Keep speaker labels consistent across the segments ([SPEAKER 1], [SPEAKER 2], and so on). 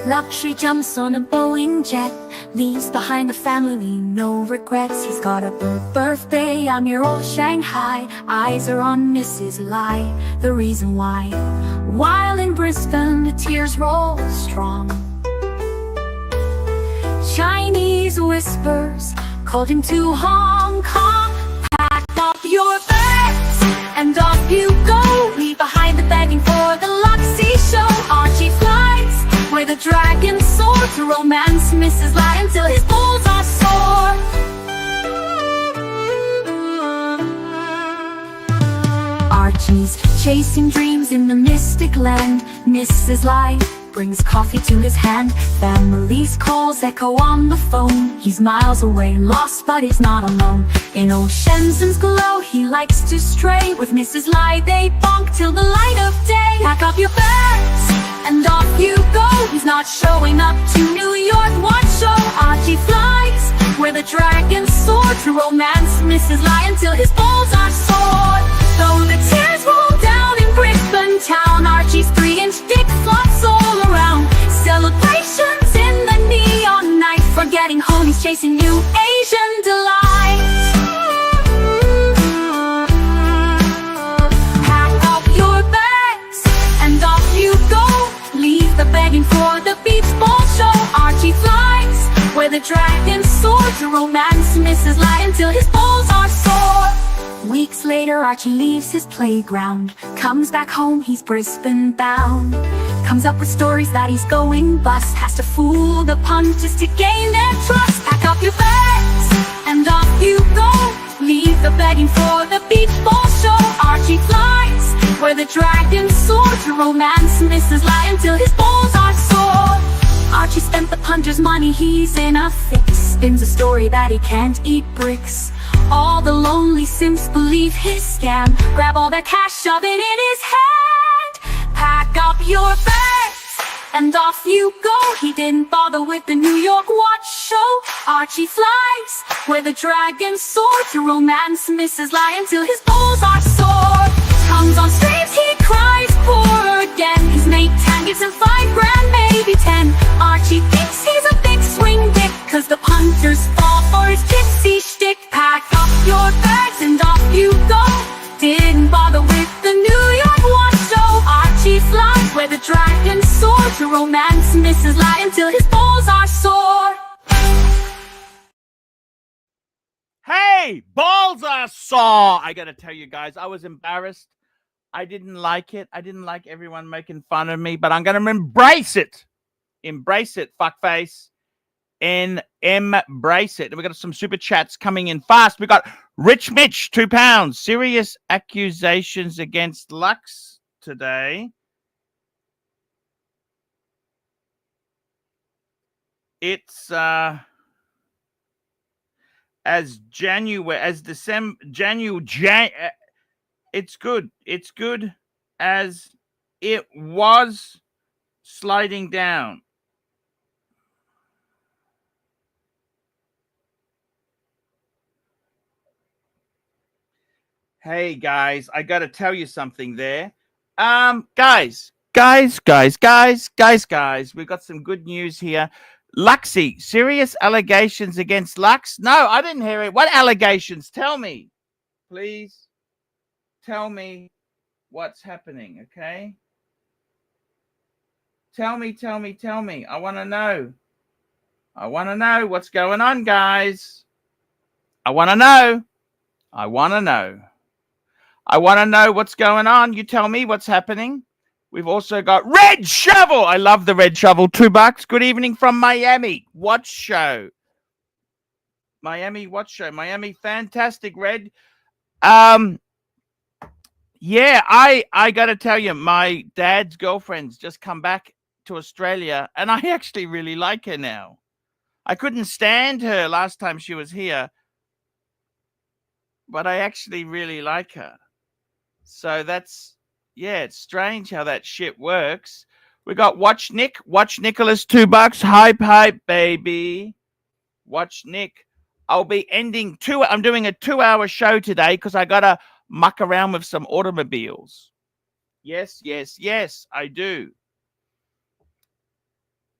[SPEAKER 1] Luxury jumps on a Boeing jet, leaves behind the family, no regrets. He's got a birthday, I'm your old Shanghai. Eyes are on Mrs. Lai, the reason why. While in Brisbane, the tears roll strong. Chinese whispers called him to Hong Kong. Pack up your bags and off you go. Leave behind the begging for the Luxy show. Archie flies where the dragons soar to romance Mrs. Lai until his balls are sore. Archie's chasing dreams in the mystic land. Mrs. Lai brings coffee to his hand. Family's calls echo on the phone. He's miles away, lost but he's not alone. In old Shenzhen's glow, he likes to stray. With Mrs. Lai they bonk till the light of day. Pack up your bags and off you go. He's not showing up to New York, what show? Archie flies where the dragons soar to romance Mrs. Lai until his balls are sore. Though the tears roll down in Brisbane town, Archie's 3-inch dick flops all around. Celebrations in the neon night, forgetting home he's chasing new Asian delight. Pack up your bags and off you go. Leave the begging for the beach ball show. Archie flies where the dragons soar to romance Mrs. Lai until his balls are sore. Weeks later, Archie leaves his playground. Comes back home, he's Brisbane bound. Comes up with stories that he's going bust. Has to fool the punters to gain their trust. Pack up your bags and off you go. Leave the begging for the beach ball show. Archie flies where the dragons soar to romance Mrs. Lai until his balls are sore. Archie spent the punter's money, he's in a fix. Spins a story that he can't eat bricks. All the lonely simps believe his scam. Grab all their cash, shove it in his hand. Pack up your bags and off you go. He didn't bother with the New York watch show. Archie flies where the dragons soar to romance Mrs. Lai until his balls are sore. Tongues on streams, he cries poor again. His mate Tan gives him $5 grand, maybe 10. Archie thinks he's a big swing dick, cause the punters fall for his tipsy shtick. Pack up your bags and off you go. Didn't bother with the New York watch show. Archie flies where the dragons soar to romance Mrs. Lai until his balls are sore.
[SPEAKER 2] Hey, balls are sore. I gotta tell you guys, I was embarrassed. I didn't like it. I didn't like everyone making fun of me, but I'm gonna embrace it. Embrace it, fuckface. And embrace it. And we got some super chats coming in fast. We got Rich Mitch, £2. Serious accusations against Lux today. It's it's good. It's good as it was sliding down. Hey guys, I got to tell you something there. Guys, we got some good news here. Luxy, serious allegations against Lux? No, I didn't hear it. What allegations? Tell me, please. Tell me what's happening, okay? Tell me. I want to know. I want to know what's going on, guys. I want to know what's going on. You tell me what's happening. We've also got Red Shovel. I love the Red Shovel. $2. Good evening from Miami. Watch show. Miami watch show. Miami, fantastic, Red. Yeah, I got to tell you, my dad's girlfriend's just come back to Australia, and I actually really like her now. I couldn't stand her last time she was here, but I actually really like her. So that's, yeah, it's strange how that shit works. We got Watch Nicholas, $2. Hype, baby. Watch Nick. I'll be I'm doing a 2-hour show today because I got to muck around with some automobiles. Yes, I do.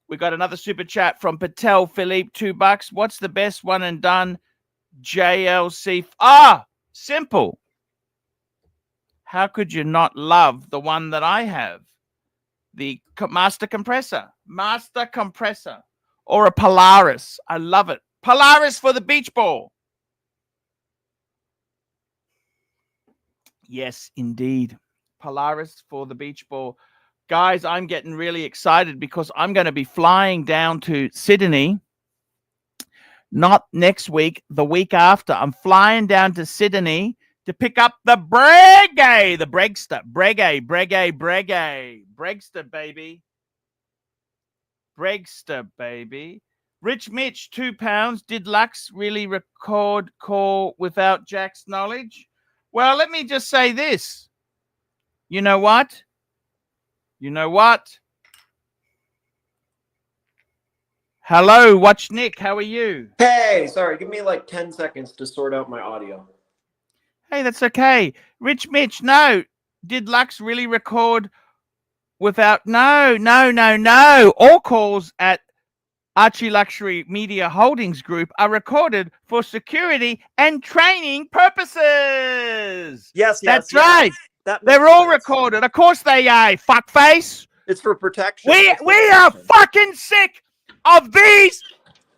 [SPEAKER 2] We got another super chat from Patel Philippe, $2. What's the best one and done? JLC. Simple. How could you not love the one that I have? The Master Compressor, or a Polaris. I love it. Polaris for the beach ball. Yes, indeed. Polaris for the beach ball. Guys, I'm getting really excited because I'm going to be flying down to Sydney. Not next week, the week after. I'm flying down to Sydney to pick up the Bregster, Bregster, baby. Rich Mitch, £2. Did Lux really record call without Jack's knowledge? Well, let me just say this. You know what? Hello, Watch Nick. How are you?
[SPEAKER 3] Hey, sorry. Give me like 10 seconds to sort out my audio.
[SPEAKER 2] Hey, that's okay. Rich Mitch, no. Did Lux really record without... No. All calls at ArchieLuxury Media Holdings Group are recorded for security and training purposes.
[SPEAKER 3] Yes.
[SPEAKER 2] That's right. They're all recorded. Of course they are, fuckface.
[SPEAKER 3] It's for protection.
[SPEAKER 2] We are fucking sick of these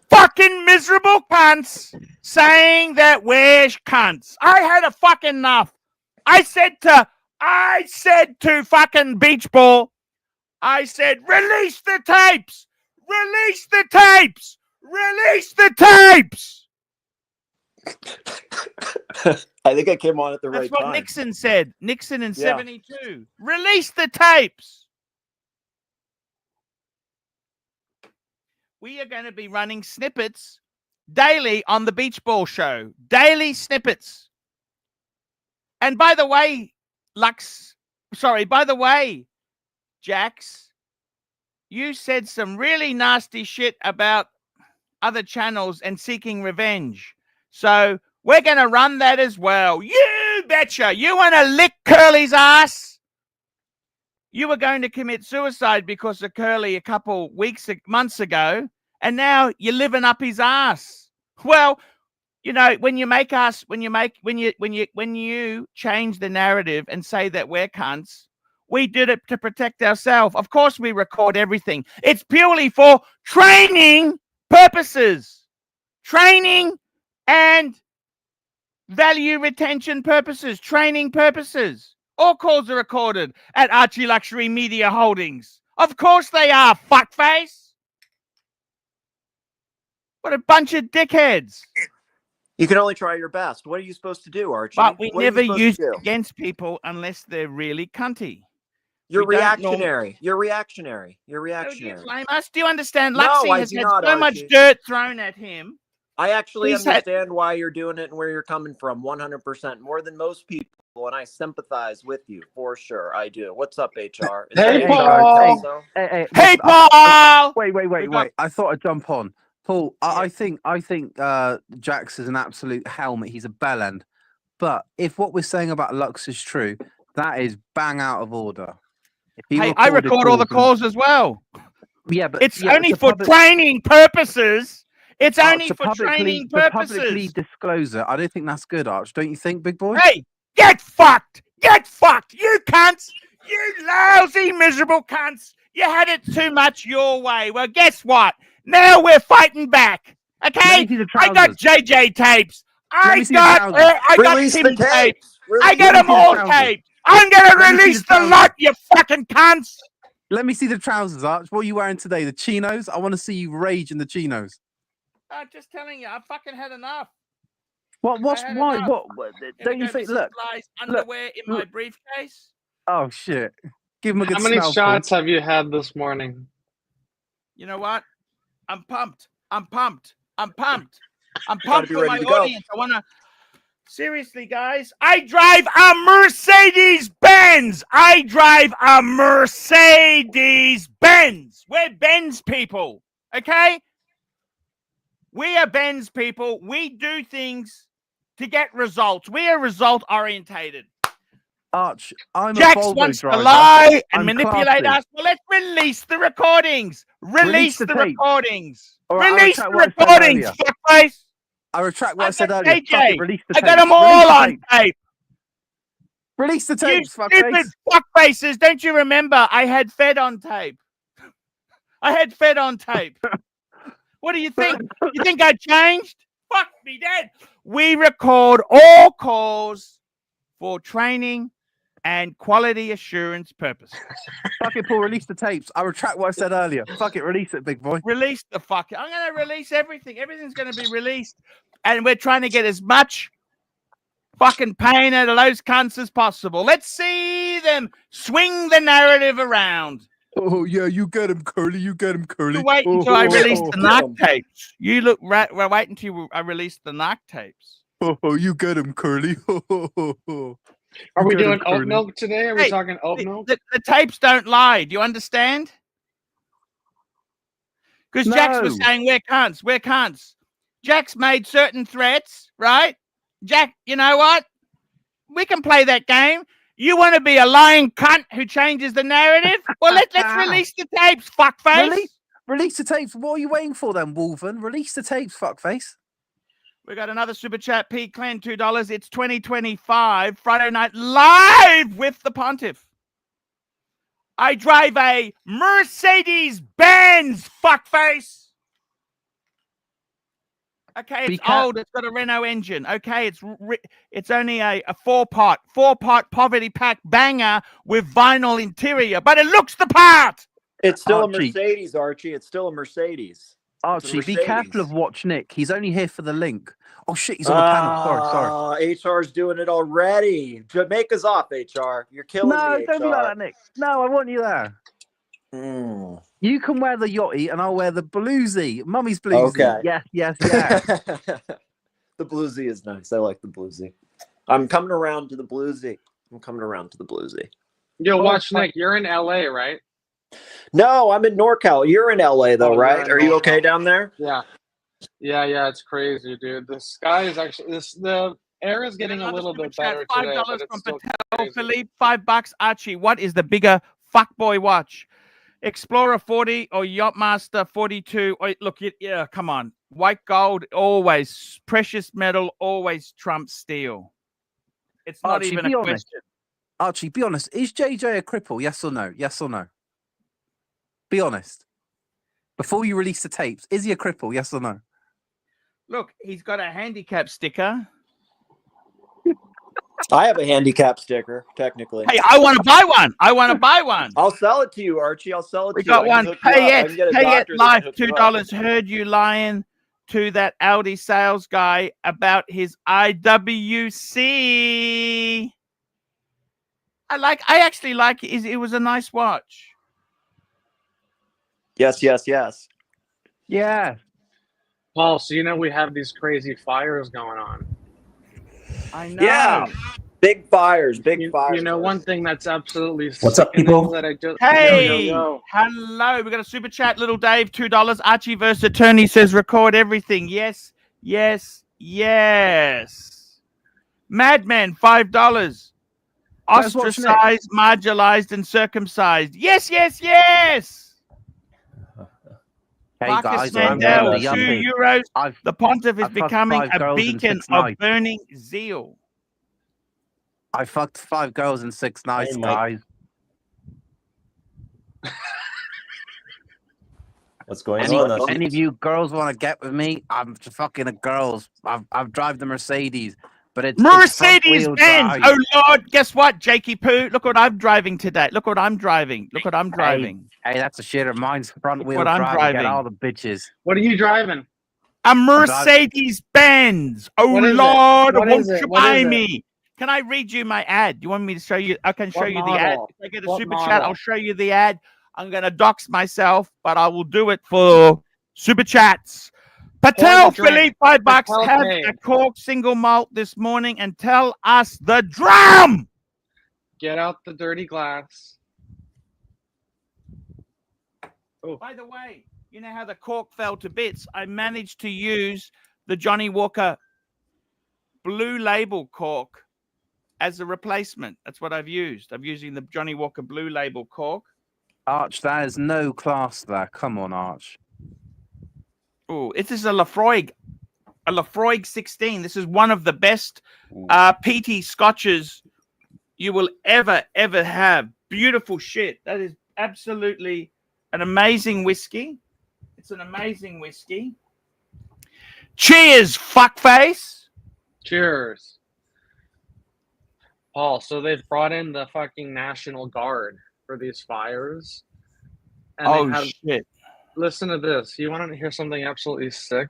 [SPEAKER 2] fucking miserable cunts saying that we're cunts. I had a fucking enough. I said to fucking Beach Ball, I said, release the tapes. Release the tapes. Release the tapes.
[SPEAKER 3] I think I came on at the
[SPEAKER 2] That's
[SPEAKER 3] right
[SPEAKER 2] what
[SPEAKER 3] time.
[SPEAKER 2] Nixon said. Nixon in 72. Release the tapes. We are going to be running snippets daily on the Beach Ball Show. Daily snippets. And by the way, Jax, you said some really nasty shit about other channels and seeking revenge. So we're going to run that as well. You betcha. You want to lick Curly's ass? You were going to commit suicide because of Curly a couple months ago, and now you're living up his ass. Well, you know, when you change the narrative and say that we're cunts, we did it to protect ourselves. Of course, we record everything. It's purely for training purposes, training and value retention purposes, training purposes. All calls are recorded at ArchieLuxury Media Holdings. Of course they are, fuckface. What a bunch of dickheads.
[SPEAKER 3] You can only try your best. What are you supposed to do, Archie?
[SPEAKER 2] But we
[SPEAKER 3] What are
[SPEAKER 2] never
[SPEAKER 3] you supposed
[SPEAKER 2] use
[SPEAKER 3] to do?
[SPEAKER 2] it against people unless they're really cunty.
[SPEAKER 3] You're
[SPEAKER 2] We don't
[SPEAKER 3] reactionary. You're reactionary. You're
[SPEAKER 2] Do you
[SPEAKER 3] reactionary.
[SPEAKER 2] blame us? Do you understand?
[SPEAKER 3] No,
[SPEAKER 2] Luxie
[SPEAKER 3] I
[SPEAKER 2] has
[SPEAKER 3] do
[SPEAKER 2] had
[SPEAKER 3] not,
[SPEAKER 2] so much
[SPEAKER 3] Archie.
[SPEAKER 2] dirt thrown at him.
[SPEAKER 3] I actually
[SPEAKER 2] He's had-
[SPEAKER 3] understand why you're doing it and where you're coming from 100% more than most people, and I sympathize with you for sure. I do. What's up, HR? Is
[SPEAKER 4] Hey,
[SPEAKER 3] that
[SPEAKER 4] Paul.
[SPEAKER 3] HR also?
[SPEAKER 2] Hey,
[SPEAKER 4] listen,
[SPEAKER 2] Paul!
[SPEAKER 4] Wait. I thought I'd jump on. Paul, I think Jax is an absolute helmet. He's a bellend. But if what we're saying about Lux is true, that is bang out of order.
[SPEAKER 2] Hey, I record all the calls as well.
[SPEAKER 4] Yeah, but
[SPEAKER 2] It's only for training purposes. It's only for training purposes.
[SPEAKER 4] To publicly disclose it, I don't think that's good, Arch. Don't you think, big boy?
[SPEAKER 2] Hey, get fucked! Get fucked! You cunts! You lousy, miserable cunts! You had it too much your way. Well, guess what? Now we're fighting back. Okay? I got JJ tapes. I got
[SPEAKER 3] Release
[SPEAKER 2] Tim
[SPEAKER 3] the
[SPEAKER 2] tapes.
[SPEAKER 3] tapes.
[SPEAKER 2] I got them all taped. I'm gonna release the lot, you fucking cunts.
[SPEAKER 4] Let me see the trousers, Arch. What are you wearing today? The chinos? I want to see you rage in the chinos.
[SPEAKER 2] I'm just telling you, I fucking had enough.
[SPEAKER 4] What? Don't you think? Look,
[SPEAKER 2] underwear in my briefcase.
[SPEAKER 4] Oh shit! Give him a good
[SPEAKER 5] How many
[SPEAKER 4] smell,
[SPEAKER 5] shots
[SPEAKER 4] Paul.
[SPEAKER 5] have you had this morning?
[SPEAKER 2] You know what? I'm pumped. I'm pumped
[SPEAKER 3] Gotta be
[SPEAKER 2] for my
[SPEAKER 3] ready to go.
[SPEAKER 2] audience. I want to... Seriously, guys, I drive a Mercedes-Benz. We're Benz people, okay? We are Benz people. We do things to get results. We are result-orientated.
[SPEAKER 4] Arch, I'm a
[SPEAKER 2] Jax
[SPEAKER 4] Volvo
[SPEAKER 2] wants to
[SPEAKER 4] driver.
[SPEAKER 2] lie and
[SPEAKER 4] I'm
[SPEAKER 2] manipulate
[SPEAKER 4] classy.
[SPEAKER 2] us. Well, let's release the recordings. Release
[SPEAKER 4] the
[SPEAKER 2] the
[SPEAKER 4] tape.
[SPEAKER 2] recordings.
[SPEAKER 4] All right, I
[SPEAKER 2] Release the
[SPEAKER 4] retract what I said
[SPEAKER 2] recordings,
[SPEAKER 4] earlier.
[SPEAKER 2] fuckface.
[SPEAKER 4] I retract what I
[SPEAKER 2] I
[SPEAKER 4] said
[SPEAKER 2] got
[SPEAKER 4] earlier. Fuck it,
[SPEAKER 2] KJ.
[SPEAKER 4] release the
[SPEAKER 2] I got
[SPEAKER 4] tapes.
[SPEAKER 2] them all
[SPEAKER 4] Release the
[SPEAKER 2] on
[SPEAKER 4] tape.
[SPEAKER 2] tape.
[SPEAKER 4] Release the
[SPEAKER 2] You
[SPEAKER 4] tapes,
[SPEAKER 2] stupid
[SPEAKER 4] fuckface.
[SPEAKER 2] fuckfaces. Don't you remember I had Fed on tape? I had Fed on tape. What do you think? You think I changed? Fuck me dead. We record all calls for training and quality assurance purposes.
[SPEAKER 4] Fuck it, Paul, release the tapes. I retract what I said earlier. Fuck it, release it, big boy.
[SPEAKER 2] Release the fuck. I'm going to release everything. Everything's going to be released. And we're trying to get as much fucking pain out of those cunts as possible. Let's see them swing the narrative around.
[SPEAKER 4] Oh, yeah, you get him, Curly. You get him, Curly.
[SPEAKER 2] You wait until I release the narc tapes. You look right. Wait until I release the narc tapes.
[SPEAKER 4] Oh, you get him, Curly.
[SPEAKER 5] Are we
[SPEAKER 4] get him,
[SPEAKER 5] doing oat
[SPEAKER 4] Curly.
[SPEAKER 5] milk today? Are we
[SPEAKER 2] Hey,
[SPEAKER 5] talking oat milk?
[SPEAKER 2] The tapes don't lie. Do you understand? Because Jax was
[SPEAKER 4] No.
[SPEAKER 2] saying we're cunts. We're cunts. Jax made certain threats, right? Jack, you know what? We can play that game. You want to be a lying cunt who changes the narrative? Well, let's release the tapes, fuckface.
[SPEAKER 4] Release the tapes. What are you waiting for then, Wolven? Release the tapes, fuckface.
[SPEAKER 2] We got another super chat. P. Clan, $2. It's 2025 Friday night live with the Pontiff. I drive a Mercedes-Benz, fuckface. Okay, it's old. It's got a Renault engine. Okay, it's only a four-pot poverty pack banger with vinyl interior, but it looks the part.
[SPEAKER 3] It's still
[SPEAKER 4] Archie.
[SPEAKER 3] a Mercedes, Archie. It's still a Mercedes.
[SPEAKER 4] Archie, be
[SPEAKER 3] Mercedes.
[SPEAKER 4] careful of Watch Nick. He's only here for the link. Oh, shit, he's on the panel. Sorry.
[SPEAKER 3] HR's doing it already. Jamaica's off, HR. You're killing
[SPEAKER 4] No,
[SPEAKER 3] me,
[SPEAKER 4] don't be
[SPEAKER 3] HR.
[SPEAKER 4] like that, Nick. No, I want you there.
[SPEAKER 3] Mm.
[SPEAKER 4] You can wear the yachty and I'll wear the bluesy. Mummy's bluesy.
[SPEAKER 3] Okay.
[SPEAKER 4] Yes, yes, yes.
[SPEAKER 3] The bluesy is nice. I like the bluesy. I'm coming around to the bluesy.
[SPEAKER 5] Yo, watch Nick. You're in LA, right?
[SPEAKER 3] No, I'm in NorCal. You're in LA though,
[SPEAKER 5] Oh,
[SPEAKER 3] right?
[SPEAKER 5] you're in
[SPEAKER 3] Are you
[SPEAKER 5] NorCal.
[SPEAKER 3] okay down there?
[SPEAKER 5] Yeah. Yeah. It's crazy, dude. The sky is actually the air is getting a little bit better today,
[SPEAKER 2] $5
[SPEAKER 5] but it's
[SPEAKER 2] from
[SPEAKER 5] still
[SPEAKER 2] Patel
[SPEAKER 5] crazy.
[SPEAKER 2] Philippe. $5. Archie, what is the bigger fuckboy watch? Explorer 40 or Yachtmaster 42? Or, look, yeah, come on. White gold always, precious metal always trumps steel. It's not
[SPEAKER 4] Archie,
[SPEAKER 2] even
[SPEAKER 4] be
[SPEAKER 2] a
[SPEAKER 4] honest.
[SPEAKER 2] question.
[SPEAKER 4] Archie, be honest. Is JJ a cripple? Yes or no? Yes or no? Be honest. Before you release the tapes, is he a cripple? Yes or no?
[SPEAKER 2] Look, he's got a handicap sticker.
[SPEAKER 3] I have a handicap sticker, technically.
[SPEAKER 2] Hey, I want to buy one.
[SPEAKER 3] I'll sell it to you, Archie. I'll sell it
[SPEAKER 2] We
[SPEAKER 3] to you.
[SPEAKER 2] got
[SPEAKER 3] I
[SPEAKER 2] one.
[SPEAKER 3] can hook you up. I can get a
[SPEAKER 2] Pay it
[SPEAKER 3] doctor that
[SPEAKER 2] live.
[SPEAKER 3] can hook you up.
[SPEAKER 2] $2. Heard you lying to that Audi sales guy about his IWC. I actually like it. It was a nice watch.
[SPEAKER 3] Yes.
[SPEAKER 4] Yeah.
[SPEAKER 5] Paul, so you know we have these crazy fires going on.
[SPEAKER 2] I know.
[SPEAKER 3] Yeah. Big fires.
[SPEAKER 5] You know, one thing that's absolutely
[SPEAKER 6] What's up, people?
[SPEAKER 5] that I just
[SPEAKER 2] Hey,
[SPEAKER 5] yo.
[SPEAKER 2] hello. We got a super chat, little Dave, $2. Archie versus Attorney says record everything. Yes. Madman, $5.
[SPEAKER 4] Guys, watch
[SPEAKER 2] Ostracized, marginalized, and circumcised. Yes.
[SPEAKER 4] Hey,
[SPEAKER 2] Marcus
[SPEAKER 4] guys, I'm
[SPEAKER 2] Mandel,
[SPEAKER 4] really yuppie.
[SPEAKER 2] €2. The Pontiff is
[SPEAKER 4] I've fucked
[SPEAKER 2] becoming
[SPEAKER 4] 5
[SPEAKER 2] a
[SPEAKER 4] girls in
[SPEAKER 2] beacon
[SPEAKER 4] 6
[SPEAKER 2] of
[SPEAKER 4] nights.
[SPEAKER 2] burning zeal.
[SPEAKER 4] I fucked 5 girls in 6 nights,
[SPEAKER 6] Hey, Mike.
[SPEAKER 4] guys.
[SPEAKER 6] What's going on?
[SPEAKER 4] Any of you girls want to get with me? I'm fucking a girls. I've drive the Mercedes, but it's
[SPEAKER 2] Mercedes
[SPEAKER 4] front-wheel
[SPEAKER 2] Benz.
[SPEAKER 4] drive.
[SPEAKER 2] Oh Lord, guess what, Jakey Poo? Look what I'm driving today. Look what I'm driving.
[SPEAKER 4] Hey, that's a shitter. Mine's front wheel
[SPEAKER 2] what I'm
[SPEAKER 4] drive.
[SPEAKER 2] driving.
[SPEAKER 4] Get all the bitches.
[SPEAKER 5] What are you driving?
[SPEAKER 2] A Mercedes Benz. Oh
[SPEAKER 5] What is it?
[SPEAKER 2] Lord,
[SPEAKER 5] What
[SPEAKER 2] won't
[SPEAKER 5] is it?
[SPEAKER 2] you
[SPEAKER 5] What
[SPEAKER 2] buy
[SPEAKER 5] is it?
[SPEAKER 2] me? Can I read you my ad? You want me to show you? I can show
[SPEAKER 5] What
[SPEAKER 2] you the ad.
[SPEAKER 5] model?
[SPEAKER 2] If I get a
[SPEAKER 5] What
[SPEAKER 2] super chat,
[SPEAKER 5] model?
[SPEAKER 2] I'll show you the ad. I'm gonna dox myself, but I will do it for super chats. Patel
[SPEAKER 5] the drink.
[SPEAKER 2] Philippe, $5.
[SPEAKER 5] Patel
[SPEAKER 2] Have
[SPEAKER 5] paid.
[SPEAKER 2] a cork single malt this morning and tell us the drum.
[SPEAKER 5] Get out the dirty glass.
[SPEAKER 2] By the way, you know how the cork fell to bits? I managed to use the Johnny Walker Blue Label cork as a replacement. That's what I've used. I'm using the Johnny Walker Blue Label cork.
[SPEAKER 4] Arch, that is no class there. Come on, Arch.
[SPEAKER 2] Oh, it is a Lafroig 16. This is one of the best peaty scotches you will ever have. Beautiful shit. That is absolutely an amazing whiskey. It's an amazing whiskey. Cheers, fuckface.
[SPEAKER 5] Cheers. Paul, so they've brought in the fucking National Guard for these fires. And
[SPEAKER 2] Oh, shit.
[SPEAKER 5] Listen to this. You want to hear something absolutely sick?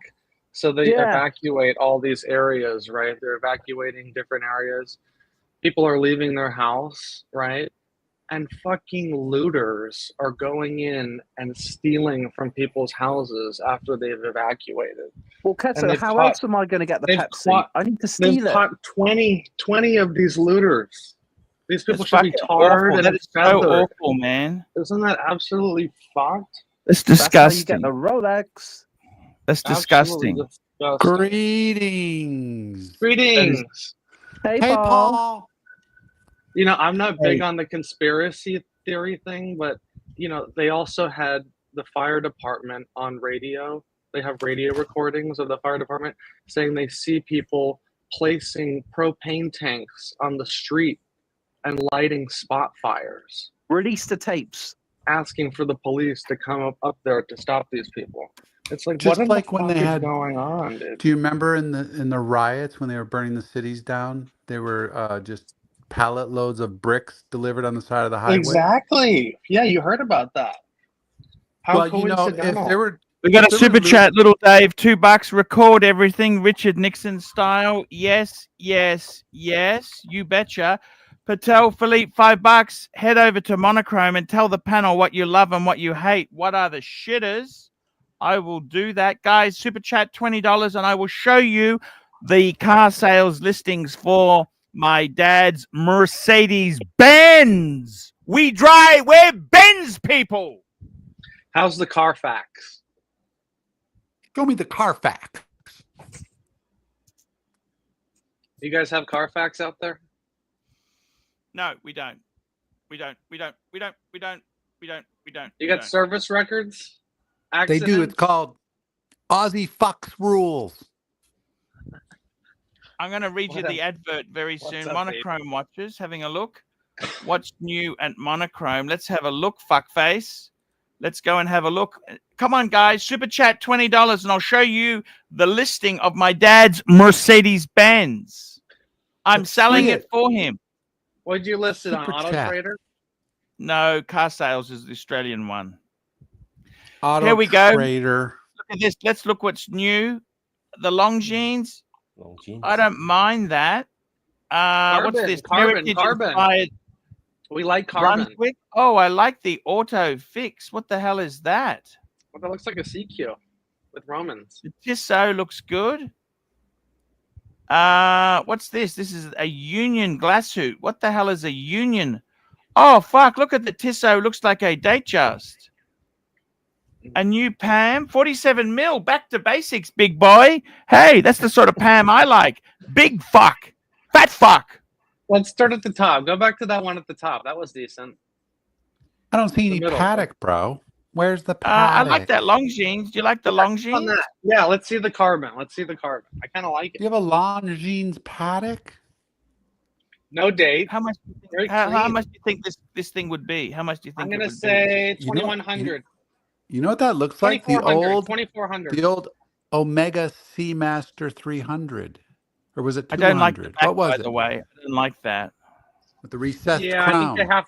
[SPEAKER 5] So they evacuate all these areas, right? They're evacuating different areas. People are leaving their house, right? And fucking looters are going in and stealing from people's houses after they've evacuated.
[SPEAKER 4] Well, Keto, how else am I going to get the Pepsi? I need to steal it.
[SPEAKER 5] They've caught 20 of these looters. These people should be tarred and
[SPEAKER 2] that is
[SPEAKER 5] feathered.
[SPEAKER 2] so awful, man.
[SPEAKER 5] Isn't that absolutely fucked?
[SPEAKER 2] It's
[SPEAKER 4] That's how you
[SPEAKER 2] disgusting.
[SPEAKER 4] get the Rolex.
[SPEAKER 2] That's disgusting.
[SPEAKER 7] Greetings.
[SPEAKER 5] Greetings.
[SPEAKER 4] Hey,
[SPEAKER 7] Hey,
[SPEAKER 4] Paul.
[SPEAKER 7] Paul.
[SPEAKER 5] You know, I'm not big on the conspiracy theory thing, but, you know, they also had the fire department on radio. They have radio recordings of the fire department saying they see people placing propane tanks on the street and lighting spot fires.
[SPEAKER 4] Release the tapes.
[SPEAKER 5] Asking for the police to come up there to stop these people. It's like,
[SPEAKER 7] Just
[SPEAKER 5] what
[SPEAKER 7] like
[SPEAKER 5] the
[SPEAKER 7] when
[SPEAKER 5] fuck
[SPEAKER 7] they
[SPEAKER 5] is
[SPEAKER 7] had
[SPEAKER 5] going on, dude?
[SPEAKER 7] Do you remember in the riots when they were burning the cities down? They were just pallet loads of bricks delivered on the side of the highway.
[SPEAKER 5] Exactly. Yeah, you heard about that. How
[SPEAKER 7] well, you know,
[SPEAKER 5] coincidental.
[SPEAKER 7] if there were
[SPEAKER 2] We got a super chat, little Dave, $2. Record everything, Richard Nixon style. Yes, yes, yes. You betcha. Patel Philippe, $5. Head over to Monochrome and tell the panel what you love and what you hate. What are the shitters? I will do that, guys. Super chat $20, and I will show you the car sales listings for my dad's Mercedes Benz. We're Benz people.
[SPEAKER 5] How's the Carfax?
[SPEAKER 7] Show me the Carfax.
[SPEAKER 5] You guys have Carfax out there?
[SPEAKER 2] No, we don't. We don't.
[SPEAKER 5] You got service records?
[SPEAKER 7] They do. It's called Aussie Fucks Rules.
[SPEAKER 2] I'm going to read you the advert very soon. Monochrome watchers, having a look. What's new at Monochrome? Let's have a look, fuckface. Let's go and have a look. Come on, guys. Super chat $20, and I'll show you the listing of my dad's Mercedes Benz. I'm selling it for him.
[SPEAKER 5] What did you list it on? Auto Trader?
[SPEAKER 2] No, Car Sales is the Australian one.
[SPEAKER 7] Auto
[SPEAKER 2] Here we go.
[SPEAKER 7] Trader.
[SPEAKER 2] Look at this. Let's look what's new. The long jeans. I don't mind that.
[SPEAKER 5] Carbon,
[SPEAKER 2] what's this?
[SPEAKER 5] Carbon. We like Carbon.
[SPEAKER 2] Brunswick. Oh, I like the Auto Fix. What the hell is that?
[SPEAKER 5] Well, that looks like a CQ with Romans.
[SPEAKER 2] The Tissot looks good. What's this? This is a Union glass hoot. What the hell is a Union? Oh, fuck. Look at the Tissot. Looks like a Datejust. A new Pam. 47 mil. Back to basics, big boy. Hey, that's the sort of Pam I like. Big fuck. Fat fuck.
[SPEAKER 5] Let's start at the top. Go back to that one at the top. That was decent.
[SPEAKER 7] I don't see any paddock, bro. Where's the paddock?
[SPEAKER 2] I like that long jeans. Do you like the long jeans?
[SPEAKER 5] Yeah, let's see the Carbon. Let's see the Carbon. I kind of like it.
[SPEAKER 7] Do you have a Longines paddock?
[SPEAKER 5] No date.
[SPEAKER 2] How much? How much do you think this thing would be? How much do you think?
[SPEAKER 5] I'm gonna say 2,100.
[SPEAKER 7] You know what that looks like? The old
[SPEAKER 5] 2,400.
[SPEAKER 7] The old Omega Seamaster 300, or was it 200?
[SPEAKER 2] I don't like the back,
[SPEAKER 7] what was
[SPEAKER 2] by
[SPEAKER 7] it?
[SPEAKER 2] the way. I don't like that.
[SPEAKER 7] With the recessed
[SPEAKER 5] yeah,
[SPEAKER 7] crown.
[SPEAKER 5] I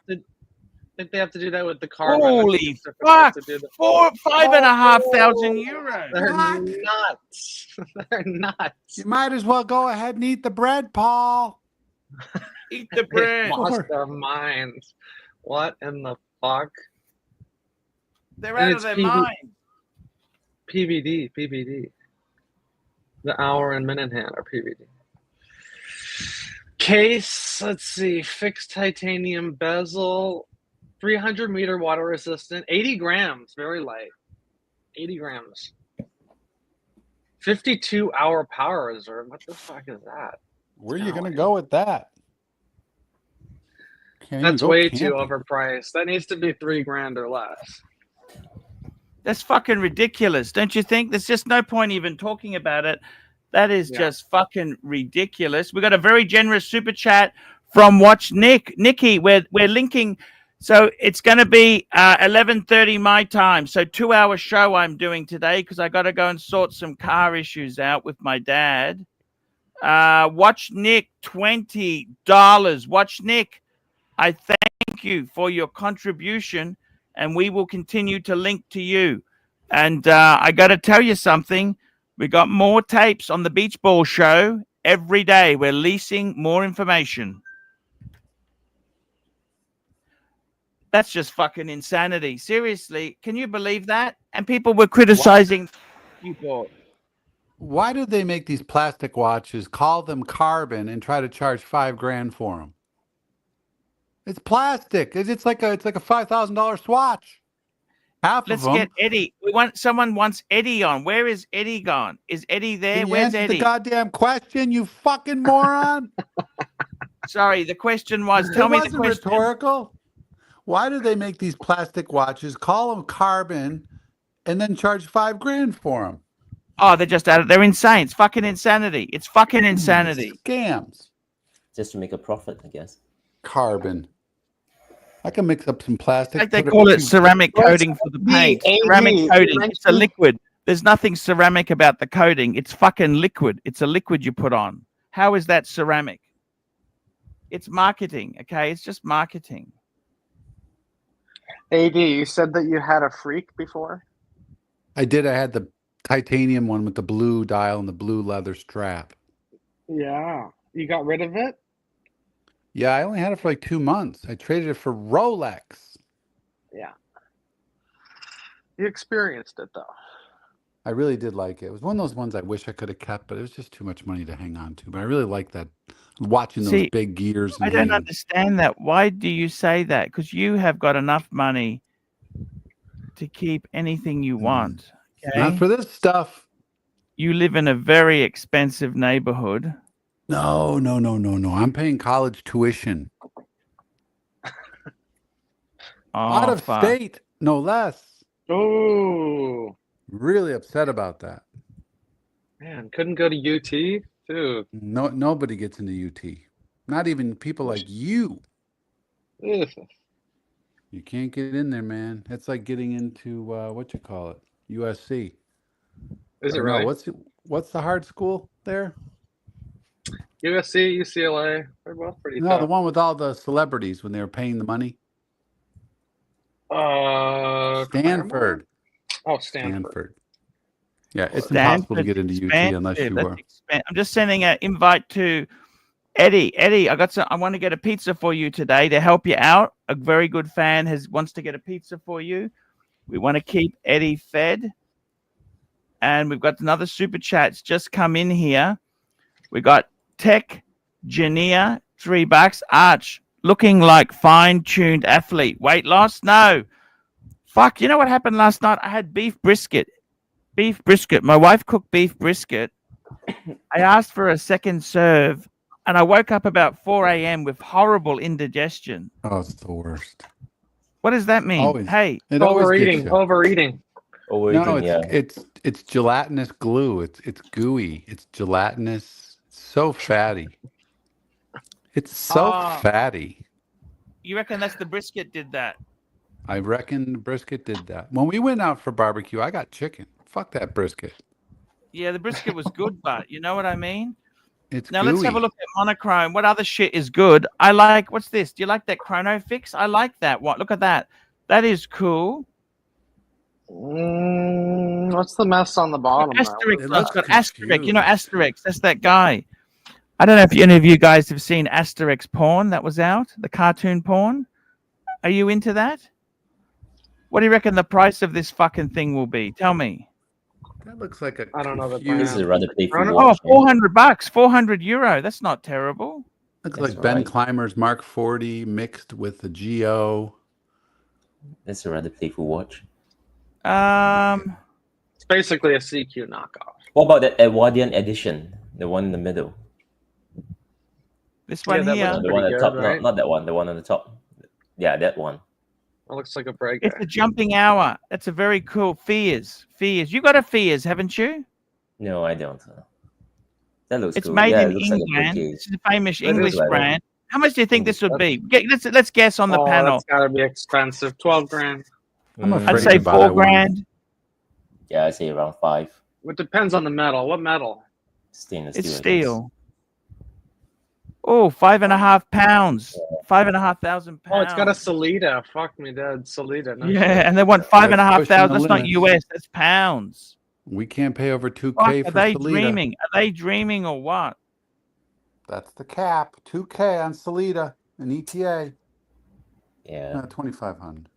[SPEAKER 5] think they have to do that with the Carbon.
[SPEAKER 2] Holy fuck! 5,500 euros.
[SPEAKER 5] They're nuts. They're nuts.
[SPEAKER 7] You might as well go ahead and eat the bread, Paul.
[SPEAKER 2] Eat the bread.
[SPEAKER 5] They lost their minds. What in the fuck?
[SPEAKER 2] They're out of their mind.
[SPEAKER 5] PVD. The hour and minute hand are PVD. Case, let's see, fixed titanium bezel, 300-meter water resistant, 80 grams, very light. 80 grams. 52-hour power reserve. What the fuck is that?
[SPEAKER 7] Where are you going to go with that? Can't even
[SPEAKER 5] That's
[SPEAKER 7] go
[SPEAKER 5] way too
[SPEAKER 7] camping.
[SPEAKER 5] overpriced. That needs to be $3,000 or less.
[SPEAKER 2] That's fucking ridiculous, don't you think? There's just no point even talking about it. That is just fucking ridiculous. We got a very generous super chat from Nikki. We're linking. So it's going to be 11:30 my time. So 2-hour show I'm doing today because I got to go and sort some car issues out with my dad. Watch Nick, $20. Watch Nick. I thank you for your contribution, and we will continue to link to you. And I got to tell you something. We got more tapes on the Beach Ball Show every day. We're leasing more information. That's just fucking insanity. Seriously, can you believe that? And people were criticizing people.
[SPEAKER 7] Why do they make these plastic watches, call them carbon, and try to charge $5,000 for them? It's plastic. It's like a $5,000 swatch. Half
[SPEAKER 2] Let's
[SPEAKER 7] of them.
[SPEAKER 2] get Eddie. Someone wants Eddie on. Where is Eddie gone? Is Eddie there?
[SPEAKER 7] Can you
[SPEAKER 2] Where's
[SPEAKER 7] answer
[SPEAKER 2] Eddie?
[SPEAKER 7] the goddamn question, you fucking moron?
[SPEAKER 2] Sorry, the question was. Tell me the question.
[SPEAKER 7] Rhetorical. Why do they make these plastic watches, call them carbon, and then charge $5,000 for them?
[SPEAKER 2] Oh, they're insane. It's fucking insanity. It's fucking insanity.
[SPEAKER 7] Scams.
[SPEAKER 6] Just to make a profit, I guess.
[SPEAKER 7] Carbon. I can mix up some plastic.
[SPEAKER 2] Like they call it ceramic coating for the paint. Ceramic coating. It's a liquid. There's nothing ceramic about the coating. It's fucking liquid. It's a liquid you put on. How is that ceramic? It's marketing, okay? It's just marketing.
[SPEAKER 5] AD, you said that you had a freak before?
[SPEAKER 7] I did. I had the titanium one with the blue dial and the blue leather strap.
[SPEAKER 5] Yeah. You got rid of it?
[SPEAKER 7] Yeah, I only had it for like 2 months. I traded it for Rolex.
[SPEAKER 5] Yeah. You experienced it, though.
[SPEAKER 7] I really did like it. It was one of those ones I wish I could have kept, but it was just too much money to hang on to. But I really like that, watching those big gears.
[SPEAKER 2] I don't understand that. Why do you say that? Because you have got enough money to keep anything you want. Okay?
[SPEAKER 7] Not for this stuff.
[SPEAKER 2] You live in a very expensive neighborhood.
[SPEAKER 7] No. I'm paying college tuition. Out of state, no less.
[SPEAKER 5] Oh.
[SPEAKER 7] Really upset about that.
[SPEAKER 5] Man, couldn't go to UT? Dude.
[SPEAKER 7] No, nobody gets into UT. Not even people like you.
[SPEAKER 5] Ugh.
[SPEAKER 7] You can't get in there, man. It's like getting into USC.
[SPEAKER 5] Is it right?
[SPEAKER 7] What's the hard school there?
[SPEAKER 5] USC, UCLA, they're both pretty
[SPEAKER 7] No,
[SPEAKER 5] tough.
[SPEAKER 7] the one with all the celebrities when they were paying the money. Stanford.
[SPEAKER 5] Oh, Stanford.
[SPEAKER 7] Yeah, it's impossible to get into UT unless you were.
[SPEAKER 2] I'm just sending an invite to Eddie. Eddie, I want to get a pizza for you today to help you out. A very good fan wants to get a pizza for you. We want to keep Eddie fed. And we've got another super chat's just come in here. We got Tech Jania, $3. Arch, looking like fine-tuned athlete. Weight loss? No. Fuck, you know what happened last night? I had beef brisket. My wife cooked beef brisket. I asked for a second serve, and I woke up about 4 a.m. with horrible indigestion.
[SPEAKER 7] Oh, it's the worst.
[SPEAKER 2] What does that mean?
[SPEAKER 7] Always.
[SPEAKER 2] Hey.
[SPEAKER 5] Overeating.
[SPEAKER 7] No, it's gelatinous glue. It's gooey. It's gelatinous. It's so fatty. It's so fatty.
[SPEAKER 2] You reckon that's the brisket did that?
[SPEAKER 7] I reckon the brisket did that. When we went out for barbecue, I got chicken. Fuck that brisket.
[SPEAKER 2] Yeah, the brisket was good, but you know what I mean?
[SPEAKER 7] It's
[SPEAKER 2] now
[SPEAKER 7] gooey.
[SPEAKER 2] Let's have a look at monochrome. What other shit is good? I like, what's this? Do you like that chrono fix? I like that. What? Look at that. That is cool.
[SPEAKER 5] What's the mess on the bottom?
[SPEAKER 2] Asterisk. It's got Asterisk. You know Asterisk. That's that guy. I don't know if any of you guys have seen Asterix porn that was out, the cartoon porn. Are you into that? What do you reckon the price of this fucking thing will be? Tell me.
[SPEAKER 7] That looks like a.
[SPEAKER 5] I don't know.
[SPEAKER 6] This is rather playful.
[SPEAKER 2] Oh, $400, €400. That's not terrible.
[SPEAKER 7] Looks like Ben Clymer's Mark 40 mixed with the Geo.
[SPEAKER 6] That's a rather playful watch.
[SPEAKER 5] It's basically a CQ knockoff.
[SPEAKER 6] What about the Edwardian edition, the one in the middle?
[SPEAKER 2] This one
[SPEAKER 5] that
[SPEAKER 2] here.
[SPEAKER 5] looks
[SPEAKER 6] The one at
[SPEAKER 5] pretty
[SPEAKER 6] the top,
[SPEAKER 5] good, right?
[SPEAKER 6] not that one. The one on the top. Yeah, that one.
[SPEAKER 5] That looks like a break.
[SPEAKER 2] It's a jumping hour. That's a very cool Fears. You got a Fears, haven't you?
[SPEAKER 6] No, I don't. That looks
[SPEAKER 2] It's
[SPEAKER 6] cool.
[SPEAKER 2] made
[SPEAKER 6] Yeah,
[SPEAKER 2] in
[SPEAKER 6] it looks like a
[SPEAKER 2] England.
[SPEAKER 6] brick
[SPEAKER 2] This is a famous
[SPEAKER 5] It is
[SPEAKER 2] English
[SPEAKER 6] like that.
[SPEAKER 2] brand. How much do you think
[SPEAKER 6] English
[SPEAKER 2] this would be? Let's guess on the
[SPEAKER 5] Oh,
[SPEAKER 2] panel.
[SPEAKER 5] that's gotta be expensive. 12 grand.
[SPEAKER 7] I'm
[SPEAKER 2] I'd
[SPEAKER 7] afraid
[SPEAKER 2] say
[SPEAKER 7] to buy
[SPEAKER 2] 4
[SPEAKER 7] that one.
[SPEAKER 2] grand.
[SPEAKER 6] Yeah, I say around 5.
[SPEAKER 5] It depends on the metal. What metal?
[SPEAKER 6] Stainless
[SPEAKER 2] It's
[SPEAKER 6] steel. I guess.
[SPEAKER 2] steel. Oh, 5.5 pounds. 5,500 pounds.
[SPEAKER 5] Oh, it's got a Salida. Fuck me dead. Salida. No
[SPEAKER 2] Yeah,
[SPEAKER 5] shit.
[SPEAKER 2] and they want
[SPEAKER 7] That's
[SPEAKER 2] 5,500.
[SPEAKER 7] pushing the
[SPEAKER 2] That's not
[SPEAKER 7] limits.
[SPEAKER 2] US. That's pounds.
[SPEAKER 7] We can't pay over 2K
[SPEAKER 2] Fuck,
[SPEAKER 7] for
[SPEAKER 2] are they
[SPEAKER 7] Salida.
[SPEAKER 2] dreaming? Are they dreaming or what?
[SPEAKER 7] That's the cap. 2K on Salida and ETA.
[SPEAKER 6] Yeah.
[SPEAKER 7] 2,500.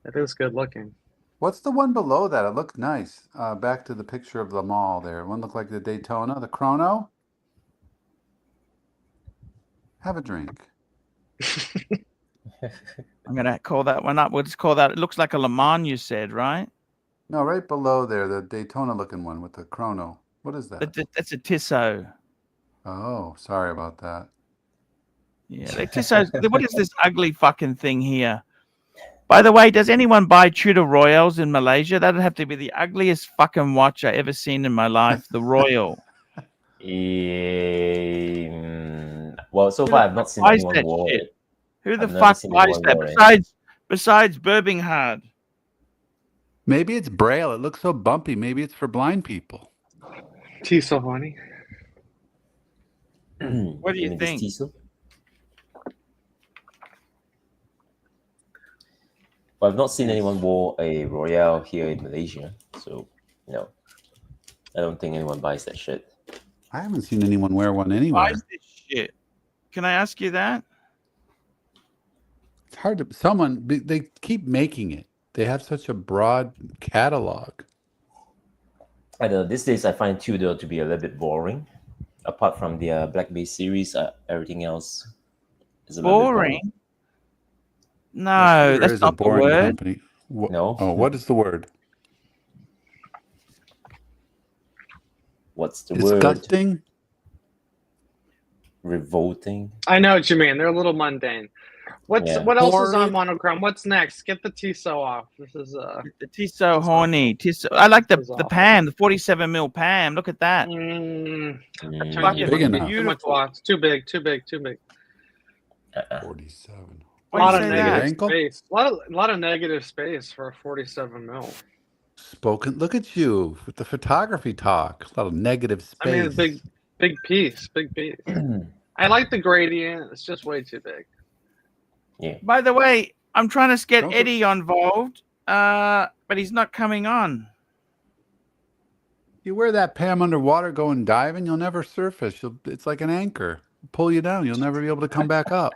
[SPEAKER 5] It is good looking.
[SPEAKER 7] What's the one below that? It looked nice. Back to the picture of the mall there. One looked like the Daytona, the Chrono. Have a drink.
[SPEAKER 2] I'm gonna call that one up. We'll just call that. It looks like a Le Mans. You said, right?
[SPEAKER 7] No, right below there, the Daytona looking one with the Chrono. What is that?
[SPEAKER 2] That's a Tissot.
[SPEAKER 7] Oh, sorry about that.
[SPEAKER 2] Yeah, they Tissot. What is this ugly fucking thing here? By the way, does anyone buy Tudor Royals in Malaysia? That'd have to be the ugliest fucking watch I ever seen in my life. The Royal.
[SPEAKER 6] Well, so far I've not seen
[SPEAKER 2] buys
[SPEAKER 6] anyone
[SPEAKER 2] that
[SPEAKER 6] wear
[SPEAKER 2] shit?
[SPEAKER 6] it.
[SPEAKER 2] Who the
[SPEAKER 6] I've never
[SPEAKER 2] fuck
[SPEAKER 6] seen
[SPEAKER 2] buys
[SPEAKER 6] anyone
[SPEAKER 2] that?
[SPEAKER 6] wear it.
[SPEAKER 2] Besides Birmingham.
[SPEAKER 7] Maybe it's Braille. It looks so bumpy. Maybe it's for blind people.
[SPEAKER 5] Tissot, honey.
[SPEAKER 2] What do you
[SPEAKER 6] mean this
[SPEAKER 2] think?
[SPEAKER 6] Tissot? Well, I've not seen anyone wear a Royale here in Malaysia, so no, I don't think anyone buys that shit.
[SPEAKER 7] I haven't seen anyone wear one anywhere.
[SPEAKER 2] Buys this shit. Can I ask you that?
[SPEAKER 7] It's hard to. They keep making it. They have such a broad catalog.
[SPEAKER 6] I don't know. These days, I find Tudor to be a little bit boring. Apart from the Black Bay series, everything else is a little bit
[SPEAKER 2] Boring? No,
[SPEAKER 7] Tudor
[SPEAKER 2] that's
[SPEAKER 7] is a
[SPEAKER 2] not the
[SPEAKER 7] boring
[SPEAKER 2] word.
[SPEAKER 7] company.
[SPEAKER 6] No.
[SPEAKER 7] Oh, what is the word?
[SPEAKER 6] What's the word?
[SPEAKER 7] Disgusting.
[SPEAKER 6] Revolting.
[SPEAKER 5] I know what you mean. They're a little mundane. What else is on
[SPEAKER 7] Horrid.
[SPEAKER 5] monochrome? What's next? Get the Tissot off. This is
[SPEAKER 2] The Tissot horny. Tissot. I like the
[SPEAKER 5] awful.
[SPEAKER 2] Pam, the 47 mil Pam. Look at that.
[SPEAKER 5] Fucking
[SPEAKER 7] Big enough.
[SPEAKER 5] Too much watch. Too big. Too big. Too big.
[SPEAKER 7] 47.
[SPEAKER 5] A
[SPEAKER 2] Why
[SPEAKER 5] lot
[SPEAKER 2] you
[SPEAKER 5] of
[SPEAKER 2] say
[SPEAKER 5] negative
[SPEAKER 2] that?
[SPEAKER 7] Ankle?
[SPEAKER 5] space. A lot of negative space for a 47 mil.
[SPEAKER 7] Spoken. Look at you with the photography talk. A lot of negative space.
[SPEAKER 5] I mean, big piece. Big piece. I like the gradient. It's just way too big.
[SPEAKER 6] Yeah.
[SPEAKER 2] By the way, I'm trying to get
[SPEAKER 7] Don't
[SPEAKER 2] Eddie involved, but he's not coming on.
[SPEAKER 7] You wear that Pam underwater going diving, you'll never surface. It's like an anchor. Pull you down. You'll never be able to come back up.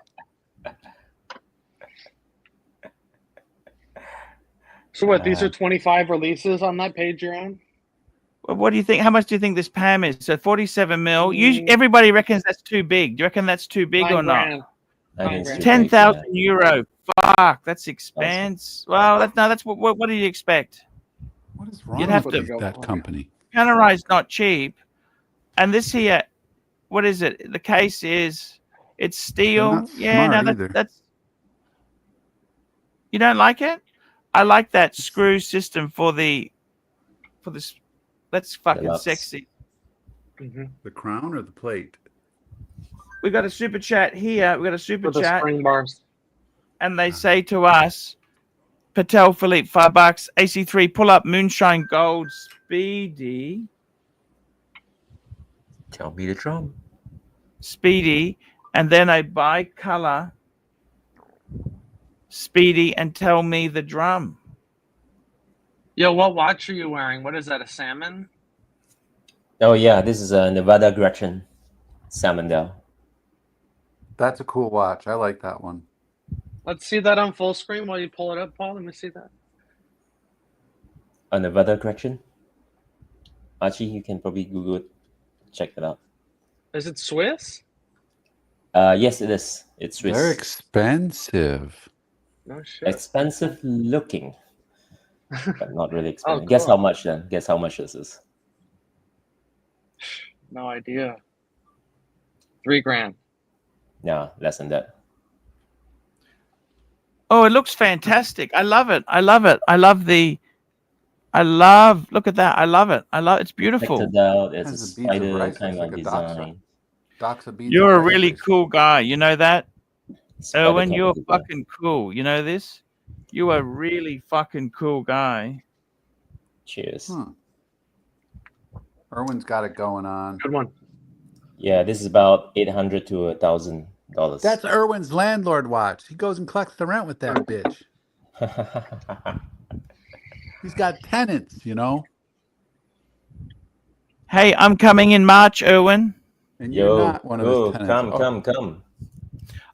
[SPEAKER 5] So what? These are 25 releases on that page you're on.
[SPEAKER 2] What do you think? How much do you think this Pam is? So 47 mil. Everybody reckons that's too big. Do you reckon that's too big or not?
[SPEAKER 5] $9,000.
[SPEAKER 6] I think it's too big,
[SPEAKER 2] 10,000
[SPEAKER 6] yeah.
[SPEAKER 2] euro. Fuck, that's expense. Well, that's what do you expect?
[SPEAKER 7] What is wrong
[SPEAKER 2] You'd have
[SPEAKER 7] with
[SPEAKER 2] to-
[SPEAKER 7] that company?
[SPEAKER 2] Panerai not cheap, and this here, what is it? The case is it's steel.
[SPEAKER 7] not
[SPEAKER 2] Yeah, no,
[SPEAKER 7] smart either.
[SPEAKER 2] that's. You don't like it? I like that screw system for this. That's fucking
[SPEAKER 6] Deluxe.
[SPEAKER 2] sexy.
[SPEAKER 7] The crown or the plate?
[SPEAKER 2] We got a super chat here. We got a super
[SPEAKER 5] For the
[SPEAKER 2] chat,
[SPEAKER 5] spring bars.
[SPEAKER 2] and they say to us, Patel Philippe, $5. AC3 pull up Moonshine Gold Speedy.
[SPEAKER 6] Tell me the drum.
[SPEAKER 2] Speedy, and then I buy color Speedy and tell me the drum.
[SPEAKER 5] Yo, what watch are you wearing? What is that? A salmon?
[SPEAKER 6] Oh yeah, this is a Nevada Gretchen Salmondale.
[SPEAKER 7] That's a cool watch. I like that one.
[SPEAKER 5] Let's see that on full screen while you pull it up, Paul. Let me see that.
[SPEAKER 6] A Nevada Gretchen. Archie, you can probably Google it. Check that out.
[SPEAKER 5] Is it Swiss?
[SPEAKER 6] Yes, it is. It's Swiss.
[SPEAKER 7] They're expensive.
[SPEAKER 5] No shit.
[SPEAKER 6] Expensive looking, but not really expensive.
[SPEAKER 5] Oh,
[SPEAKER 6] Guess
[SPEAKER 5] cool.
[SPEAKER 6] how much then? Guess how much this is?
[SPEAKER 5] No idea. 3 grand.
[SPEAKER 6] No, less than that.
[SPEAKER 2] Oh, it looks fantastic. I love it. I love it. I love the. I love. Look at that. I love it. I love. It's beautiful.
[SPEAKER 6] Vectored out. It's a
[SPEAKER 7] Has the beads of
[SPEAKER 6] spider
[SPEAKER 7] rice.
[SPEAKER 6] kind
[SPEAKER 7] Looks
[SPEAKER 6] of
[SPEAKER 7] like a doxa.
[SPEAKER 6] design.
[SPEAKER 7] Doxa beads.
[SPEAKER 2] You're a
[SPEAKER 7] of rice
[SPEAKER 2] really
[SPEAKER 7] face.
[SPEAKER 2] cool guy. You know that,
[SPEAKER 6] Spider
[SPEAKER 2] Erwin.
[SPEAKER 6] kind
[SPEAKER 2] You're
[SPEAKER 6] of design.
[SPEAKER 2] fucking cool. You know this. You are a really fucking cool guy.
[SPEAKER 6] Cheers.
[SPEAKER 7] Erwin's got it going on.
[SPEAKER 5] Good one.
[SPEAKER 6] Yeah, this is about $800 to $1,000.
[SPEAKER 7] That's Erwin's landlord watch. He goes and collects the rent with that bitch. He's got tenants, you know.
[SPEAKER 2] Hey, I'm coming in March, Erwin.
[SPEAKER 7] And you're not one of his tenants.
[SPEAKER 6] Come.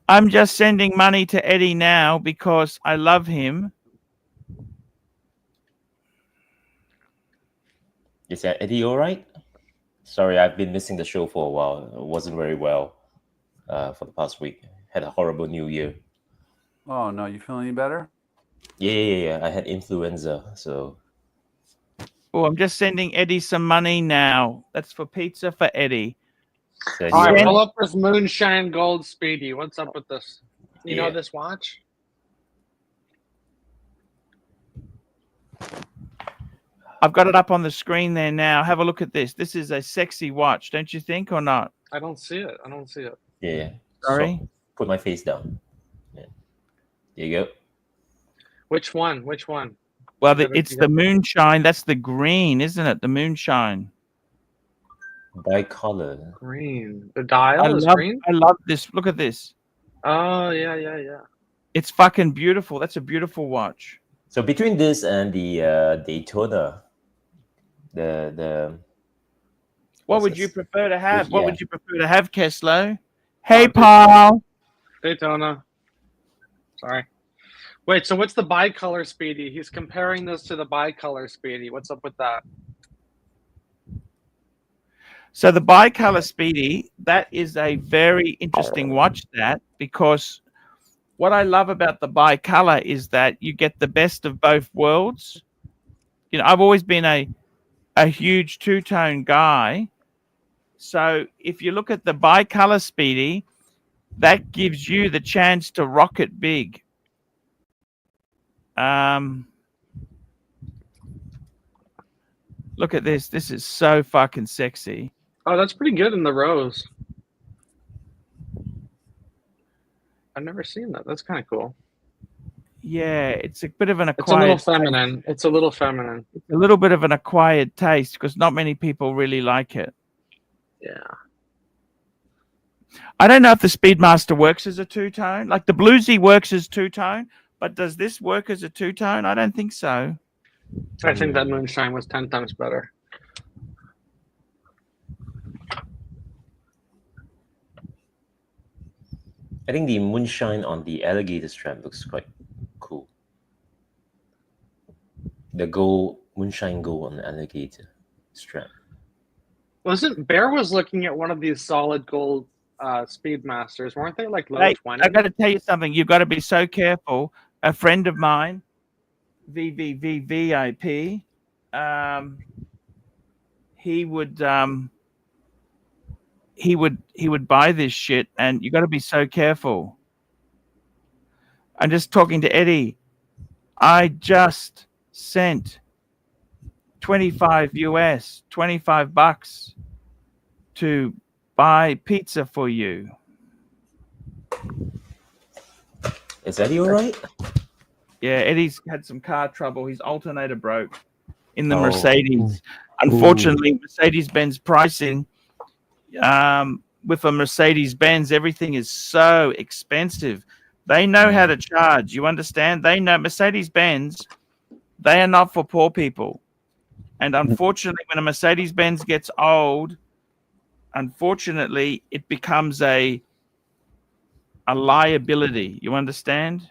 [SPEAKER 2] I'm just sending money to Eddie now because I love him.
[SPEAKER 6] Is that Eddie all right? Sorry, I've been missing the show for a while. It wasn't very well for the past week. Had a horrible New Year.
[SPEAKER 7] Oh no, you feel any better?
[SPEAKER 6] Yeah. I had influenza, so.
[SPEAKER 2] Oh, I'm just sending Eddie some money now. That's for pizza for Eddie.
[SPEAKER 6] So
[SPEAKER 5] All right,
[SPEAKER 2] Yeah.
[SPEAKER 5] pull up this Moonshine Gold Speedy. What's up with this? You know
[SPEAKER 6] Yeah.
[SPEAKER 5] this watch?
[SPEAKER 2] I've got it up on the screen there now. Have a look at this. This is a sexy watch, don't you think, or not?
[SPEAKER 5] I don't see it.
[SPEAKER 6] Yeah.
[SPEAKER 2] Sorry?
[SPEAKER 6] So, put my face down. Yeah. There you go.
[SPEAKER 5] Which one?
[SPEAKER 2] Well,
[SPEAKER 5] You got it-
[SPEAKER 2] it's
[SPEAKER 5] you
[SPEAKER 2] the
[SPEAKER 5] got-
[SPEAKER 2] moonshine. That's the green, isn't it? The moonshine.
[SPEAKER 6] Bicolor.
[SPEAKER 5] Green. The dial is green?
[SPEAKER 2] I love this. Look at this.
[SPEAKER 5] Oh, yeah.
[SPEAKER 2] It's fucking beautiful. That's a beautiful watch.
[SPEAKER 6] So between this and the Daytona, the
[SPEAKER 2] What
[SPEAKER 6] What's
[SPEAKER 2] would
[SPEAKER 6] this?
[SPEAKER 2] you prefer to have? What
[SPEAKER 6] Yeah.
[SPEAKER 2] would you prefer to have, Keslo? Hey,
[SPEAKER 5] Oh,
[SPEAKER 2] Paul.
[SPEAKER 5] Daytona. Sorry. Wait, so what's the bicolor Speedy? He's comparing this to the bicolor Speedy. What's up with that?
[SPEAKER 2] So the bicolor Speedy, that is a very interesting watch, that, because what I love about the bicolor is that you get the best of both worlds. You know, I've always been a huge two-tone guy. So if you look at the bicolor Speedy, that gives you the chance to rock it big. Look at this. This is so fucking sexy.
[SPEAKER 5] Oh, that's pretty good in the rose. I've never seen that. That's kind of cool.
[SPEAKER 2] Yeah, it's a bit of an
[SPEAKER 5] It's a
[SPEAKER 2] acquired
[SPEAKER 5] little feminine. It's a little feminine.
[SPEAKER 2] a little bit of an acquired taste because not many people really like it.
[SPEAKER 5] Yeah.
[SPEAKER 2] I don't know if the Speedmaster works as a two-tone. Like the Bluesy works as two-tone, but does this work as a two-tone? I don't think so.
[SPEAKER 5] I think that Moonshine was 10 times better.
[SPEAKER 6] I think the moonshine on the alligator strap looks quite cool. The gold moonshine gold on the alligator strap.
[SPEAKER 5] Wasn't Bear was looking at one of these solid gold Speedmasters? Weren't they like low
[SPEAKER 2] Hey,
[SPEAKER 5] 20?
[SPEAKER 2] I got to tell you something. You've got to be so careful. A friend of mine, VVVVIP, he would buy this shit, and you got to be so careful. I'm just talking to Eddie. I just sent 25 $25 to buy pizza for you.
[SPEAKER 6] Is Eddie all right?
[SPEAKER 2] Yeah, Eddie's had some car trouble. His alternator broke in the
[SPEAKER 6] Oh.
[SPEAKER 2] Mercedes. Unfortunately, Mercedes-Benz pricing, with a Mercedes-Benz, everything is so expensive. They know how to charge. You understand? They know Mercedes-Benz, they are not for poor people. And unfortunately, when a Mercedes-Benz gets old, unfortunately, it becomes a liability. You understand?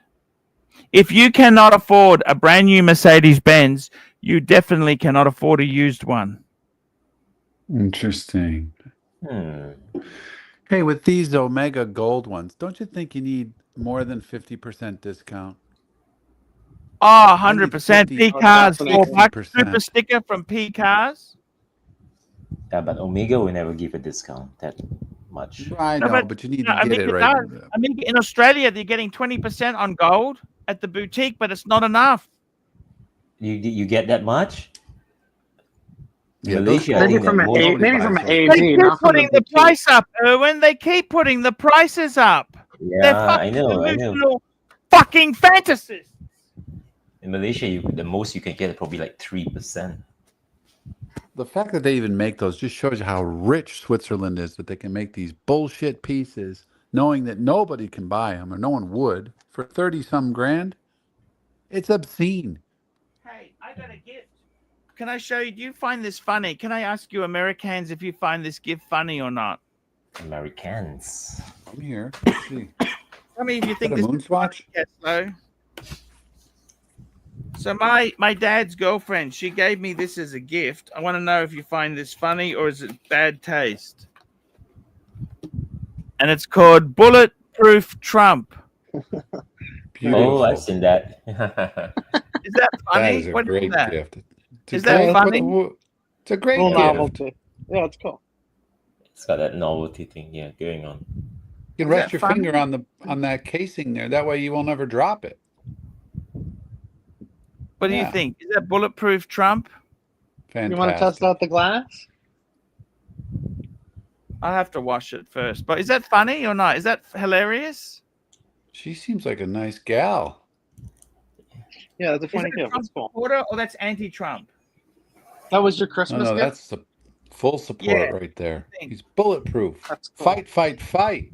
[SPEAKER 2] If you cannot afford a brand new Mercedes-Benz, you definitely cannot afford a used one.
[SPEAKER 7] Interesting. Hey, with these Omega Gold ones, don't you think you need more than 50% discount?
[SPEAKER 2] Oh, 100%.
[SPEAKER 7] I need
[SPEAKER 2] P
[SPEAKER 7] 50.
[SPEAKER 2] Cars,
[SPEAKER 7] Oh,
[SPEAKER 2] $4.
[SPEAKER 7] 50%.
[SPEAKER 2] Super sticker from P Cars.
[SPEAKER 6] Yeah, but Omega will never give a discount. much.
[SPEAKER 7] I
[SPEAKER 2] No,
[SPEAKER 7] know, but you need to get
[SPEAKER 2] Amiga
[SPEAKER 7] it right.
[SPEAKER 2] does. Amiga, in Australia, they're getting 20% on gold at the boutique, but it's not enough.
[SPEAKER 6] You get that much?
[SPEAKER 7] Yeah,
[SPEAKER 6] Malaysia, I
[SPEAKER 5] Maybe
[SPEAKER 6] think that
[SPEAKER 5] from an
[SPEAKER 6] most
[SPEAKER 5] A, maybe from an
[SPEAKER 2] They
[SPEAKER 5] AZ,
[SPEAKER 2] keep
[SPEAKER 5] not from the
[SPEAKER 2] putting the
[SPEAKER 5] boutique.
[SPEAKER 2] price up, Erwin. They keep putting the prices up. They're
[SPEAKER 6] yeah, I
[SPEAKER 2] fucking
[SPEAKER 6] know.
[SPEAKER 2] delusional fucking fantasists.
[SPEAKER 6] In Malaysia, the most you can get is probably like 3%.
[SPEAKER 7] The fact that they even make those just shows you how rich Switzerland is, that they can make these bullshit pieces knowing that nobody can buy them or no one would for 30-some grand. It's obscene.
[SPEAKER 2] Hey, I got a gift. Can I show you? Do you find this funny? Can I ask you Americans if you find this gift funny or not?
[SPEAKER 6] Americans.
[SPEAKER 7] I'm here. Let's see.
[SPEAKER 2] Tell me if you
[SPEAKER 7] Is
[SPEAKER 2] think
[SPEAKER 7] that a
[SPEAKER 2] this
[SPEAKER 7] moon
[SPEAKER 2] is funny,
[SPEAKER 7] swatch?
[SPEAKER 2] Keslo. So my dad's girlfriend, she gave me this as a gift. I want to know if you find this funny or is it bad taste? And it's called Bulletproof Trump.
[SPEAKER 6] Oh, I've seen that.
[SPEAKER 2] Is that funny?
[SPEAKER 7] That is a
[SPEAKER 2] What
[SPEAKER 7] great
[SPEAKER 2] is that?
[SPEAKER 7] gift.
[SPEAKER 2] Is that funny?
[SPEAKER 7] It's a great
[SPEAKER 5] Cool
[SPEAKER 7] gift.
[SPEAKER 5] novelty. Yeah, it's cool.
[SPEAKER 6] It's got that novelty thing, going on.
[SPEAKER 7] You can
[SPEAKER 2] Is
[SPEAKER 7] rest
[SPEAKER 2] that
[SPEAKER 7] your
[SPEAKER 2] funny?
[SPEAKER 7] finger on that casing there. That way you will never drop it.
[SPEAKER 2] What do you
[SPEAKER 7] Yeah.
[SPEAKER 2] think? Is that Bulletproof Trump?
[SPEAKER 7] Fantastic.
[SPEAKER 5] You want to test out the glass?
[SPEAKER 2] I'll have to wash it first. But is that funny or not? Is that hilarious?
[SPEAKER 7] She seems like a nice gal.
[SPEAKER 5] Yeah, that's a
[SPEAKER 2] Is
[SPEAKER 5] funny
[SPEAKER 2] that
[SPEAKER 5] gift.
[SPEAKER 2] Trump
[SPEAKER 5] That's cool.
[SPEAKER 2] supporter or that's anti-Trump?
[SPEAKER 5] That was your
[SPEAKER 7] No,
[SPEAKER 5] Christmas
[SPEAKER 7] no,
[SPEAKER 5] gift?
[SPEAKER 7] that's the full support
[SPEAKER 2] Yeah,
[SPEAKER 7] right there.
[SPEAKER 2] I think.
[SPEAKER 7] He's bulletproof.
[SPEAKER 5] That's cool.
[SPEAKER 7] Fight, fight, fight.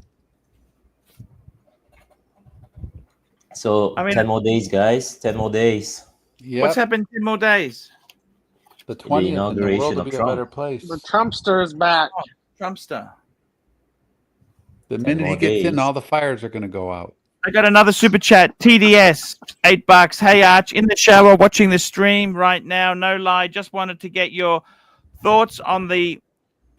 [SPEAKER 6] So
[SPEAKER 2] I mean-
[SPEAKER 6] 10 more days, guys. 10 more days.
[SPEAKER 7] Yep.
[SPEAKER 2] What's happened 10 more days?
[SPEAKER 7] The 20th, and the
[SPEAKER 6] inauguration
[SPEAKER 7] world will
[SPEAKER 6] of
[SPEAKER 7] be
[SPEAKER 6] Trump.
[SPEAKER 7] a better place.
[SPEAKER 5] The Trumpster is back.
[SPEAKER 2] Trumpster.
[SPEAKER 7] The
[SPEAKER 6] 10
[SPEAKER 7] minute he
[SPEAKER 6] more
[SPEAKER 7] gets in,
[SPEAKER 6] days.
[SPEAKER 7] all the fires are going to go out.
[SPEAKER 2] I got another super chat. TDS, $8. Hey, Arch, in the shower watching the stream right now. No lie. Just wanted to get your thoughts on the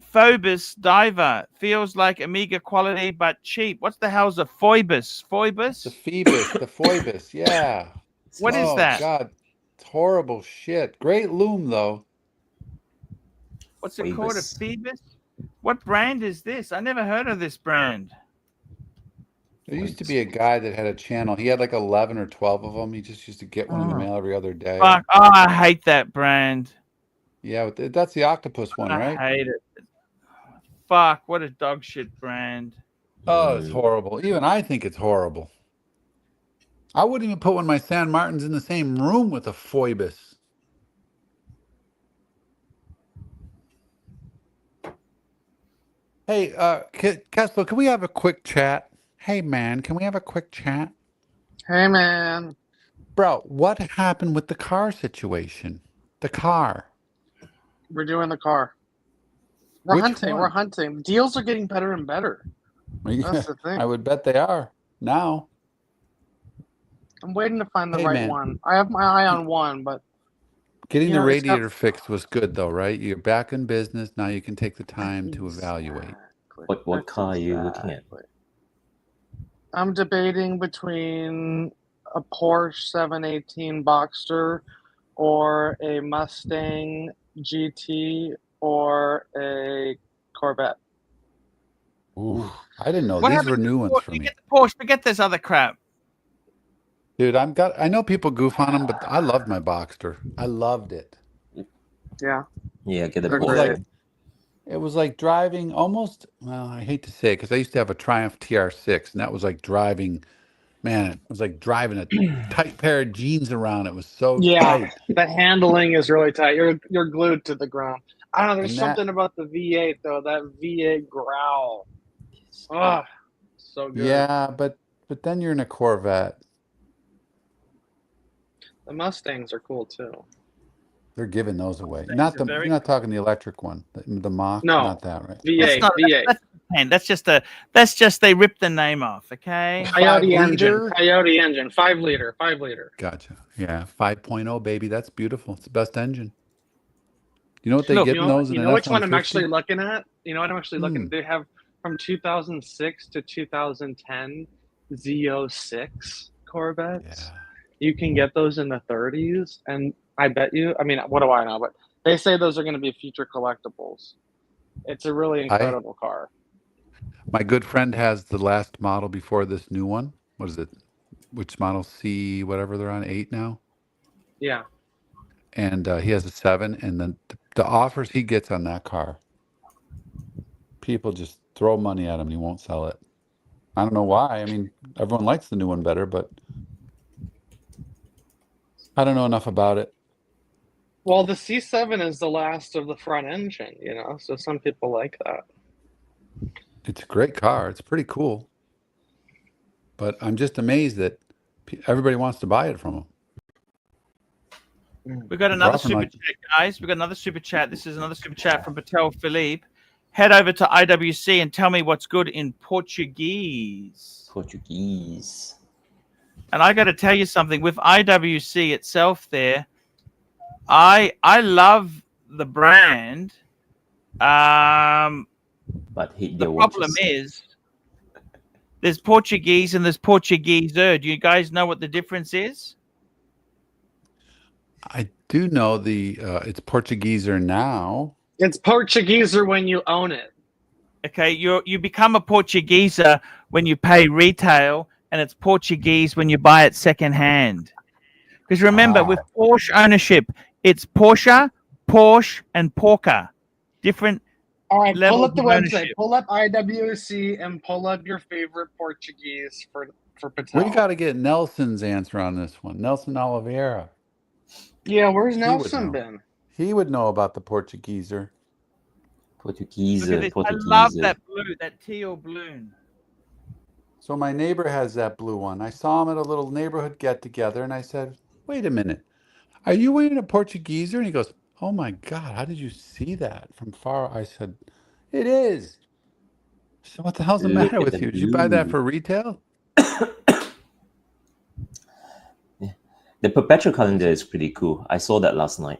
[SPEAKER 2] Phobos diver. Feels like Amiga quality, but cheap. What's the hell's a Phoebus? Phoebus?
[SPEAKER 7] The Phoebus, the Phoebus, yeah.
[SPEAKER 2] What is
[SPEAKER 7] Oh,
[SPEAKER 2] that?
[SPEAKER 7] God. It's horrible shit. Great loom, though.
[SPEAKER 2] What's it called? A
[SPEAKER 6] Phoebus.
[SPEAKER 2] Phoebus? What brand is this? I never heard of this brand.
[SPEAKER 7] There used to be a guy that had a channel. He had like 11 or 12 of them. He just used to get one in the
[SPEAKER 2] Oh.
[SPEAKER 7] mail every other day.
[SPEAKER 2] Fuck. Oh, I hate that brand.
[SPEAKER 7] Yeah, but that's the octopus one,
[SPEAKER 2] I
[SPEAKER 7] right?
[SPEAKER 2] hate it. Fuck. What a dog shit brand.
[SPEAKER 7] Oh, it's horrible. Even I think it's horrible. I wouldn't even put one of my San Martins in the same room with a Phoebus. Hey, Kessler, can we have a quick chat? Hey, man, can we have a quick chat?
[SPEAKER 5] Hey, man.
[SPEAKER 7] Bro, what happened with the car situation? The car.
[SPEAKER 5] We're doing the car. We're
[SPEAKER 7] Which
[SPEAKER 5] hunting.
[SPEAKER 7] one?
[SPEAKER 5] We're hunting. Deals are getting better and better. That's the thing.
[SPEAKER 7] I would bet they are now.
[SPEAKER 5] I'm waiting to find the
[SPEAKER 7] Hey,
[SPEAKER 5] right
[SPEAKER 7] man.
[SPEAKER 5] one. I have my eye on one, but
[SPEAKER 7] Getting
[SPEAKER 5] You
[SPEAKER 7] the
[SPEAKER 5] know, it's got-
[SPEAKER 7] radiator fixed was good, though, right? You're back in business. Now you can take the time to evaluate.
[SPEAKER 6] What
[SPEAKER 5] That's
[SPEAKER 6] car are you looking at?
[SPEAKER 5] exactly. I'm debating between a Porsche 718 Boxster or a Mustang GT or a Corvette.
[SPEAKER 7] Ooh, I didn't know.
[SPEAKER 2] What
[SPEAKER 7] These
[SPEAKER 2] happened
[SPEAKER 7] were
[SPEAKER 2] to
[SPEAKER 7] new
[SPEAKER 2] the
[SPEAKER 7] ones
[SPEAKER 2] Porsche?
[SPEAKER 7] for
[SPEAKER 2] You
[SPEAKER 7] me.
[SPEAKER 2] get the Porsche, forget this other crap.
[SPEAKER 7] Dude, I know people goof on them, but I loved my Boxster. I loved it.
[SPEAKER 5] Yeah.
[SPEAKER 6] Yeah, get the
[SPEAKER 5] They're
[SPEAKER 7] It was
[SPEAKER 5] great.
[SPEAKER 6] Porsche.
[SPEAKER 7] like it was like driving almost, well, I hate to say it because I used to have a Triumph TR6, and that was like driving, man, it was like driving a tight pair of jeans around. It was so
[SPEAKER 5] Yeah.
[SPEAKER 7] tight.
[SPEAKER 5] The handling is really tight. You're glued to the ground. I don't know. There's
[SPEAKER 7] And that-
[SPEAKER 5] something about the V8 though. That V8 growl. Ah, so good.
[SPEAKER 7] Yeah, but then you're in a Corvette.
[SPEAKER 5] The Mustangs are cool too.
[SPEAKER 7] They're giving those away.
[SPEAKER 2] Mustangs
[SPEAKER 7] Not
[SPEAKER 2] are
[SPEAKER 7] the
[SPEAKER 2] very
[SPEAKER 7] you're not talking the electric one, the Mach,
[SPEAKER 5] No.
[SPEAKER 7] not that, right?
[SPEAKER 5] V8.
[SPEAKER 2] That's
[SPEAKER 5] V8.
[SPEAKER 2] That's pretend. That's just they ripped the name off, okay?
[SPEAKER 5] Coyote
[SPEAKER 7] 5
[SPEAKER 5] engine.
[SPEAKER 7] liter?
[SPEAKER 5] Coyote engine. 5 liter. 5 liter.
[SPEAKER 7] Gotcha. Yeah, 5.0, baby. That's beautiful. It's the best engine. You know what they
[SPEAKER 2] Look,
[SPEAKER 7] get
[SPEAKER 5] You
[SPEAKER 7] in
[SPEAKER 5] know,
[SPEAKER 7] those? in
[SPEAKER 5] you
[SPEAKER 7] an
[SPEAKER 5] know which one I'm
[SPEAKER 7] F-150?
[SPEAKER 5] actually looking at? You know what I'm actually looking
[SPEAKER 7] Hmm.
[SPEAKER 5] at? They have from 2006 to 2010 Z06 Corvettes.
[SPEAKER 7] Yeah.
[SPEAKER 5] You can get those in the 30s, and I bet you. I mean, what do I know? But they say those are going to be future collectibles. It's a really incredible car.
[SPEAKER 7] My good friend has the last model before this new one. What is it? Which model? C, whatever they're on, 8 now.
[SPEAKER 5] Yeah.
[SPEAKER 7] And he has a 7. And then the offers he gets on that car, people just throw money at him and he won't sell it. I don't know why. I mean, everyone likes the new one better, but I don't know enough about it.
[SPEAKER 5] Well, the C7 is the last of the front engine, you know, so some people like that.
[SPEAKER 7] It's a great car. It's pretty cool. But I'm just amazed that everybody wants to buy it from him.
[SPEAKER 2] We've got another super chat, guys. We've got another super chat. This is another super chat from Patel Philippe. Head over to IWC and tell me what's good in Portuguese.
[SPEAKER 6] Portuguese.
[SPEAKER 2] And I got to tell you something. With IWC itself there, I love the brand.
[SPEAKER 6] But
[SPEAKER 2] the problem is there's Portuguese and there's Portugueser. Do you guys know what the difference is?
[SPEAKER 7] I do know it's Portugueser now.
[SPEAKER 5] It's Portugueser when you own it.
[SPEAKER 2] Okay, you become a Portugueser when you pay retail, and it's Portuguese when you buy it secondhand. Because remember, with Porsche ownership, it's Porsche, and Porca. Different.
[SPEAKER 5] All right, pull up the website.
[SPEAKER 2] Ownership.
[SPEAKER 5] Pull up IWC and pull up your favorite Portuguese for Patel.
[SPEAKER 7] We got to get Nelson's answer on this one. Nelson Oliveira.
[SPEAKER 5] Yeah, where's Nelson been?
[SPEAKER 7] He would know about the Portugueser.
[SPEAKER 6] Portugueser.
[SPEAKER 2] I love that blue, that teal blue.
[SPEAKER 7] So my neighbor has that blue one. I saw him at a little neighborhood get-together, and I said, wait a minute. Are you wearing a Portugueser? And he goes, oh, my God, how did you see that from far? I said, it is. So what the hell's the matter with you? Did you buy that for retail?
[SPEAKER 6] The perpetual calendar is pretty cool. I saw that last night.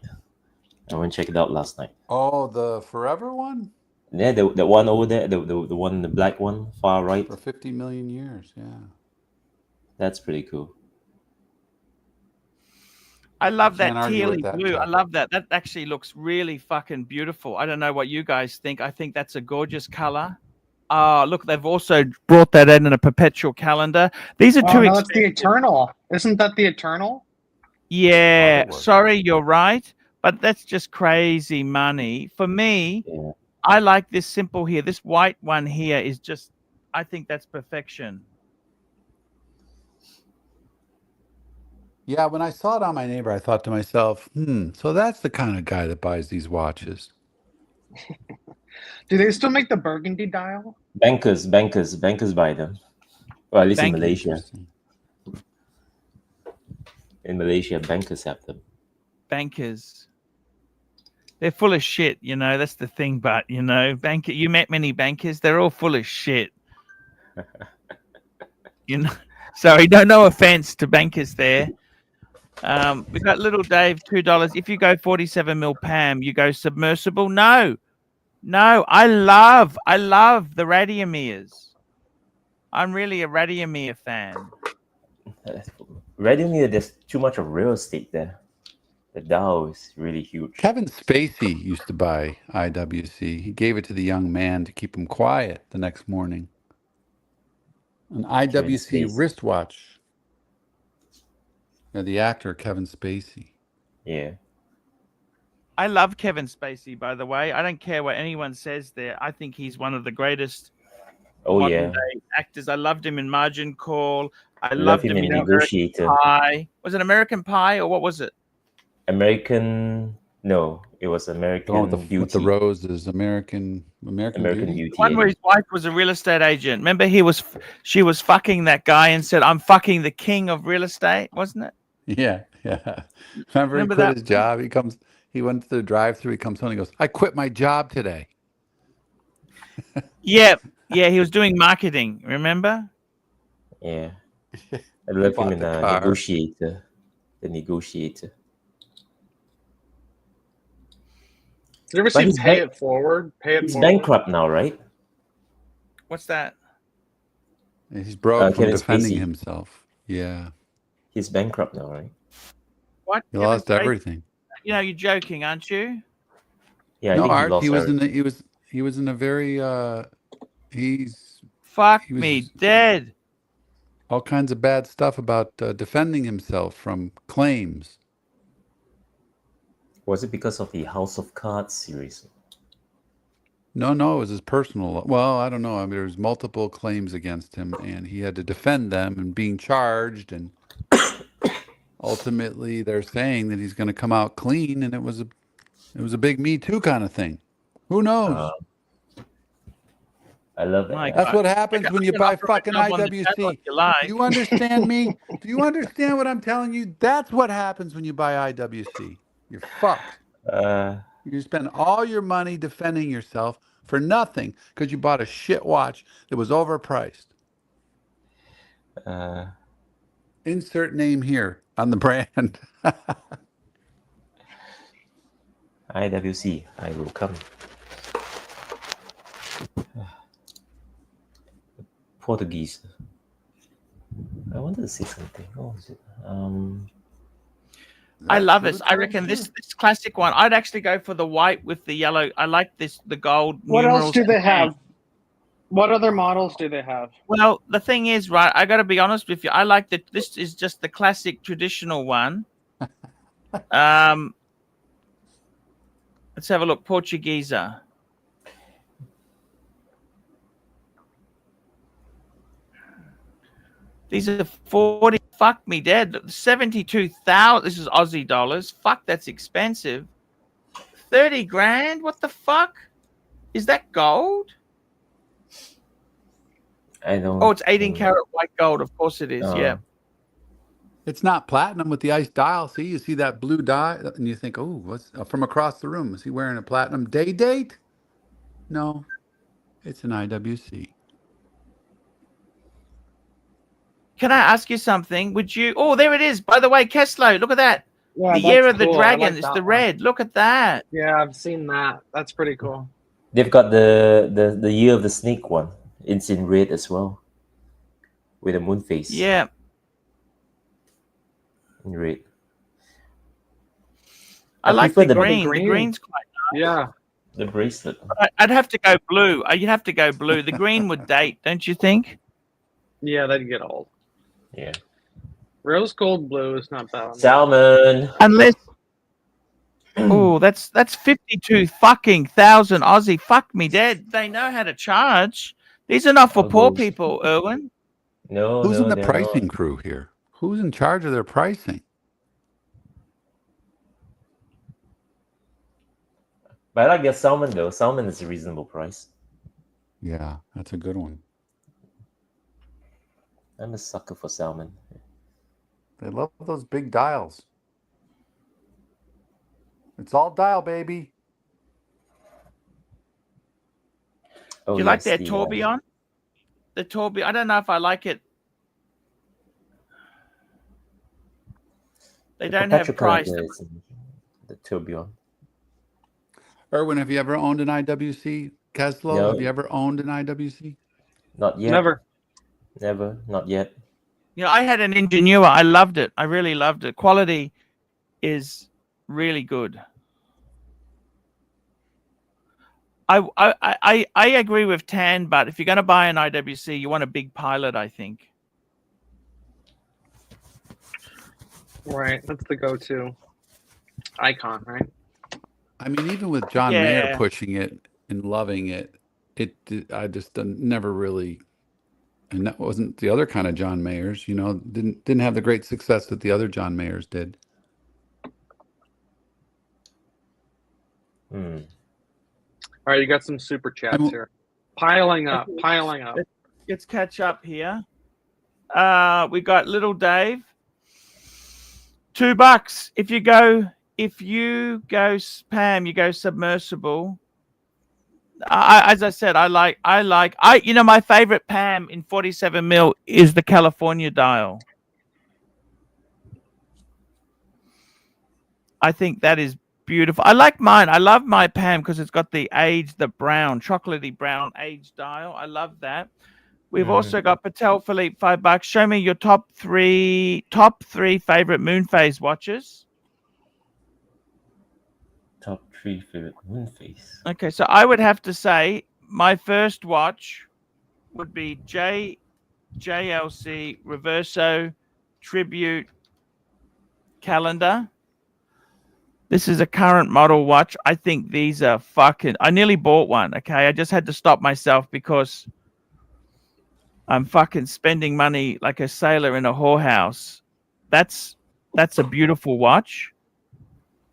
[SPEAKER 6] I went and checked it out last night.
[SPEAKER 7] Oh, the forever one?
[SPEAKER 6] Yeah, the one over there, the one, the black one, far right.
[SPEAKER 7] For 50 million years, yeah.
[SPEAKER 6] That's pretty cool.
[SPEAKER 2] I love that tealy blue. I love that. That actually looks really fucking beautiful. I don't know what you guys think. I think that's a gorgeous color. Look, they've also brought that in a perpetual calendar. These are two.
[SPEAKER 5] No, that's the Eternal. Isn't that the Eternal?
[SPEAKER 2] Yeah, sorry, you're right. But that's just crazy money. For me, I like this simple here. This white one here is just, I think that's perfection.
[SPEAKER 7] Yeah, when I saw it on my neighbor, I thought to myself, so that's the kind of guy that buys these watches.
[SPEAKER 5] Do they still make the burgundy dial?
[SPEAKER 6] Bankers buy them. Well, at least in Malaysia. In Malaysia, bankers have them.
[SPEAKER 2] Bankers. They're full of shit, you know. That's the thing, but, you know, you met many bankers. They're all full of shit. You know, sorry, no offense to bankers there. We got little Dave, $2. If you go 47 mil Pam, you go submersible. No, I love the Radiomers. I'm really a Radiomere fan.
[SPEAKER 6] Radiomere, there's too much of real estate there. The dial is really huge.
[SPEAKER 7] Kevin Spacey used to buy IWC. He gave it to the young man to keep him quiet the next morning. An IWC wristwatch. Yeah, the actor Kevin Spacey.
[SPEAKER 6] Yeah.
[SPEAKER 2] I love Kevin Spacey, by the way. I don't care what anyone says there. I think he's one of the greatest modern day actors. I loved him in Margin Call. I loved him in
[SPEAKER 6] Negotiator.
[SPEAKER 2] American Pie. Was it American Pie or what was it?
[SPEAKER 6] No, it was American Beauty.
[SPEAKER 7] With the roses, American Beauty.
[SPEAKER 2] The one where his wife was a real estate agent. Remember, she was fucking that guy and said, "I'm fucking the king of real estate," wasn't it?
[SPEAKER 7] Yeah. Remember he quit his job. He went to the drive-thru. He comes home and he goes, "I quit my job today."
[SPEAKER 2] Yeah. He was doing marketing. Remember?
[SPEAKER 6] Yeah. I love him in Negotiator. The Negotiator.
[SPEAKER 5] You ever seen Pay It Forward?
[SPEAKER 6] He's bankrupt now, right?
[SPEAKER 2] What's that?
[SPEAKER 7] He's broke from defending himself. Yeah.
[SPEAKER 6] He's bankrupt now, right?
[SPEAKER 2] What?
[SPEAKER 7] He lost everything.
[SPEAKER 2] You know, you're joking, aren't you?
[SPEAKER 6] Yeah.
[SPEAKER 7] No, Art. He was in a very
[SPEAKER 2] Fuck
[SPEAKER 7] he was
[SPEAKER 2] me dead.
[SPEAKER 7] all kinds of bad stuff about defending himself from claims.
[SPEAKER 6] Was it because of the House of Cards series?
[SPEAKER 7] No, it was his personal. Well, I don't know. I mean, there was multiple claims against him, and he had to defend them and being charged. And ultimately, they're saying that he's going to come out clean, and it was a big Me Too kind of thing. Who knows?
[SPEAKER 6] I love
[SPEAKER 2] My
[SPEAKER 6] it.
[SPEAKER 7] That's
[SPEAKER 2] God.
[SPEAKER 7] what happens when you buy fucking
[SPEAKER 2] on the channel
[SPEAKER 7] IWC.
[SPEAKER 2] if you like.
[SPEAKER 7] Do you understand me? Do you understand what I'm telling you? That's what happens when you buy IWC. You're fucked. You spend all your money defending yourself for nothing because you bought a shit watch that was overpriced. Insert name here on the brand.
[SPEAKER 6] IWC, I will come. Portuguese. I wanted to say something. What was it?
[SPEAKER 2] I love this. I reckon this classic one. I'd actually go for the white with the yellow. I like the gold.
[SPEAKER 5] What else do they
[SPEAKER 2] and
[SPEAKER 5] have? What other models do they have?
[SPEAKER 2] Well, the thing is, right, I got to be honest with you. I like that this is just the classic traditional one. Let's have a look. Portuguesa. These are 40. Fuck me dead. 72,000. This is Aussie dollars. Fuck, that's expensive. 30 grand. What the fuck? Is that gold?
[SPEAKER 6] I don't.
[SPEAKER 2] Oh, it's 18 karat white gold. Of course it is. Yeah.
[SPEAKER 7] It's not platinum with the ice dial. See, you see that blue dial, and you think, oh, what's from across the room? Is he wearing a platinum day date? No, it's an IWC.
[SPEAKER 2] Can I ask you something? Would you? Oh, there it is. By the way, Keslow, look at that.
[SPEAKER 5] Yeah,
[SPEAKER 2] The year
[SPEAKER 5] that's
[SPEAKER 2] of the
[SPEAKER 5] cool. I
[SPEAKER 2] dragon
[SPEAKER 5] like
[SPEAKER 2] is
[SPEAKER 5] that
[SPEAKER 2] the
[SPEAKER 5] one.
[SPEAKER 2] red. Look at that.
[SPEAKER 5] Yeah, I've seen that. That's pretty cool.
[SPEAKER 6] They've got the year of the snake one. It's in red as well, with a moon face.
[SPEAKER 2] Yeah.
[SPEAKER 6] In red.
[SPEAKER 2] I like
[SPEAKER 6] prefer
[SPEAKER 2] the
[SPEAKER 6] the
[SPEAKER 2] green.
[SPEAKER 5] green.
[SPEAKER 2] The green's quite nice.
[SPEAKER 5] Yeah.
[SPEAKER 6] The bracelet.
[SPEAKER 2] I'd have to go blue. You'd have to go blue. The green would date, don't you think?
[SPEAKER 5] Yeah, that'd get old.
[SPEAKER 6] Yeah.
[SPEAKER 5] Rose gold blue is not bad.
[SPEAKER 6] Salmon.
[SPEAKER 2] Unless. Oh, that's 52 fucking thousand Aussie. Fuck me dead. They know how to charge. These are not for poor
[SPEAKER 6] those-
[SPEAKER 2] people, Erwin.
[SPEAKER 6] No,
[SPEAKER 7] Who's
[SPEAKER 6] no,
[SPEAKER 7] in the
[SPEAKER 6] they're
[SPEAKER 7] pricing
[SPEAKER 6] not.
[SPEAKER 7] crew here? Who's in charge of their pricing?
[SPEAKER 6] But I like their salmon though. Salmon is a reasonable price.
[SPEAKER 7] Yeah, that's a good one.
[SPEAKER 6] I'm a sucker for salmon.
[SPEAKER 7] They love those big dials. It's all dial, baby.
[SPEAKER 6] Oh,
[SPEAKER 2] Do you like
[SPEAKER 6] yes,
[SPEAKER 2] their
[SPEAKER 6] the,
[SPEAKER 2] tourbillon? The tourbillon. I don't know if I like it. They
[SPEAKER 6] the
[SPEAKER 2] don't have
[SPEAKER 6] perpetual color
[SPEAKER 2] price.
[SPEAKER 6] there is in the tourbillon.
[SPEAKER 7] Erwin, have you ever owned an IWC? Keslow,
[SPEAKER 6] No.
[SPEAKER 7] have you ever owned an IWC?
[SPEAKER 6] Not yet.
[SPEAKER 5] Never.
[SPEAKER 6] Never. Not yet.
[SPEAKER 2] You know, I had an Ingenua. I loved it. I really loved it. Quality is really good. I agree with Tan, but if you're going to buy an IWC, you want a big pilot, I think.
[SPEAKER 5] Right. That's the go-to icon, right?
[SPEAKER 7] I mean, even with John
[SPEAKER 2] Yeah.
[SPEAKER 7] Mayer pushing it and loving it, I just never really, and that wasn't the other kind of John Mayers, you know, didn't have the great success that the other John Mayers did.
[SPEAKER 5] All right, you got some super chats here. Piling up.
[SPEAKER 2] Let's catch up here. We got Little Dave. $2. If you go Pam, you go submersible. As I said, my favorite Pam in 47 mil is the California dial. I think that is beautiful. I like mine. I love my Pam because it's got the brown, chocolatey brown aged dial. I love that. We've also got Patel Philippe, $5. Show me your top three favorite moon phase watches.
[SPEAKER 6] Top 3 favorite moon phase.
[SPEAKER 2] Okay, so I would have to say my first watch would be JLC Reverso Tribute Calendar. This is a current model watch. I think these are fucking... I nearly bought one, okay? I just had to stop myself because I'm fucking spending money like a sailor in a whorehouse. That's a beautiful watch.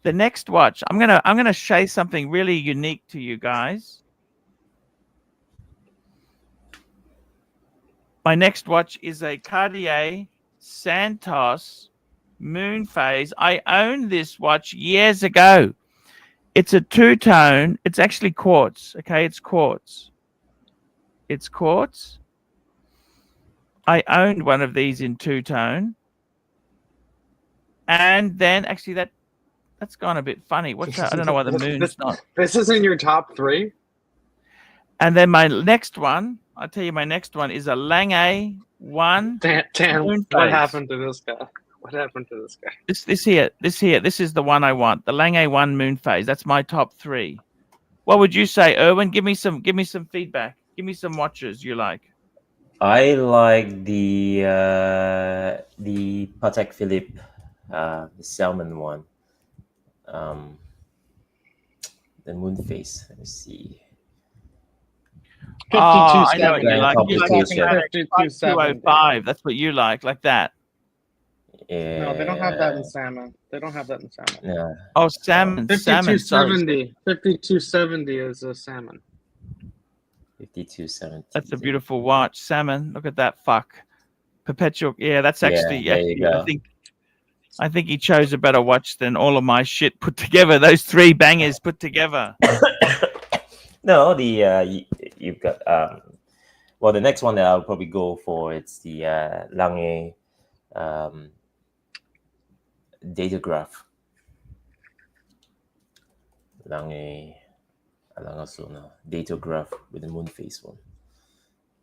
[SPEAKER 2] The next watch, I'm gonna say something really unique to you guys. My next watch is a Cartier Santos Moon Phase. I owned this watch years ago. It's a two-tone. It's actually quartz. Okay, it's quartz. It's quartz. I owned one of these in two-tone. And then actually that's gone a bit funny. What's that? I don't know why the moon's not.
[SPEAKER 5] This is in your top 3?
[SPEAKER 2] And then my next one, I'll tell you my next one is a Lange 1.
[SPEAKER 5] Damn,
[SPEAKER 2] Moon
[SPEAKER 5] what
[SPEAKER 2] Phase.
[SPEAKER 5] happened to this guy? What happened to this guy?
[SPEAKER 2] This here. This is the one I want. The Lange 1 Moon Phase. That's my top 3. What would you say, Erwin? Give me some feedback. Give me some watches you like.
[SPEAKER 6] I like the Patek Philippe, the salmon one. The moon face. Let me see.
[SPEAKER 2] Oh, I know what you like. You like
[SPEAKER 6] Complication.
[SPEAKER 2] 5205. That's what you like that.
[SPEAKER 6] Yeah.
[SPEAKER 5] No, they don't have that in salmon. They don't have that in salmon.
[SPEAKER 6] Yeah.
[SPEAKER 2] Oh, salmon.
[SPEAKER 5] 5270. 5270 is a salmon.
[SPEAKER 6] 5270.
[SPEAKER 2] That's a beautiful watch. Salmon. Look at that. Fuck. Perpetual. Yeah, that's actually.
[SPEAKER 6] there you go.
[SPEAKER 2] I think he chose a better watch than all of my shit put together. Those 3 bangers put together.
[SPEAKER 6] No, you've got well, the next one that I'll probably go for, it's the Lange Datograph. Lange Datograph with the moon face one.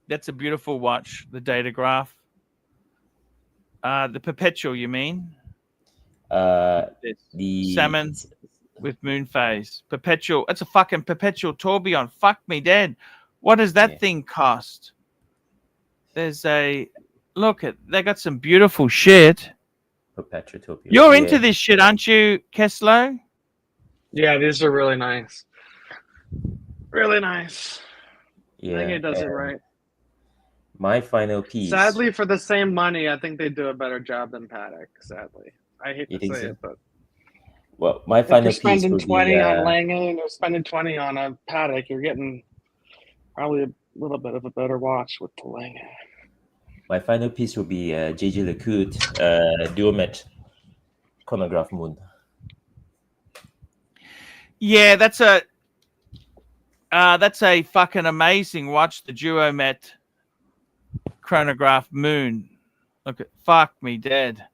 [SPEAKER 2] That's a beautiful watch. The Datograph. The Perpetual, you mean?
[SPEAKER 6] The
[SPEAKER 2] salmon with moon phase. Perpetual. It's a fucking perpetual tourbillon. Fuck me dead. What does that thing cost? There's a look at. They got some beautiful shit.
[SPEAKER 6] Perpetual tourbillon.
[SPEAKER 2] You're into this shit, aren't you, Keslo?
[SPEAKER 5] Yeah, these are really nice. Really nice.
[SPEAKER 6] Yeah,
[SPEAKER 5] I think it does it right.
[SPEAKER 6] My final piece.
[SPEAKER 5] Sadly, for the same money, I think they do a better job than Patek. Sadly, I hate to say it, but
[SPEAKER 6] well, my final
[SPEAKER 5] if you're
[SPEAKER 6] piece
[SPEAKER 5] spending
[SPEAKER 6] would
[SPEAKER 5] 20
[SPEAKER 6] be,
[SPEAKER 5] on Lange and you're spending 20 on a Patek, you're getting probably a little bit of a better watch with the Lange.
[SPEAKER 6] My final piece will be JJ Lecoute Duomet Chronograph Moon.
[SPEAKER 2] Yeah, that's a fucking amazing watch. The Duomet Chronograph Moon. Look at fuck me dead.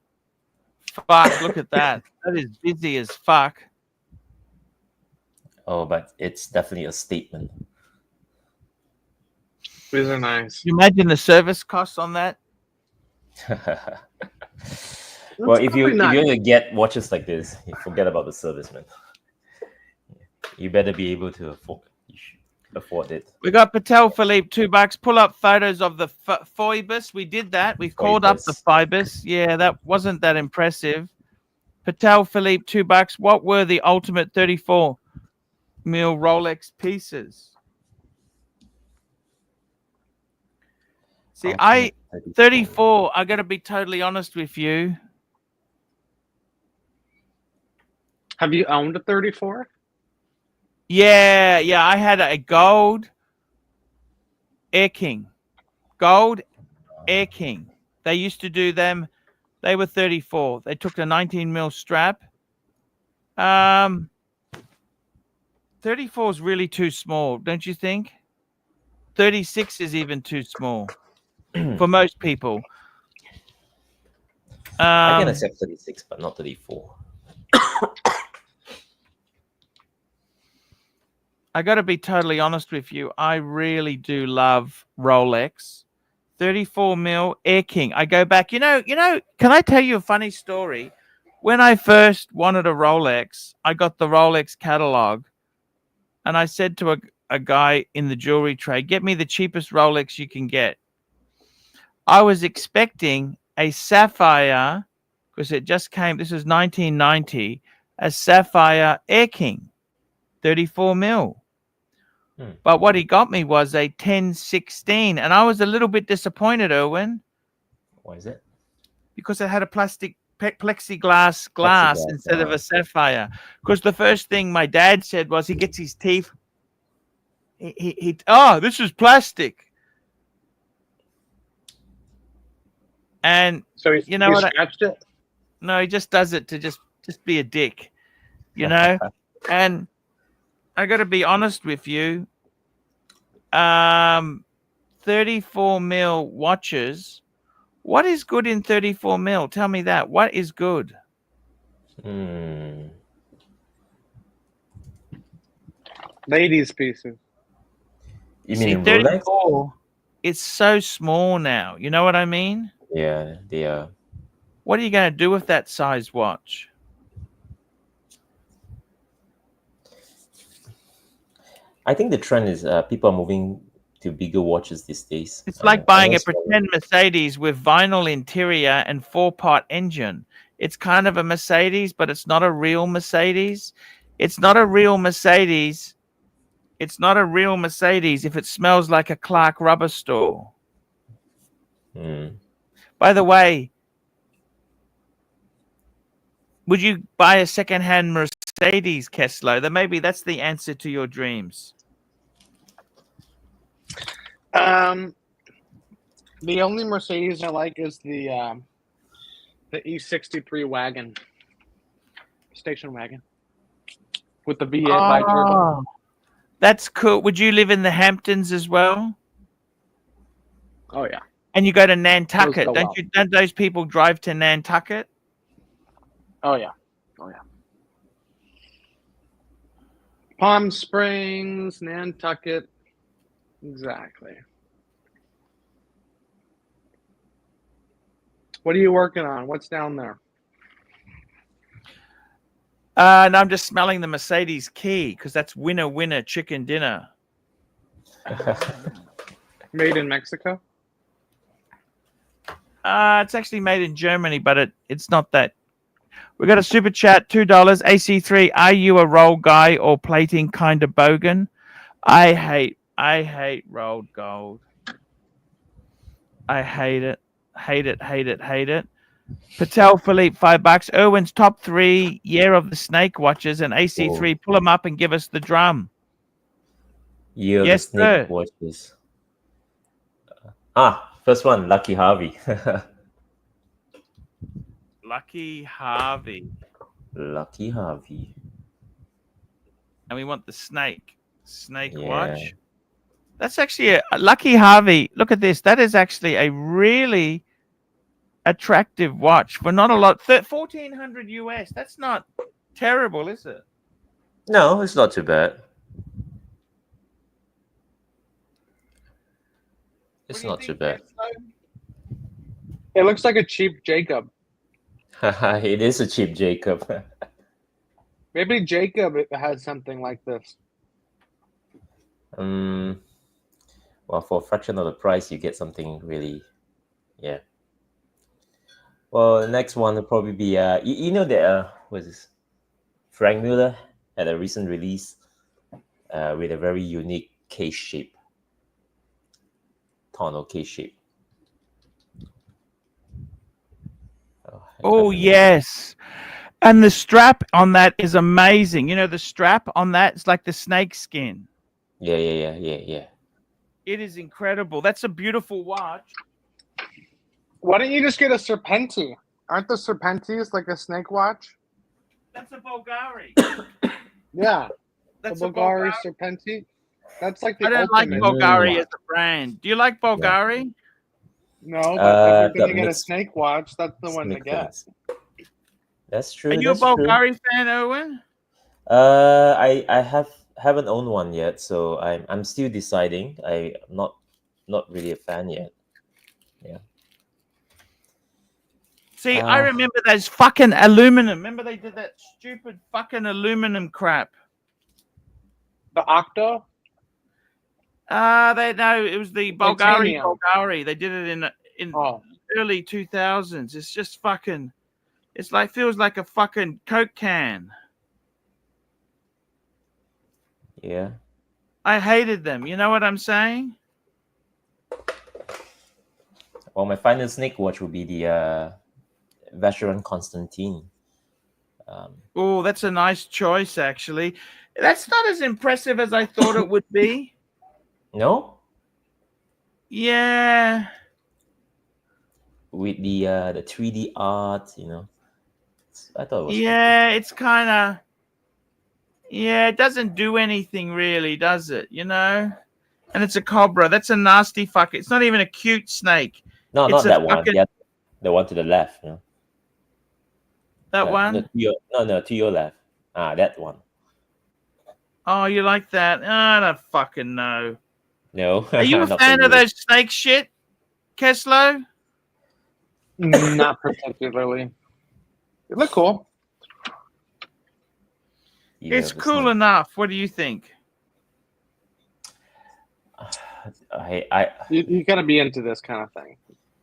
[SPEAKER 2] Fuck, look at that. That is busy as fuck.
[SPEAKER 6] Oh, but it's definitely a statement.
[SPEAKER 5] These are nice.
[SPEAKER 2] You imagine the service costs on that?
[SPEAKER 6] Well, if you're going to get watches like this, you forget about the service, man. You better be able to afford it.
[SPEAKER 2] We got Patel Philippe, $2. Pull up photos of the Phoebus. We did that. We called up the Phoebus. Yeah, that wasn't that impressive. Patel Philippe, $2. What were the ultimate 34 mil Rolex pieces? See, 34. I got to be totally honest with you.
[SPEAKER 5] Have you owned a 34?
[SPEAKER 2] Yeah. I had a gold Air King. Gold Air King. They used to do them. They were 34. They took the 19 mil strap. 34 is really too small, don't you think? 36 is even too small for most people.
[SPEAKER 6] I can accept 36, but not 34.
[SPEAKER 2] I got to be totally honest with you. I really do love Rolex. 34 mil Air King. I go back. You know, can I tell you a funny story? When I first wanted a Rolex, I got the Rolex catalog. and I said to a guy in the jewelry trade, get me the cheapest Rolex you can get. I was expecting a sapphire, because it just came, this was 1990, a sapphire Air King, 34 mil. But what he got me was a 1016, and I was a little bit disappointed, Erwin.
[SPEAKER 6] Why is it?
[SPEAKER 2] Because it had a plexiglass glass instead of a sapphire. Because the first thing my dad said was he gets his teeth. Oh, this is plastic. And
[SPEAKER 5] so
[SPEAKER 2] you know what?
[SPEAKER 5] Scratched it?
[SPEAKER 2] No, he just does it to just be a dick, you know. And I got to be honest with you. 34 mil watches. What is good in 34 mil? Tell me that. What is good?
[SPEAKER 5] Ladies' pieces.
[SPEAKER 6] You mean in
[SPEAKER 2] 34,
[SPEAKER 6] Rolex?
[SPEAKER 2] it's so small now. You know what I mean?
[SPEAKER 6] Yeah, they are.
[SPEAKER 2] What are you going to do with that size watch?
[SPEAKER 6] I think the trend is people are moving to bigger watches these days.
[SPEAKER 2] It's like buying a pretend Mercedes with vinyl interior and 4-pot engine. It's kind of a Mercedes, but it's not a real Mercedes. It's not a real Mercedes. It's not a real Mercedes if it smells like a Clark rubber store. By the way, would you buy a second-hand Mercedes, Kessler? Then maybe that's the answer to your dreams.
[SPEAKER 5] The only Mercedes I like is the E63 wagon, station wagon, with the V8 bi-turbo.
[SPEAKER 2] That's cool. Would you live in the Hamptons as well?
[SPEAKER 5] Oh yeah.
[SPEAKER 2] And you go to Nantucket. Don't those people drive to Nantucket?
[SPEAKER 5] Oh yeah. Oh yeah. Palm Springs, Nantucket. Exactly. What are you working on? What's down there?
[SPEAKER 2] And I'm just smelling the Mercedes key because that's winner, winner, chicken dinner.
[SPEAKER 5] Made in Mexico?
[SPEAKER 2] It's actually made in Germany, but it's not that. We got a super chat, $2. AC3, are you a roll guy or plating kind of bogan? I hate rolled gold. I hate it. Hate it, hate it, hate it. Patel Philippe, $5. Erwin's top 3 year of the snake watches and AC3. Pull them up and give us the drum.
[SPEAKER 6] Year of
[SPEAKER 2] Yes,
[SPEAKER 6] the snake watches. First one, Lucky Harvey.
[SPEAKER 2] Lucky Harvey.
[SPEAKER 6] Lucky Harvey.
[SPEAKER 2] And we want the snake watch. That's actually a Lucky Harvey. Look at this. That is actually a really attractive watch for not a lot. 1,400 US. That's not terrible, is it?
[SPEAKER 6] No, it's not too bad. It's not too bad.
[SPEAKER 5] It looks like a cheap Jacob.
[SPEAKER 6] It is a cheap Jacob.
[SPEAKER 5] Maybe Jacob has something like this.
[SPEAKER 6] Well, for a fraction of the price, you get something really, yeah. Well, the next one will probably be you know that what is this? Frank Mueller had a recent release with a very unique case shape, tonneau case shape.
[SPEAKER 2] Oh yes, and the strap on that is amazing. You know, the strap on that is like the snake skin.
[SPEAKER 6] Yeah.
[SPEAKER 2] It is incredible. That's a beautiful watch.
[SPEAKER 5] Why don't you just get a Serpenti? Aren't the Serpentis like a snake watch?
[SPEAKER 2] That's a Bulgari.
[SPEAKER 5] Yeah.
[SPEAKER 2] That's
[SPEAKER 5] the Bulgari Serpenti. That's like the
[SPEAKER 2] I don't like Bulgari as a brand. Do you like Bulgari?
[SPEAKER 5] Yeah. No, but if you're going to get a snake watch, that's the one to get.
[SPEAKER 6] That's true.
[SPEAKER 2] Are you a Bulgari fan, Owen?
[SPEAKER 6] I haven't owned one yet, so I'm still deciding. I'm not really a fan yet. Yeah.
[SPEAKER 2] See, I remember those fucking aluminum. Remember they did that stupid fucking aluminum crap.
[SPEAKER 5] The Octo?
[SPEAKER 2] They no, it was the Bulgari.
[SPEAKER 5] Titanium.
[SPEAKER 2] Bulgari. They did it in
[SPEAKER 5] Oh,
[SPEAKER 2] early 2000s. It's just fucking. It's like feels like a fucking Coke can.
[SPEAKER 6] Yeah.
[SPEAKER 2] I hated them. You know what I'm saying?
[SPEAKER 6] Well, my final snake watch would be the Veteran Constantine.
[SPEAKER 2] Oh, that's a nice choice, actually. That's not as impressive as I thought it would be.
[SPEAKER 6] No,
[SPEAKER 2] Yeah.
[SPEAKER 6] with the 3D art, you know, I thought it was
[SPEAKER 2] Yeah, it's kind of. Yeah, it doesn't do anything really, does it? You know? And it's a cobra. That's a nasty fuck. It's not even a cute snake.
[SPEAKER 6] no,
[SPEAKER 2] It's
[SPEAKER 6] not
[SPEAKER 2] a
[SPEAKER 6] that one.
[SPEAKER 2] fucking-
[SPEAKER 6] The one to the left. You know?
[SPEAKER 2] That
[SPEAKER 6] No,
[SPEAKER 2] one?
[SPEAKER 6] no, to your left. Ah, that one.
[SPEAKER 2] Oh, you like that? I don't fucking know.
[SPEAKER 6] No.
[SPEAKER 2] Are you a
[SPEAKER 6] not
[SPEAKER 2] fan
[SPEAKER 6] for
[SPEAKER 2] of
[SPEAKER 6] you.
[SPEAKER 2] those snake shit, Keslo?
[SPEAKER 5] not particularly. They look cool.
[SPEAKER 6] Yeah,
[SPEAKER 2] It's
[SPEAKER 6] the
[SPEAKER 2] cool
[SPEAKER 6] snake.
[SPEAKER 2] enough. What do you think?
[SPEAKER 5] You got to be into this kind of thing.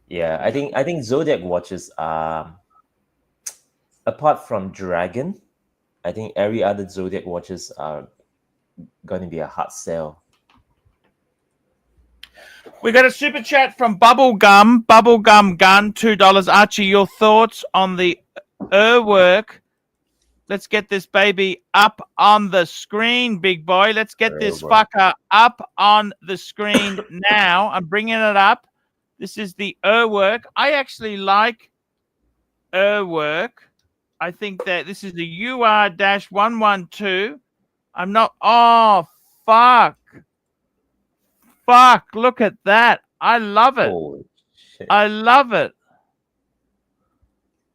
[SPEAKER 6] Yeah, I think Zodiac watches apart from Dragon, I think every other Zodiac watches are going to be a hard sell.
[SPEAKER 2] We got a super chat from Bubblegum Gun, $2. Archie, your thoughts on the work? Let's get this baby up on the screen, big boy. Let's get this
[SPEAKER 6] Urwork.
[SPEAKER 2] fucker up on the screen now. I'm bringing it up. This is the work. I actually like work. I think that this is the UR-112. I'm not. Oh, fuck. Fuck. Look at that. I love it.
[SPEAKER 6] Holy shit.
[SPEAKER 2] I love it.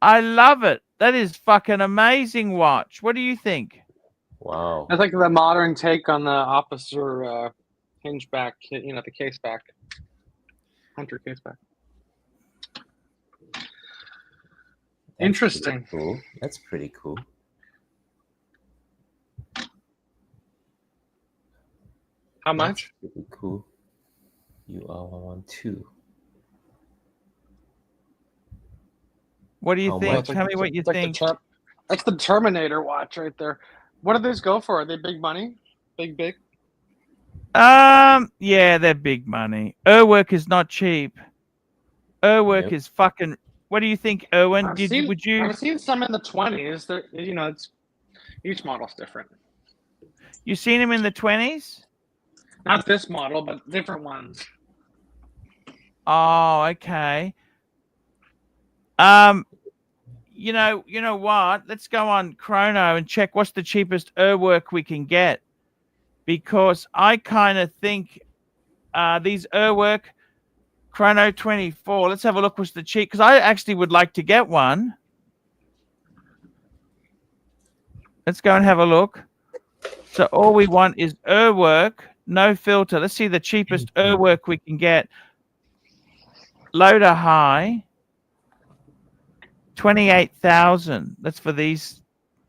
[SPEAKER 2] I love it. That is fucking amazing watch. What do you think?
[SPEAKER 6] Wow.
[SPEAKER 5] It's like the modern take on the officer hingeback, you know, the case back. Hunter case back.
[SPEAKER 6] That's
[SPEAKER 5] Interesting.
[SPEAKER 6] pretty cool. That's pretty cool.
[SPEAKER 5] How much?
[SPEAKER 6] That's pretty cool. UR-112.
[SPEAKER 2] What do you
[SPEAKER 6] How
[SPEAKER 2] think?
[SPEAKER 6] much?
[SPEAKER 2] Tell me what you
[SPEAKER 5] It's like
[SPEAKER 2] think.
[SPEAKER 5] that's the Terminator watch right there. What do these go for? Are they big money? Big?
[SPEAKER 2] Yeah, they're big money. Work is not cheap. Work
[SPEAKER 6] Nope.
[SPEAKER 2] is fucking. What do you think, Erwin?
[SPEAKER 5] I've seen
[SPEAKER 2] Would you
[SPEAKER 5] some in the 20s. They're, you know, it's each model's different.
[SPEAKER 2] you seen him in the 20s?
[SPEAKER 5] Not this model, but different ones.
[SPEAKER 2] Oh, okay. You know what? Let's go on Chrono and check what's the cheapest work we can get, because I kind of think these work Chrono 24. Let's have a look. What's the cheap? Because I actually would like to get one. Let's go and have a look. So all we want is work, no filter. Let's see the cheapest work we can get. Loader high. 28,000. That's for these.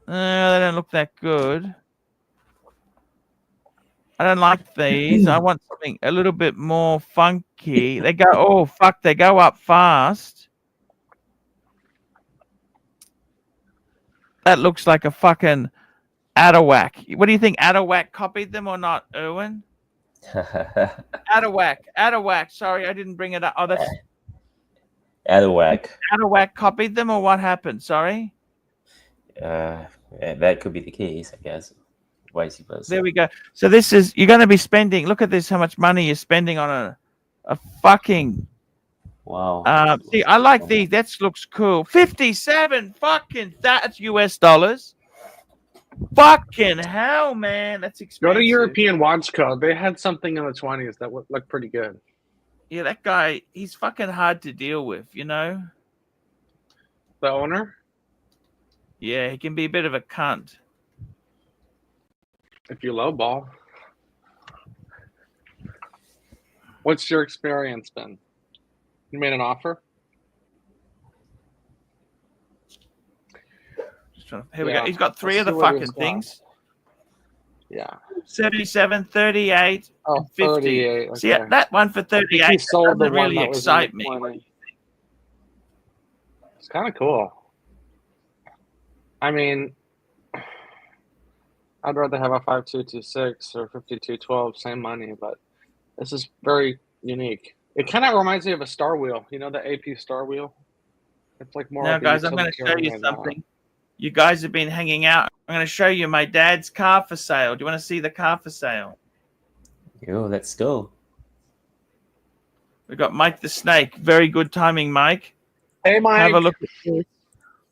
[SPEAKER 2] They don't look that good. I don't like these. I want something a little bit more funky. They go, oh, fuck, they go up fast. That looks like a fucking Adderwack. What do you think? Adderwack copied them or not, Erwin? Adderwack. Sorry, I didn't bring it up. Oh, that's
[SPEAKER 6] Adderwack.
[SPEAKER 2] Adderwack copied them or what happened? Sorry.
[SPEAKER 6] Yeah, that could be the case, I guess. Vice versa.
[SPEAKER 2] There we go. So this is, you're going to be spending, look at this, how much money you're spending on a fucking,
[SPEAKER 6] Wow.
[SPEAKER 2] see, I like these. That looks cool. 57 fucking, that's US dollars. Fucking hell, man. That's expensive.
[SPEAKER 5] Go to European Watch Code. They had something in the 20s that looked pretty good.
[SPEAKER 2] Yeah, that guy, he's fucking hard to deal with, you know?
[SPEAKER 5] The owner?
[SPEAKER 2] Yeah, he can be a bit of a cunt.
[SPEAKER 5] If you lowball. What's your experience been? You made an offer?
[SPEAKER 2] Here we go. He's got three of the
[SPEAKER 5] Let's see what
[SPEAKER 2] fucking
[SPEAKER 5] he's got.
[SPEAKER 2] things.
[SPEAKER 5] Yeah.
[SPEAKER 2] 37, 38,
[SPEAKER 5] Oh,
[SPEAKER 2] and 50.
[SPEAKER 5] 38.
[SPEAKER 2] See,
[SPEAKER 5] Okay.
[SPEAKER 2] that one for
[SPEAKER 5] I think
[SPEAKER 2] 38
[SPEAKER 5] he sold the
[SPEAKER 2] doesn't
[SPEAKER 5] one
[SPEAKER 2] really
[SPEAKER 5] that was in the
[SPEAKER 2] excite me.
[SPEAKER 5] 20. It's kind of cool. I mean, I'd rather have a 5226 or 5212, same money, but this is very unique. It kind of reminds me of a Star Wheel. You know, the AP Star Wheel? It's like more
[SPEAKER 2] Now,
[SPEAKER 5] of a
[SPEAKER 2] guys, I'm going to show you
[SPEAKER 5] utilitarian,
[SPEAKER 2] something. You guys have been hanging out. I'm going to show you my dad's car for sale. Do you want to see the car for sale?
[SPEAKER 6] Yo, let's go.
[SPEAKER 2] We've got Mike the Snake. Very good timing, Mike.
[SPEAKER 5] Hey, Mike.
[SPEAKER 2] Have a look at this.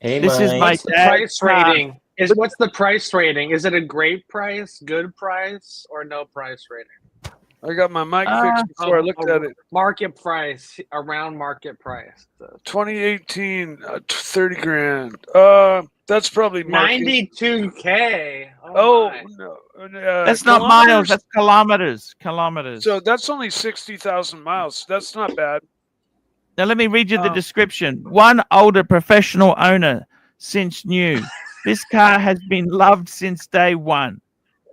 [SPEAKER 6] Hey,
[SPEAKER 2] This is
[SPEAKER 6] Mike.
[SPEAKER 2] my
[SPEAKER 5] What's the
[SPEAKER 2] dad's
[SPEAKER 5] price
[SPEAKER 2] car.
[SPEAKER 5] rating? What's the price rating? Is it a great price, good price, or no price rating?
[SPEAKER 8] I got my mic fixed before I looked at it.
[SPEAKER 5] Market price, around market price.
[SPEAKER 8] 2018, 30 grand. That's probably market.
[SPEAKER 5] 92K.
[SPEAKER 8] Oh,
[SPEAKER 5] my.
[SPEAKER 8] no.
[SPEAKER 2] That's not miles. That's kilometers. Kilometers.
[SPEAKER 8] So that's only 60,000 miles. That's not bad.
[SPEAKER 2] Now, let me read you the description. One older professional owner since new. This car has been loved since day one.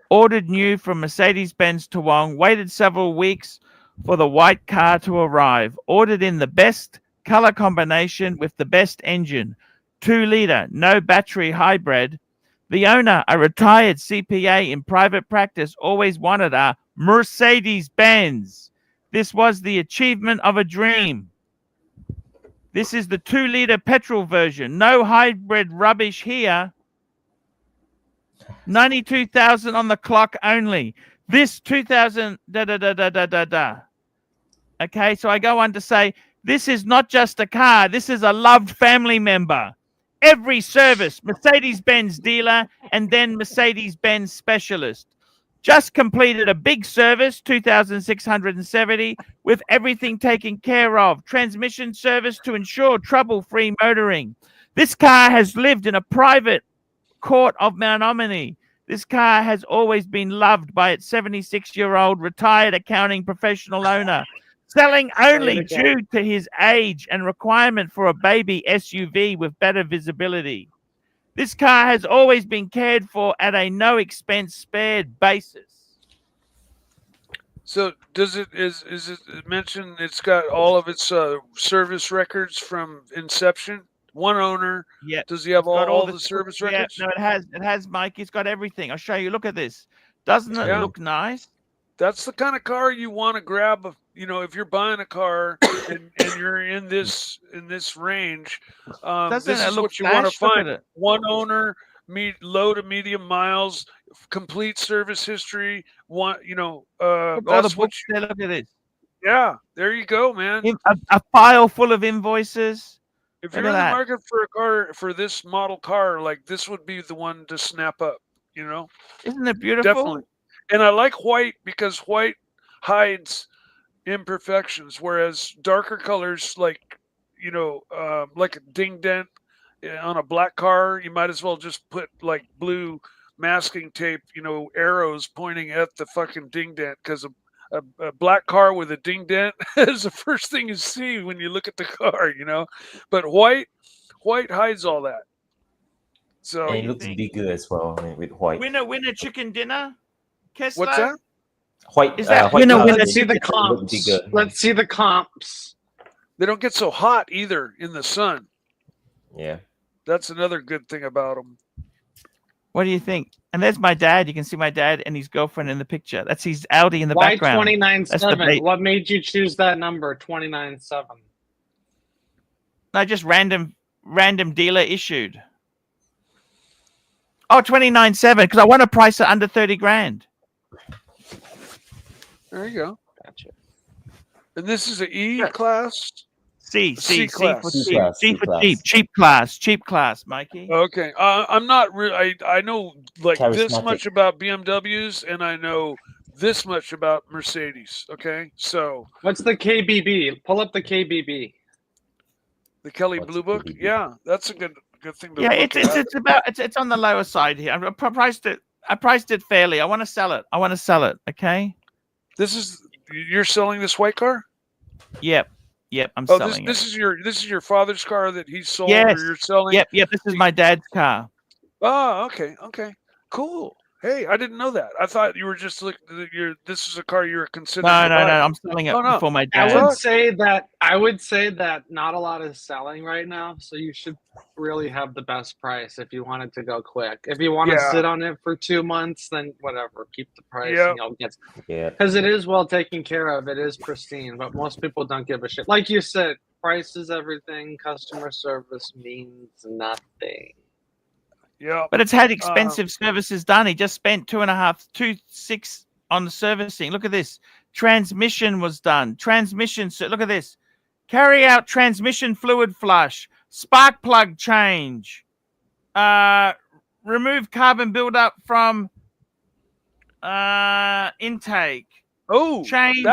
[SPEAKER 2] Ordered new from Mercedes-Benz Toowong. Waited several weeks for the white car to arrive. Ordered in the best color combination with the best engine. 2-liter, no battery hybrid. The owner, a retired CPA in private practice, always wanted a Mercedes-Benz. This was the achievement of a dream. This is the 2-liter petrol version. No hybrid rubbish here. 92,000 on the clock only. This 2,000 Okay, so I go on to say, this is not just a car. This is a loved family member. Every service, Mercedes-Benz dealer, and then Mercedes-Benz specialist. Just completed a big service, 2,670, with everything taken care of. Transmission service to ensure trouble-free motoring. This car has lived in a private court of OMMANEY. This car has always been loved by its 76-year-old retired accounting professional owner. Selling only due to his age and requirement for a baby SUV with better visibility. This car has always been cared for at a no expense spared basis.
[SPEAKER 8] So is it mentioned it's got all of its service records from inception? One owner.
[SPEAKER 2] Yeah.
[SPEAKER 8] Does he have all the service records?
[SPEAKER 2] Yeah, no, it has, Mike. It's got everything. I'll show you. Look at this. Doesn't it look nice?
[SPEAKER 8] That's the kind of car you want to grab. You know, if you're buying a car and you're in this range, this is what you want to find. One owner, low to medium miles, complete service history. That's what you
[SPEAKER 2] look at this.
[SPEAKER 8] Yeah, there you go, man.
[SPEAKER 2] A file full of invoices.
[SPEAKER 8] If you're in the market for a car, for this model car, like this would be the one to snap up. You know,
[SPEAKER 2] isn't it beautiful?
[SPEAKER 8] Definitely. And I like white because white hides imperfections, whereas darker colors, like like a ding dent on a black car, you might as well just put like blue masking tape, arrows pointing at the fucking ding dent, because a black car with a ding dent is the first thing you see when you look at the car, But white hides all that. So
[SPEAKER 6] and it looks bigger as well with white.
[SPEAKER 2] Winner chicken dinner. Kessler?
[SPEAKER 8] What's that?
[SPEAKER 6] White.
[SPEAKER 2] Is that
[SPEAKER 6] white
[SPEAKER 5] Let's see the comps. Let's see the comps.
[SPEAKER 8] They don't get so hot either in the sun.
[SPEAKER 6] Yeah.
[SPEAKER 8] That's another good thing about them.
[SPEAKER 2] What do you think? And there's my dad. You can see my dad and his girlfriend in the picture. That's his Audi in the background.
[SPEAKER 5] Why 29.7? What made you choose that number, 29.7?
[SPEAKER 2] No, just random dealer issued. Oh, 29.7, because I want to price it under 30 grand.
[SPEAKER 8] There you go.
[SPEAKER 5] Gotcha.
[SPEAKER 8] And this is an E class?
[SPEAKER 2] C
[SPEAKER 8] class.
[SPEAKER 2] C for cheap class, Mikey.
[SPEAKER 8] Okay. I'm not really, I know like this much about BMWs, and I know this much about Mercedes. Okay. So
[SPEAKER 5] what's the KBB? Pull up the KBB.
[SPEAKER 8] The Kelly Blue Book? KBB? Yeah, that's a good thing to
[SPEAKER 2] look at. It's on the lower side here. I priced it fairly. I want to sell it. Okay.
[SPEAKER 8] You're selling this white car?
[SPEAKER 2] Yep, I'm selling it.
[SPEAKER 8] This is your father's car that he sold,
[SPEAKER 2] yes.
[SPEAKER 8] or you're selling?
[SPEAKER 2] Yep, this is my dad's car.
[SPEAKER 8] Oh, okay. Cool. Hey, I didn't know that. I thought you were just this is a car you were considering.
[SPEAKER 2] No,
[SPEAKER 8] to
[SPEAKER 2] no,
[SPEAKER 8] buy.
[SPEAKER 2] no. I'm selling it
[SPEAKER 8] Oh, no.
[SPEAKER 2] for my
[SPEAKER 5] I
[SPEAKER 2] dad.
[SPEAKER 5] would say that not a lot is selling right now, so you should really have the best price if you want it to go quick. If you want to
[SPEAKER 8] Yeah.
[SPEAKER 5] sit on it for 2 months, then whatever, keep the price
[SPEAKER 8] Yep.
[SPEAKER 5] and you'll get.
[SPEAKER 6] Yeah.
[SPEAKER 5] Because it is well taken care of, it is pristine, but most people don't give a shit. Like you said, price is everything. Customer service means nothing.
[SPEAKER 8] Yeah.
[SPEAKER 2] But it's had expensive services done. He just spent 2.6 on the servicing. Look at this. Transmission was done. Transmission. So look at this. Carry out transmission fluid flush. Spark plug change. Remove carbon buildup from intake.
[SPEAKER 8] Oh,
[SPEAKER 2] Change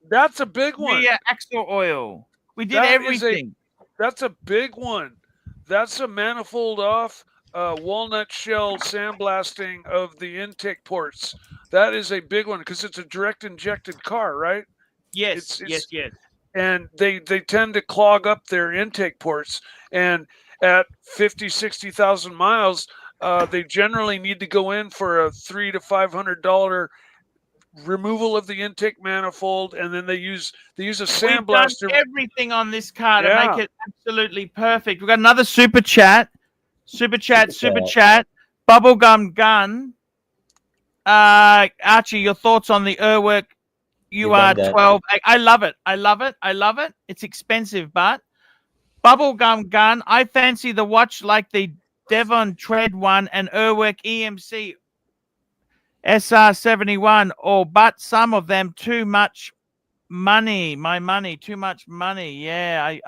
[SPEAKER 8] that's a big one.
[SPEAKER 2] rear axle oil. We did
[SPEAKER 8] That is
[SPEAKER 2] everything.
[SPEAKER 8] That's a big one. That's a manifold off. Walnut shell sandblasting of the intake ports. That is a big one because it's a direct injected car, right?
[SPEAKER 2] Yes, yes.
[SPEAKER 8] And they tend to clog up their intake ports. And at 50, 60,000 miles, they generally need to go in for a $300 to $500 removal of the intake manifold, and then they use a sandblaster.
[SPEAKER 2] We've done everything on this car to make it absolutely perfect. We've got another super chat. Super chat. Bubblegum gun. Archie, your thoughts on the Urwerk UR12? I love it. It's expensive, but Bubblegum gun. I fancy the watch like the Devon Tread one and Urwerk EMC SR71, but some of them too much money. Too much money. Yeah,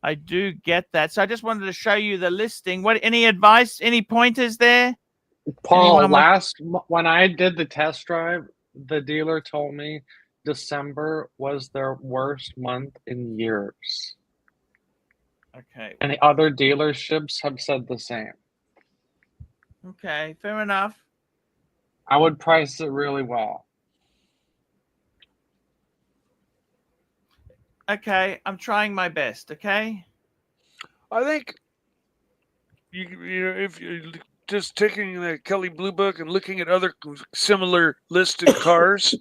[SPEAKER 2] I do get that. So I just wanted to show you the listing. Any advice, any pointers there?
[SPEAKER 5] Paul, when I did the test drive, the dealer told me December was their worst month in years.
[SPEAKER 2] Okay.
[SPEAKER 5] And the other dealerships have said the same.
[SPEAKER 2] Okay, fair enough.
[SPEAKER 5] I would price it really well.
[SPEAKER 2] Okay, I'm trying my best, okay?
[SPEAKER 8] I think you know, if you're just taking the Kelly Blue Book and looking at other similar listed cars,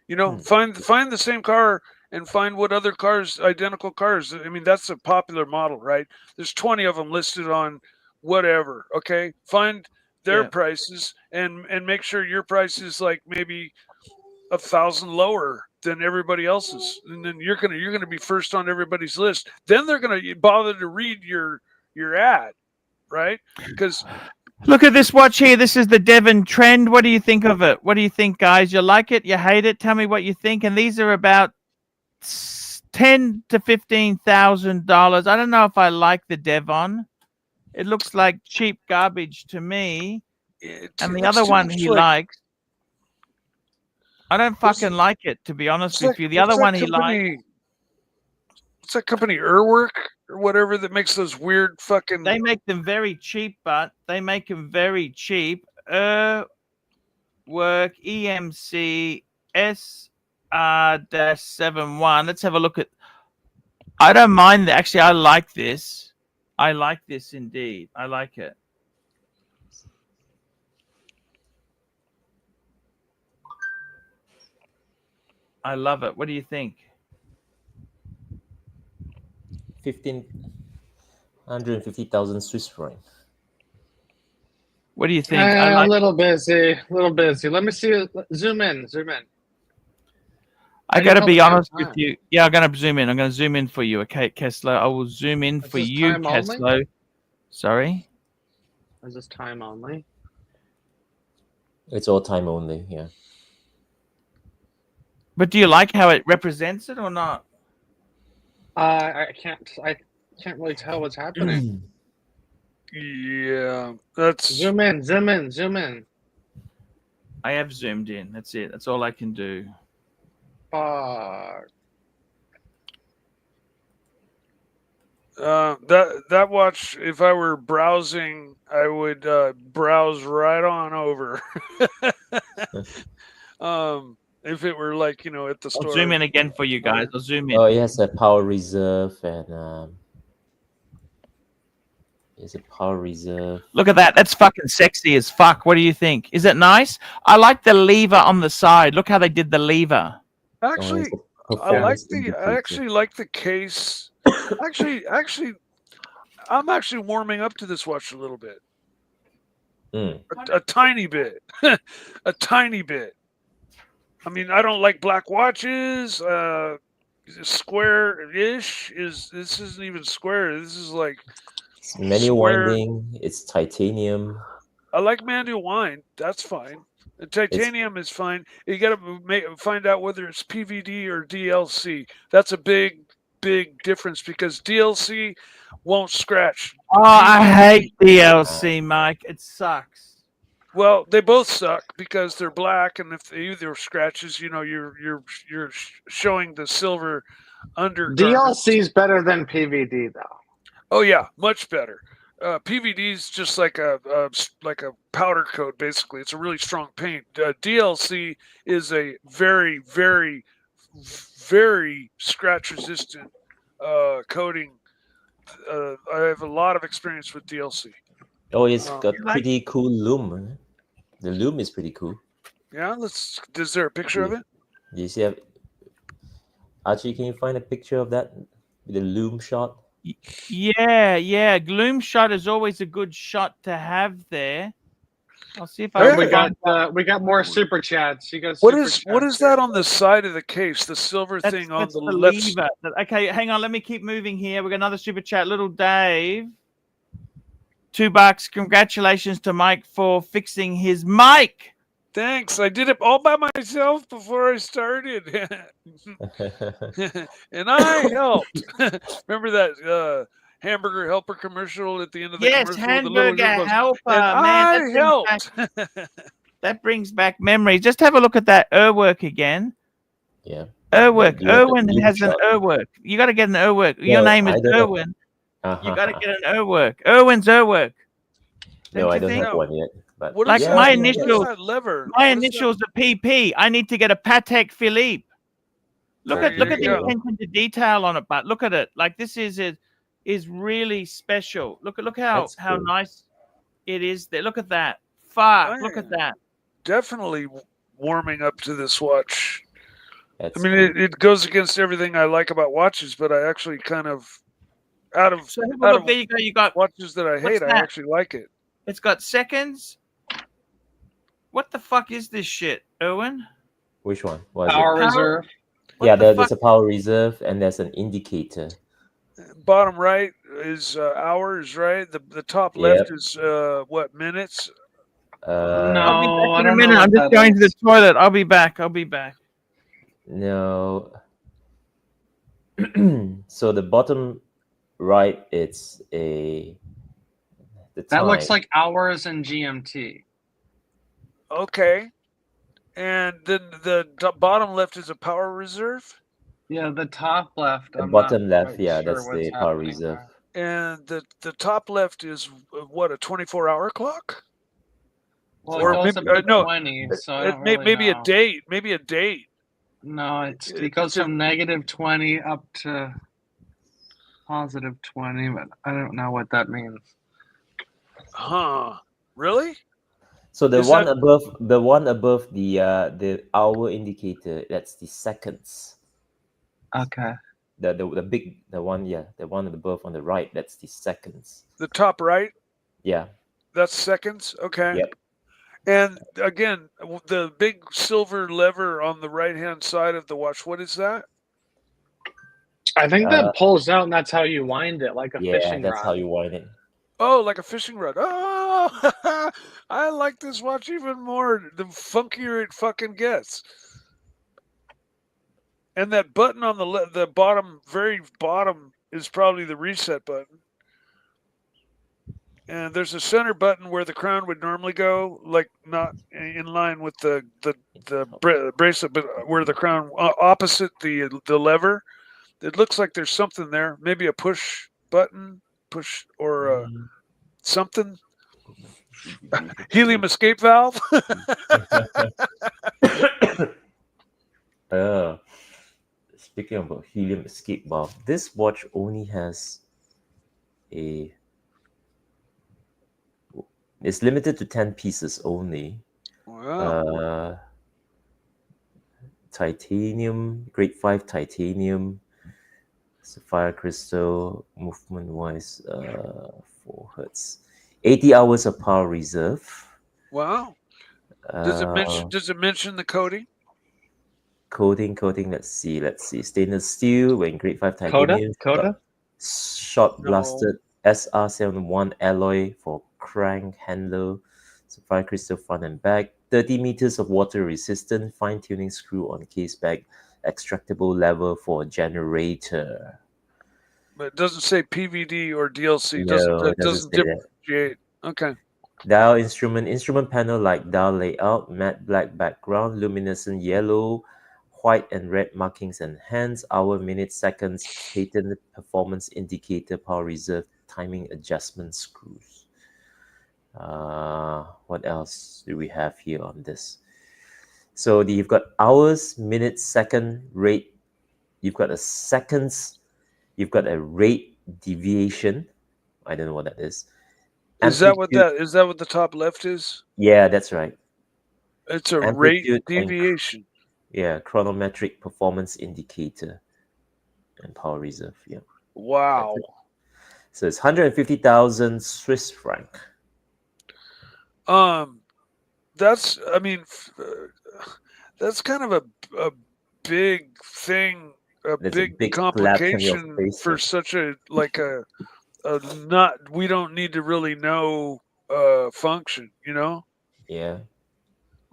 [SPEAKER 8] you know, find the same car and find what other cars, identical cars. I mean, that's a popular model, right? There's 20 of them listed on whatever. Okay, find their prices and make sure your price is like maybe $1,000 lower than everybody else's, and then you're gonna be first on everybody's list. Then they're gonna bother to read your ad, right? Because
[SPEAKER 2] look at this watch here. This is the Devon Trend. What do you think of it? What do you think, guys? You like it? You hate it? Tell me what you think. And these are about $10,000 to $15,000. I don't know if I like the Devon. It looks like cheap garbage to me. And the other one he likes. I don't fucking like it, to be honest with you. The other one he likes.
[SPEAKER 8] What's that company, Urwerk or whatever, that makes those weird fucking...
[SPEAKER 2] They make them very cheap, but they make them very cheap. Urwerk EMC SR-71. Let's have a look at... I don't mind. Actually, I like this. I like this indeed. I like it. I love it. What do you think?
[SPEAKER 6] 150,000 Swiss franc.
[SPEAKER 2] What do you think?
[SPEAKER 5] A little busy. Let me see. Zoom in.
[SPEAKER 2] I got to be honest with you. Yeah, I'm going to zoom in. I'm going to zoom in for you, okay, Kessler. I will zoom in for you, Kessler. Sorry?
[SPEAKER 5] Is this time only?
[SPEAKER 6] It's all time only, yeah.
[SPEAKER 2] But do you like how it represents it or not?
[SPEAKER 5] I can't really tell what's happening.
[SPEAKER 8] Yeah, that's...
[SPEAKER 5] Zoom in.
[SPEAKER 2] I have zoomed in. That's it. That's all I can do.
[SPEAKER 5] Fuck.
[SPEAKER 8] That watch, if I were browsing, I would browse right on over. If it were like, you know, at the store.
[SPEAKER 2] I'll zoom in again for you guys. I'll zoom in.
[SPEAKER 6] Oh, it has a power reserve and It's a power reserve.
[SPEAKER 2] Look at that. That's fucking sexy as fuck. What do you think? Is it nice? I like the lever on the side. Look how they did the lever.
[SPEAKER 8] Actually,
[SPEAKER 6] Oh,
[SPEAKER 8] I like
[SPEAKER 6] performance
[SPEAKER 8] the. I
[SPEAKER 6] indicator.
[SPEAKER 8] actually like the case. Actually, I'm actually warming up to this watch a little bit. A tiny bit. A tiny bit. I mean, I don't like black watches. Square-ish this isn't even square. This is like
[SPEAKER 6] It's manual
[SPEAKER 8] square.
[SPEAKER 6] winding. It's titanium.
[SPEAKER 8] I like manual wind. That's fine. The titanium is fine. You got to find out whether it's PVD or DLC. That's a big difference because DLC won't scratch.
[SPEAKER 2] Oh, I hate DLC, Mike. It sucks.
[SPEAKER 8] Well, they both suck because they're black, and if either scratches, you're showing the silver undergarment.
[SPEAKER 5] DLC is better than PVD though.
[SPEAKER 8] Oh yeah, much better. PVD is just like a powder coat, basically. It's a really strong paint. DLC is a very, very, very scratch-resistant coating. I have a lot of experience with DLC.
[SPEAKER 6] Oh, it's got pretty cool loom. Huh? The loom is pretty cool.
[SPEAKER 8] Yeah, is there a picture of it?
[SPEAKER 6] Do you see? Archie, can you find a picture of that? The loom shot.
[SPEAKER 2] Yeah. Gloom shot is always a good shot to have there. I'll see if I
[SPEAKER 5] we got more super chats. You guys.
[SPEAKER 8] What is that on the side of the case? The silver thing on the left.
[SPEAKER 2] Lever. Okay, hang on. Let me keep moving here. We got another super chat. Little Dave, $2. Congratulations to Mike for fixing his mic.
[SPEAKER 8] Thanks. I did it all by myself before I started. And I helped. Remember that hamburger helper commercial at the end of the commercial?
[SPEAKER 2] Yes, hamburger helper.
[SPEAKER 8] I helped.
[SPEAKER 2] That brings back memories. Just have a look at that work again.
[SPEAKER 6] Yeah.
[SPEAKER 2] Erwork. Erwin has an Erwork. You got to get an Erwork. Your name is Erwin. You got to get an Erwork. Erwin's Erwork.
[SPEAKER 6] No, I don't have one yet. But
[SPEAKER 2] like my initials,
[SPEAKER 8] lever?
[SPEAKER 2] My initials are PP. I need to get a Patek Philippe. Look at the attention to detail on it, but look at it. Like this is really special. Look how nice it is there. Look at that. Fuck. Look at that.
[SPEAKER 8] Definitely warming up to this watch.
[SPEAKER 6] That's
[SPEAKER 8] it goes against everything I like about watches, but I actually kind of out of
[SPEAKER 2] there you go. You got
[SPEAKER 8] watches that I hate. I actually like it.
[SPEAKER 2] It's got seconds. What the fuck is this shit, Erwin?
[SPEAKER 6] Which one?
[SPEAKER 5] Power reserve.
[SPEAKER 6] Yeah, there's a power reserve and there's an indicator.
[SPEAKER 8] Bottom right is hours, right? The top left is what, minutes?
[SPEAKER 5] No,
[SPEAKER 2] in a minute. I'm just going to the toilet. I'll be back.
[SPEAKER 6] No. So the bottom right, it's the time.
[SPEAKER 5] That looks like hours and GMT.
[SPEAKER 8] Okay. And then the bottom left is a power reserve?
[SPEAKER 5] Yeah, the top left.
[SPEAKER 6] The bottom left, that's the power reserve.
[SPEAKER 8] And the top left is what, a 24-hour clock?
[SPEAKER 5] Well,
[SPEAKER 8] or
[SPEAKER 5] it goes
[SPEAKER 8] maybe,
[SPEAKER 5] up to 20, so I don't really
[SPEAKER 8] maybe
[SPEAKER 5] know.
[SPEAKER 8] a date. Maybe a date.
[SPEAKER 5] No, it goes from -20 up to +20, but I don't know what that means.
[SPEAKER 8] Huh? Really?
[SPEAKER 6] So the one above the hour indicator, that's the seconds.
[SPEAKER 5] Okay.
[SPEAKER 6] The one above on the right, that's the seconds.
[SPEAKER 8] The top right?
[SPEAKER 6] Yeah.
[SPEAKER 8] That's seconds? Okay.
[SPEAKER 6] Yep.
[SPEAKER 8] And again, the big silver lever on the right-hand side of the watch, what is that?
[SPEAKER 5] I think that pulls out, and that's how you wind it, like a fishing rod.
[SPEAKER 6] Yeah, that's how you wind it.
[SPEAKER 8] Oh, like a fishing rod. Oh, I like this watch even more the funkier it fucking gets. And that button on the bottom, very bottom, is probably the reset button. And there's a center button where the crown would normally go, like not in line with the bracelet, but where the crown opposite the lever. It looks like there's something there, maybe a push button, or something. Helium escape valve.
[SPEAKER 6] Speaking about helium escape valve, this watch only has a It's limited to 10 pieces only.
[SPEAKER 8] Wow.
[SPEAKER 6] Titanium, grade 5 titanium, sapphire crystal, movement wise, 4 hertz, 80 hours of power reserve.
[SPEAKER 8] Wow. Does it mention the coating?
[SPEAKER 6] Coating. Let's see. Stainless steel, when grade 5 titanium.
[SPEAKER 5] Coda?
[SPEAKER 6] Shot blasted SR71 alloy for crank handle, sapphire crystal front and back, 30 meters of water resistant, fine tuning screw on case back, extractable lever for generator.
[SPEAKER 8] But it doesn't say PVD or DLC.
[SPEAKER 6] No,
[SPEAKER 8] It doesn't
[SPEAKER 6] say that.
[SPEAKER 8] differentiate. Okay.
[SPEAKER 6] Dial instrument panel like dial layout, matte black background, luminescent yellow, white and red markings and hands, hour, minute, seconds, patent performance indicator, power reserve, timing adjustment screws. What else do we have here on this? So you've got hours, minute, second, rate. You've got a seconds. You've got a rate deviation. I don't know what that is.
[SPEAKER 8] Is that what the top left is?
[SPEAKER 6] Yeah, that's right.
[SPEAKER 8] It's a rate deviation.
[SPEAKER 6] Yeah, chronometric performance indicator and power reserve. Yeah.
[SPEAKER 8] Wow.
[SPEAKER 6] So it's 150,000 Swiss franc.
[SPEAKER 8] That's kind of a big thing, a big complication for such a we don't need to really know function, you know?
[SPEAKER 6] Yeah.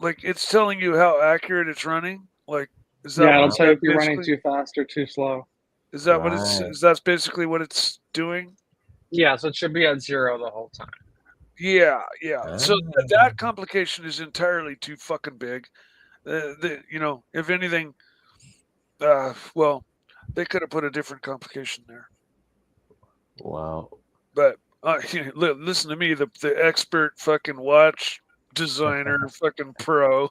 [SPEAKER 8] Like it's telling you how accurate it's running. Like is that
[SPEAKER 5] it'll tell you if you're running too fast or too slow.
[SPEAKER 8] Is that what it's that's basically what it's doing?
[SPEAKER 5] Yeah, so it should be at 0 the whole time.
[SPEAKER 8] Yeah. So that complication is entirely too fucking big. If anything, well, they could have put a different complication there.
[SPEAKER 6] Wow.
[SPEAKER 8] But listen to me, the expert fucking watch designer, fucking pro.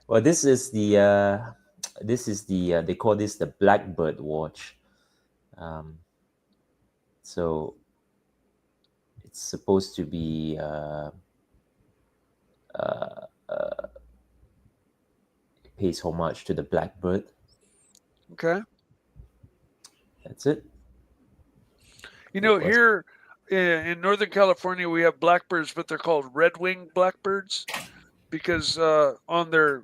[SPEAKER 6] Well, this is the they call this the Blackbird watch. So it's supposed to be it pays homage to the Blackbird.
[SPEAKER 8] Okay.
[SPEAKER 6] That's it.
[SPEAKER 8] Here in Northern California, we have blackbirds, but they're called red-winged blackbirds because on their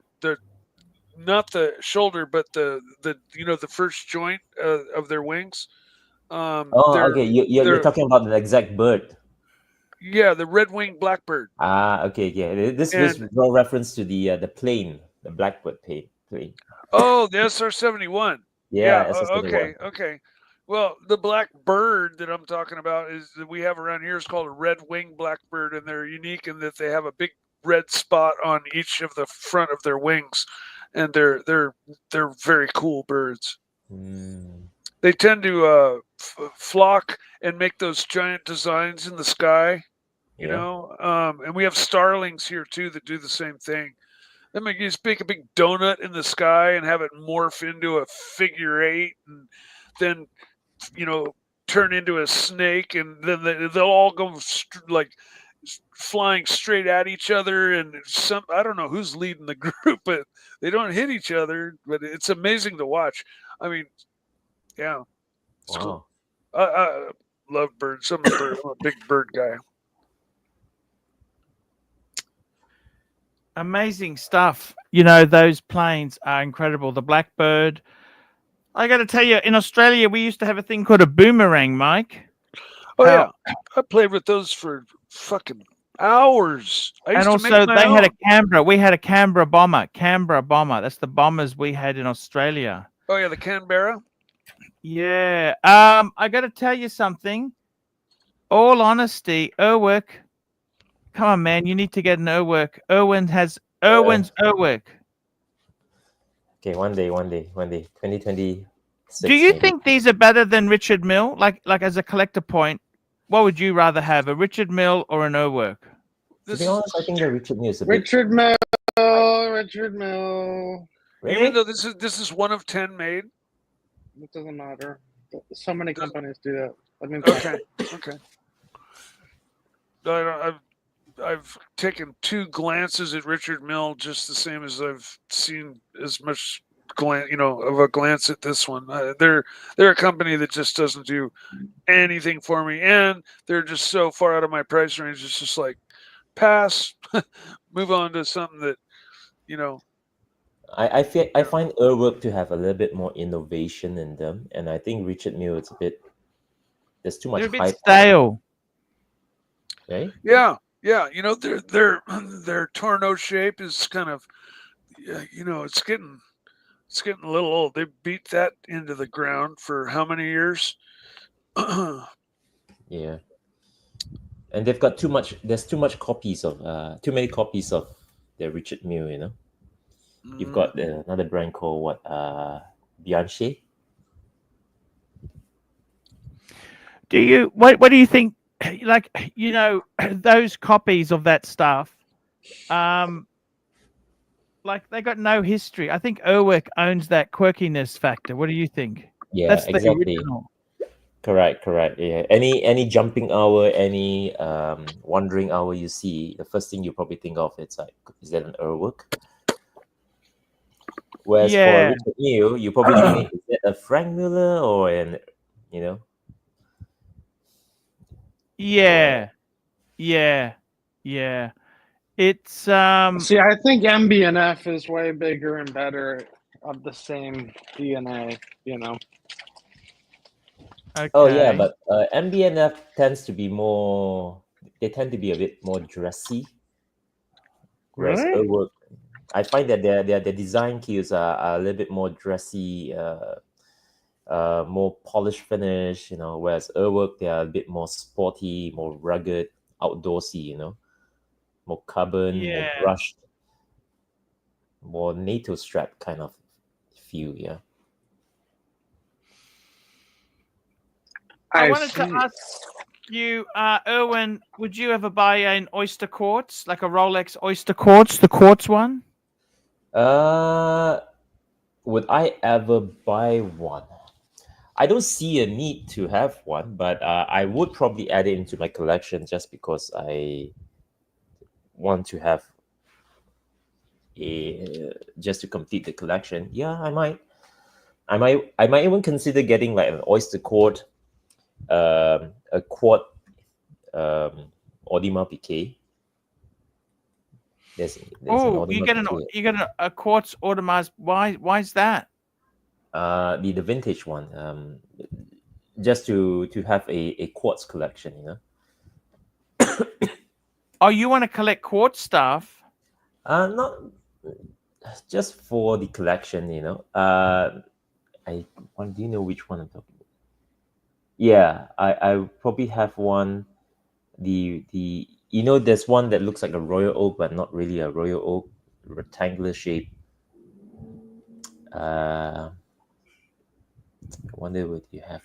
[SPEAKER 8] not the shoulder, but the first joint of their wings.
[SPEAKER 6] Okay. You're talking about the exact bird.
[SPEAKER 8] Yeah, the red-winged blackbird.
[SPEAKER 6] Okay. Yeah, this was no reference to the plane, the Blackbird plane.
[SPEAKER 8] Oh, the SR-71.
[SPEAKER 6] Yeah.
[SPEAKER 8] Okay. Well, the black bird that I'm talking about is that we have around here is called a red-winged blackbird, and they're unique in that they have a big red spot on each of the front of their wings, and they're very cool birds. They tend to flock and make those giant designs in the sky, you know. And we have starlings here too that do the same thing. They make you make a big donut in the sky and have it morph into a figure 8, and then turn into a snake, and then they'll all go flying straight at each other, and I don't know who's leading the group, but they don't hit each other. But it's amazing to watch. I mean, yeah, it's cool. I love birds. I'm a big bird guy.
[SPEAKER 2] Amazing stuff. Those planes are incredible. The Blackbird. I got to tell you, in Australia, we used to have a thing called a boomerang, Mike.
[SPEAKER 8] Oh, yeah. I played with those for fucking hours.
[SPEAKER 2] And also, they had a Canberra. We had a Canberra bomber. That's the bombers we had in Australia.
[SPEAKER 8] Oh, yeah, the Canberra?
[SPEAKER 2] Yeah. I got to tell you something. All honesty, Urwerk. Come on, man. You need to get an Urwerk. Irwin's Urwerk.
[SPEAKER 6] Okay, one day, 2026.
[SPEAKER 2] Do you think these are better than Richard Mille? Like as a collector point, what would you rather have, a Richard Mille or an Urwerk?
[SPEAKER 6] To be honest, I think the Richard Mille is
[SPEAKER 5] Richard Mille.
[SPEAKER 6] Really?
[SPEAKER 8] Even though this is one of 10 made?
[SPEAKER 5] It doesn't matter. So many companies do that.
[SPEAKER 8] Okay. I've taken 2 glances at Richard Mille just the same as I've seen as much of a glance at this one. They're a company that just doesn't do anything for me, and they're just so far out of my price range. It's just like pass, move on to something that
[SPEAKER 6] I find Urwork to have a little bit more innovation in them, and I think Richard Mille it's a bit there's too much
[SPEAKER 2] They're a bit
[SPEAKER 6] hype.
[SPEAKER 2] stale.
[SPEAKER 6] Right?
[SPEAKER 8] Yeah. Their torno shape is kind of, it's getting a little old. They beat that into the ground for how many years?
[SPEAKER 6] Yeah. And they've got there's too many copies of the Richard Mille, you know. You've got another brand called Bianchi.
[SPEAKER 2] What do you think? Like, those copies of that stuff, like they got no history. I think Urwork owns that quirkiness factor. What do you think?
[SPEAKER 6] Yeah,
[SPEAKER 2] That's the
[SPEAKER 6] exactly.
[SPEAKER 2] original.
[SPEAKER 6] Correct. Yeah. Any jumping hour, any wandering hour you see, the first thing you probably think of it's like, is that an Urwork? Whereas for Richard Mille, you probably think, is that a Frank Muller or an,
[SPEAKER 2] Yeah. It's
[SPEAKER 5] See, I think MB&F is way bigger and better of the same DNA.
[SPEAKER 2] Okay.
[SPEAKER 6] Oh yeah, but MB&F tends to be more. They tend to be a bit more dressy. Whereas
[SPEAKER 5] Really?
[SPEAKER 6] Urwork, I find that their design cues are a little bit more dressy, more polished finish. Whereas Urwork, they are a bit more sporty, more rugged, outdoorsy. More carbon, more brushed, more NATO strap kind of feel. Yeah.
[SPEAKER 2] I wanted to ask you, Erwin, would you ever buy an Oyster Quartz, like a Rolex Oyster Quartz, the quartz one?
[SPEAKER 6] Would I ever buy one? I don't see a need to have one, but I would probably add it into my collection just because I want to have just to complete the collection. Yeah, I might even consider getting like an Oyster Quartz, a quad Audemars Piguet.
[SPEAKER 2] You get a quartz Audemars. Why is that?
[SPEAKER 6] The vintage one. Just to have a quartz collection,
[SPEAKER 2] Oh, you want to collect quartz stuff?
[SPEAKER 6] Not just for the collection, do you know which one I'm talking about? Yeah, I probably have one. There's one that looks like a royal oak, but not really a royal oak, rectangular shape. I wonder what you have.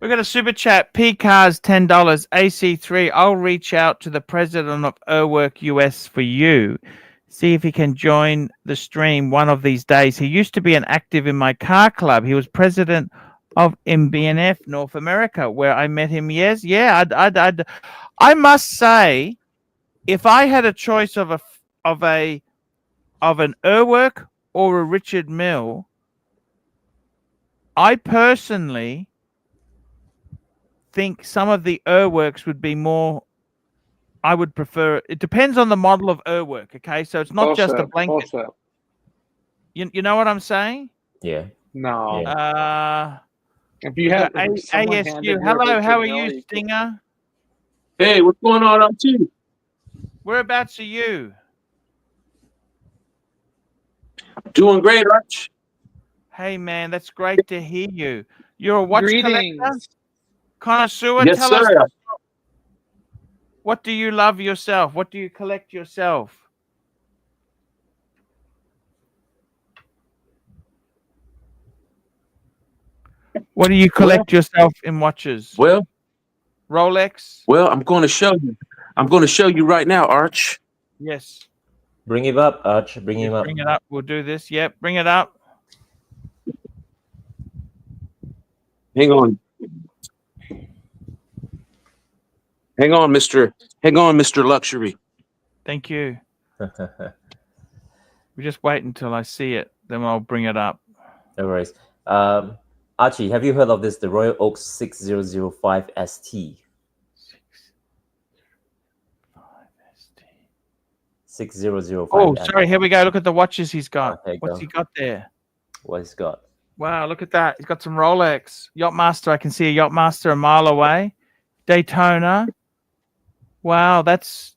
[SPEAKER 2] We got a super chat. P Cars $10. AC3. I'll reach out to the president of Urwork US for you. See if he can join the stream one of these days. He used to be an active in my car club. He was president of MB&F North America, where I met him. Yes, yeah. I must say, if I had a choice of an Urwork or a Richard Mille, I personally think some of the Urworks would be more. I would prefer. It depends on the model of Urwork. Okay, so it's not just a blanket. You know what I'm saying?
[SPEAKER 6] Yeah.
[SPEAKER 5] No.
[SPEAKER 2] If you have ASU, hello, how are you, Stinger?
[SPEAKER 9] Hey, what's going on up too?
[SPEAKER 2] Whereabouts are you?
[SPEAKER 9] Doing great, Arch.
[SPEAKER 2] Hey man, that's great to hear you. You're a watch collector? Connoisseur?
[SPEAKER 9] Yes,
[SPEAKER 2] Tell
[SPEAKER 9] sir.
[SPEAKER 2] us, what do you love yourself? What do you collect yourself? What do you collect yourself in watches?
[SPEAKER 9] Well,
[SPEAKER 2] Rolex?
[SPEAKER 9] Well, I'm going to show you. I'm going to show you right now, Arch.
[SPEAKER 2] Yes.
[SPEAKER 6] Bring him up, Arch. Bring him up.
[SPEAKER 2] Bring it up. We'll do this. Yep. Bring it up.
[SPEAKER 9] Hang on. Hang on, Mr. Luxury.
[SPEAKER 2] Thank you. We just wait until I see it, then I'll bring it up.
[SPEAKER 6] No worries. Archie, have you heard of this? The Royal Oak 6005 ST. 6005.
[SPEAKER 2] Oh, sorry. Here we go. Look at the watches he's got.
[SPEAKER 6] Okay,
[SPEAKER 2] What's he got there?
[SPEAKER 6] What he's got?
[SPEAKER 2] Wow, look at that. He's got some Rolex. Yachtmaster. I can see a Yachtmaster a mile away. Daytona. Wow, that's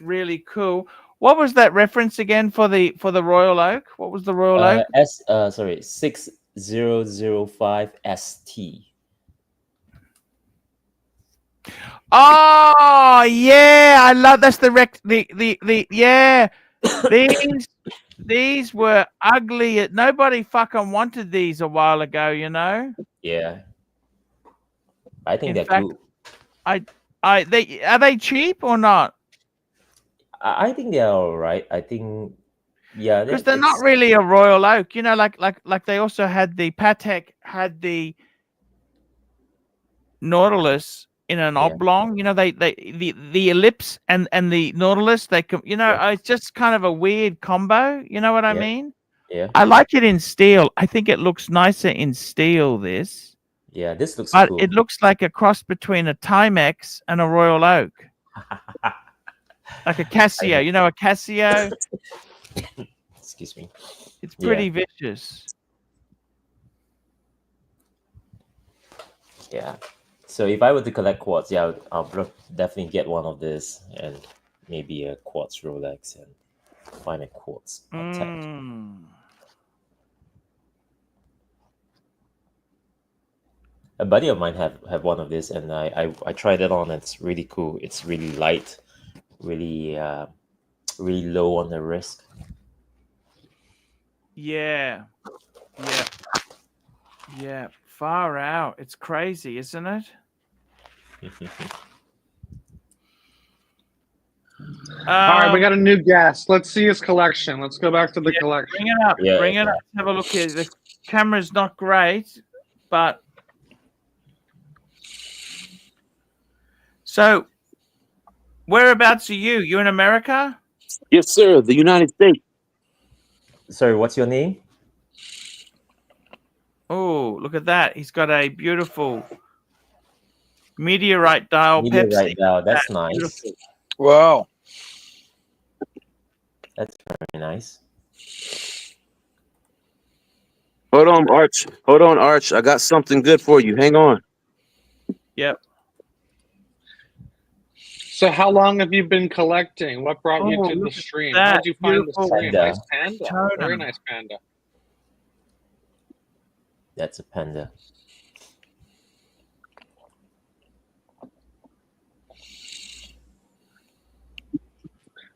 [SPEAKER 2] really cool. What was that reference again for the Royal Oak? What was the Royal Oak?
[SPEAKER 6] 6005 ST.
[SPEAKER 2] Oh yeah, I love that's the yeah. These were ugly. Nobody fucking wanted these a while ago, you know.
[SPEAKER 6] Yeah, I think
[SPEAKER 2] In
[SPEAKER 6] they're
[SPEAKER 2] fact,
[SPEAKER 6] cool.
[SPEAKER 2] are they cheap or not?
[SPEAKER 6] I think they're all right. I think, yeah,
[SPEAKER 2] Because they're not really a Royal Oak, you know. Like they also had the Patek had the Nautilus in an oblong, you know. The ellipse and the Nautilus, they come, you know. It's just kind of a weird combo, you know what I mean?
[SPEAKER 6] Yeah.
[SPEAKER 2] I like it in steel. I think it looks nicer in steel. This.
[SPEAKER 6] Yeah, this looks
[SPEAKER 2] But
[SPEAKER 6] cool.
[SPEAKER 2] it looks like a cross between a Timex and a Royal Oak. Like a Casio, you know, a Casio.
[SPEAKER 6] Excuse me.
[SPEAKER 2] It's pretty vicious.
[SPEAKER 6] Yeah. So if I were to collect quartz, yeah, I'll definitely get one of this and maybe a quartz Rolex and find a quartz Patek. A buddy of mine have one of this, and I tried it on. It's really cool. It's really light, really really low on the wrist.
[SPEAKER 2] Yeah. Far out. It's crazy, isn't it?
[SPEAKER 5] All right, we got a new guest. Let's see his collection. Let's go back to the collection.
[SPEAKER 2] Bring it up. Bring it up. Have a look here. The camera's not great, but so whereabouts are you? You in America?
[SPEAKER 9] Yes, sir. The United States.
[SPEAKER 6] Sorry, what's your name?
[SPEAKER 2] Oh, look at that. He's got a beautiful meteorite dial.
[SPEAKER 6] Meteorite
[SPEAKER 2] Pepsi.
[SPEAKER 6] dial. That's nice.
[SPEAKER 2] Beautiful.
[SPEAKER 8] Wow.
[SPEAKER 6] That's very nice.
[SPEAKER 9] Hold on, Arch. Hold on, Arch. I got something good for you. Hang on.
[SPEAKER 2] Yep.
[SPEAKER 5] So how long have you been collecting? What brought you to the stream? How did you find the stream? Nice panda. Very nice panda.
[SPEAKER 6] That's a panda.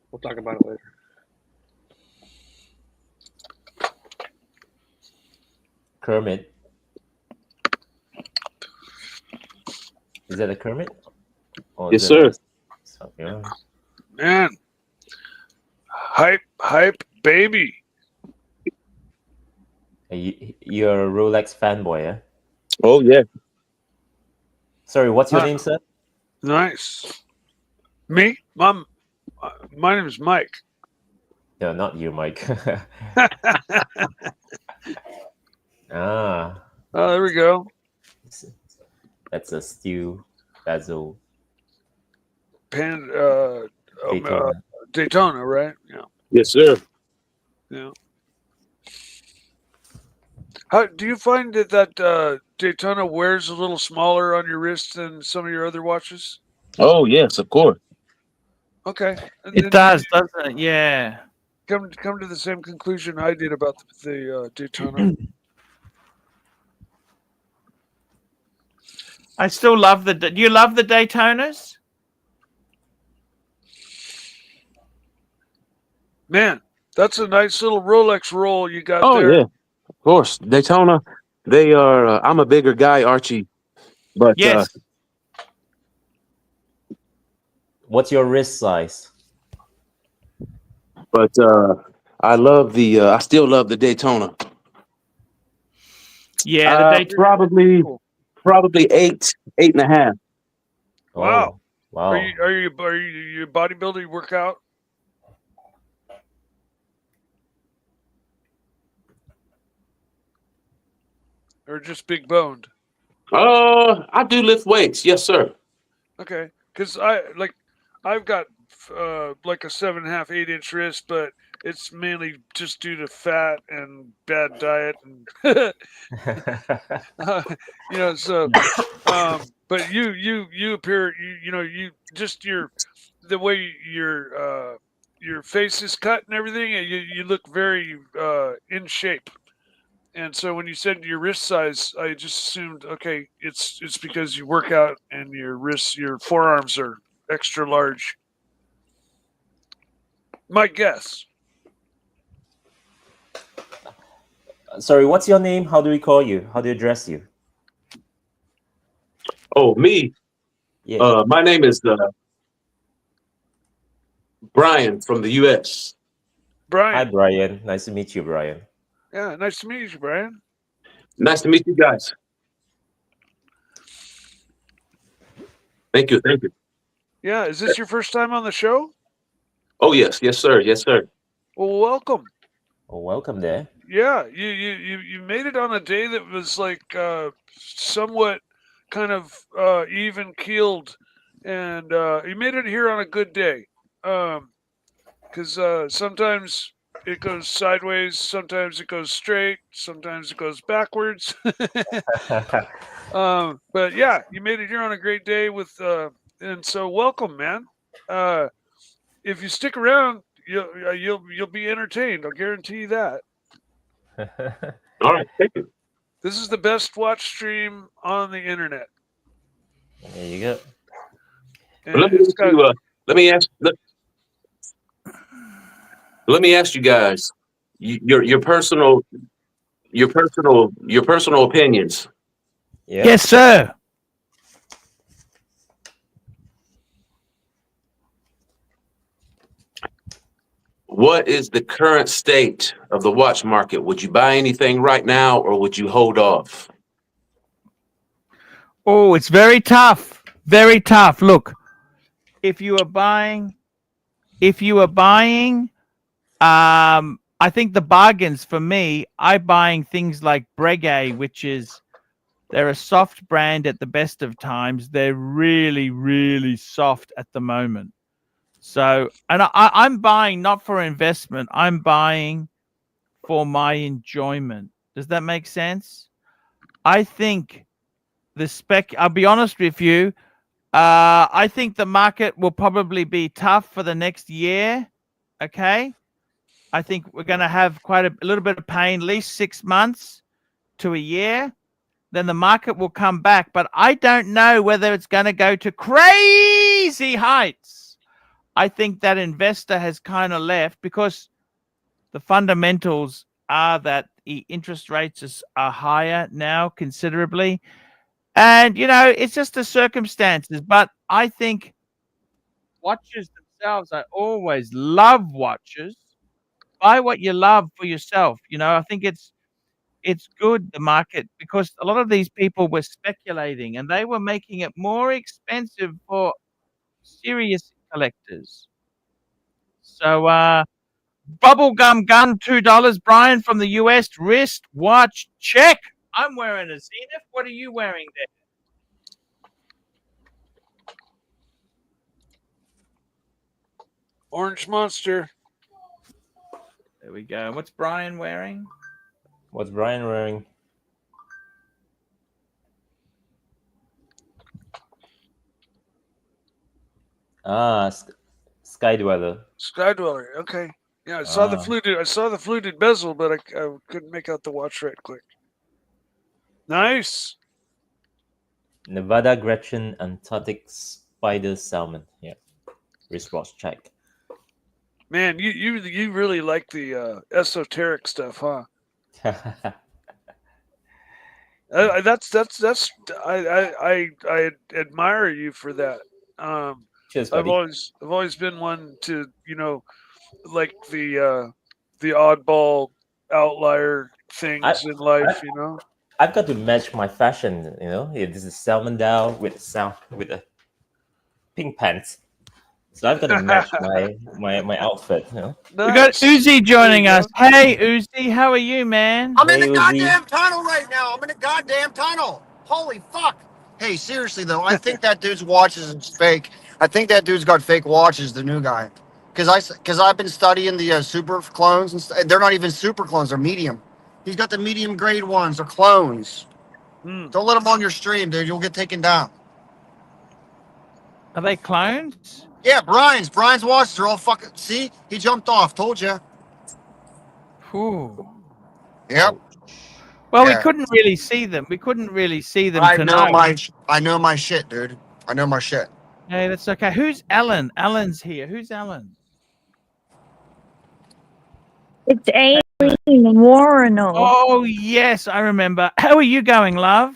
[SPEAKER 5] We'll talk about it later.
[SPEAKER 6] Kermit. Is that a Kermit? Or
[SPEAKER 9] Yes, sir.
[SPEAKER 6] Something else?
[SPEAKER 8] Man. Hype, baby.
[SPEAKER 6] You're a Rolex fanboy, eh?
[SPEAKER 9] Oh, yeah.
[SPEAKER 6] Sorry, what's your name, sir?
[SPEAKER 8] Nice. Me? My name is Mike.
[SPEAKER 6] No, not you, Mike. Ah.
[SPEAKER 8] Oh, there we go.
[SPEAKER 6] That's a steel bezel.
[SPEAKER 8] Daytona, right? Yeah.
[SPEAKER 9] Yes, sir.
[SPEAKER 8] Yeah. How do you find that Daytona wears a little smaller on your wrist than some of your other watches?
[SPEAKER 9] Oh, yes, of course.
[SPEAKER 8] Okay.
[SPEAKER 2] It does, doesn't it? Yeah.
[SPEAKER 8] Come to the same conclusion I did about the Daytona.
[SPEAKER 2] I still love the. Do you love the Daytonas?
[SPEAKER 8] Man, that's a nice little Rolex roll you got
[SPEAKER 9] Oh,
[SPEAKER 8] there.
[SPEAKER 9] yeah. Of course. Daytona, they are, I'm a bigger guy, Archie. But
[SPEAKER 2] yes.
[SPEAKER 6] What's your wrist size?
[SPEAKER 9] But I love the, I still love the Daytona.
[SPEAKER 2] Yeah, the Daytona.
[SPEAKER 9] Probably 8.5.
[SPEAKER 6] Oh.
[SPEAKER 8] Wow.
[SPEAKER 6] Wow.
[SPEAKER 8] Are you a bodybuilder? You work out? Or just big boned?
[SPEAKER 9] I do lift weights. Yes, sir.
[SPEAKER 8] Okay, because I've got like a 7.5, 8 inch wrist, but it's mainly just due to fat and bad diet and you know. So, but you appear you just the way your face is cut and everything, and you look very in shape. And so when you said your wrist size, I just assumed, okay, it's because you work out and your forearms are extra large. My guess.
[SPEAKER 6] Sorry, what's your name? How do we call you? How do you address you?
[SPEAKER 9] Oh, me.
[SPEAKER 6] Yeah.
[SPEAKER 9] My name is Brian from the U.S.
[SPEAKER 8] Brian.
[SPEAKER 6] Hi, Brian. Nice to meet you, Brian.
[SPEAKER 8] Yeah, nice to meet you, Brian.
[SPEAKER 9] Nice to meet you guys. Thank you. Thank you.
[SPEAKER 8] Yeah, is this your first time on the show?
[SPEAKER 9] Oh, yes. Yes, sir. Yes, sir.
[SPEAKER 8] Well, welcome.
[SPEAKER 6] Oh, welcome there.
[SPEAKER 8] Yeah, you made it on a day that was like somewhat kind of even keeled, and you made it here on a good day. Because sometimes it goes sideways, sometimes it goes straight, sometimes it goes backwards. But yeah, you made it here on a great day with, and so welcome, man. If you stick around, you'll be entertained. I'll guarantee you that.
[SPEAKER 9] All right. Thank you.
[SPEAKER 8] This is the best watch stream on the internet.
[SPEAKER 6] There you go.
[SPEAKER 8] And
[SPEAKER 9] Let me
[SPEAKER 8] it's
[SPEAKER 9] ask
[SPEAKER 8] got,
[SPEAKER 9] you, let me ask you guys your personal opinions.
[SPEAKER 6] Yeah.
[SPEAKER 2] Yes, sir.
[SPEAKER 9] What is the current state of the watch market? Would you buy anything right now, or would you hold off?
[SPEAKER 2] Oh, it's very tough. Very tough. Look, if you are buying, I think the bargains for me, I'm buying things like Breguet, which is they're a soft brand at the best of times. They're really, really soft at the moment. So, and I'm buying not for investment. I'm buying for my enjoyment. Does that make sense? I think I'll be honest with you. I think the market will probably be tough for the next year. Okay. I think we're going to have quite a little bit of pain, at least 6 months to a year. Then the market will come back. But I don't know whether it's going to go to crazy heights. I think that investor has kind of left because the fundamentals are that the interest rates are higher now considerably. And, it's just the circumstances. But I think watches themselves, I always love watches. Buy what you love for yourself. I think it's good, the market, because a lot of these people were speculating and they were making it more expensive for serious collectors. So bubblegum gun, $2, Brian from the US, wrist watch check. I'm wearing a Zenith. What are you wearing there?
[SPEAKER 8] Orange Monster.
[SPEAKER 2] There we go. What's Brian wearing?
[SPEAKER 6] What's Brian wearing? Ah, Sky Dweller.
[SPEAKER 8] Sky Dweller. Okay. Yeah, I saw the fluted bezel, but I couldn't make out the watch right quick. Nice.
[SPEAKER 6] Nevada Gretchen Antarctic Spider Salmon. Yeah. Wristwatch check.
[SPEAKER 8] Man, you really like the esoteric stuff, huh? That's I admire you for that.
[SPEAKER 6] Cheers,
[SPEAKER 8] I've
[SPEAKER 6] buddy.
[SPEAKER 8] always been one to like the oddball outlier things in life.
[SPEAKER 6] I've got to match my fashion. Yeah, this is salmon down with a pink pants. So I've got to match my outfit. You know?
[SPEAKER 2] We got Uzi joining
[SPEAKER 8] There you
[SPEAKER 2] us. Hey, Uzi, how are you, man?
[SPEAKER 10] I'm in
[SPEAKER 6] Hey,
[SPEAKER 10] the
[SPEAKER 6] Uzi.
[SPEAKER 10] goddamn tunnel right now. I'm in the goddamn tunnel. Holy fuck. Hey, seriously though, I think that dude's watches is fake. I think that dude's got fake watches, the new guy. Because I've been studying the super clones, and they're not even super clones, they're medium. He's got the medium grade ones, they're clones. Don't let them on your stream, dude. You'll get taken down.
[SPEAKER 2] Are they clones?
[SPEAKER 10] Yeah, Brian's watches are all fucking. See, he jumped off. Told you.
[SPEAKER 2] Ooh.
[SPEAKER 10] Yep.
[SPEAKER 2] Well, we
[SPEAKER 10] Yeah.
[SPEAKER 2] couldn't really see them. We couldn't really see them
[SPEAKER 10] I
[SPEAKER 2] tonight.
[SPEAKER 10] know my shit, dude. I know my shit.
[SPEAKER 2] Hey, that's okay. Who's Alan? Alan's here. Who's Alan?
[SPEAKER 11] It's Aileen Warrenel.
[SPEAKER 2] Oh, yes, I remember. How are you going, love?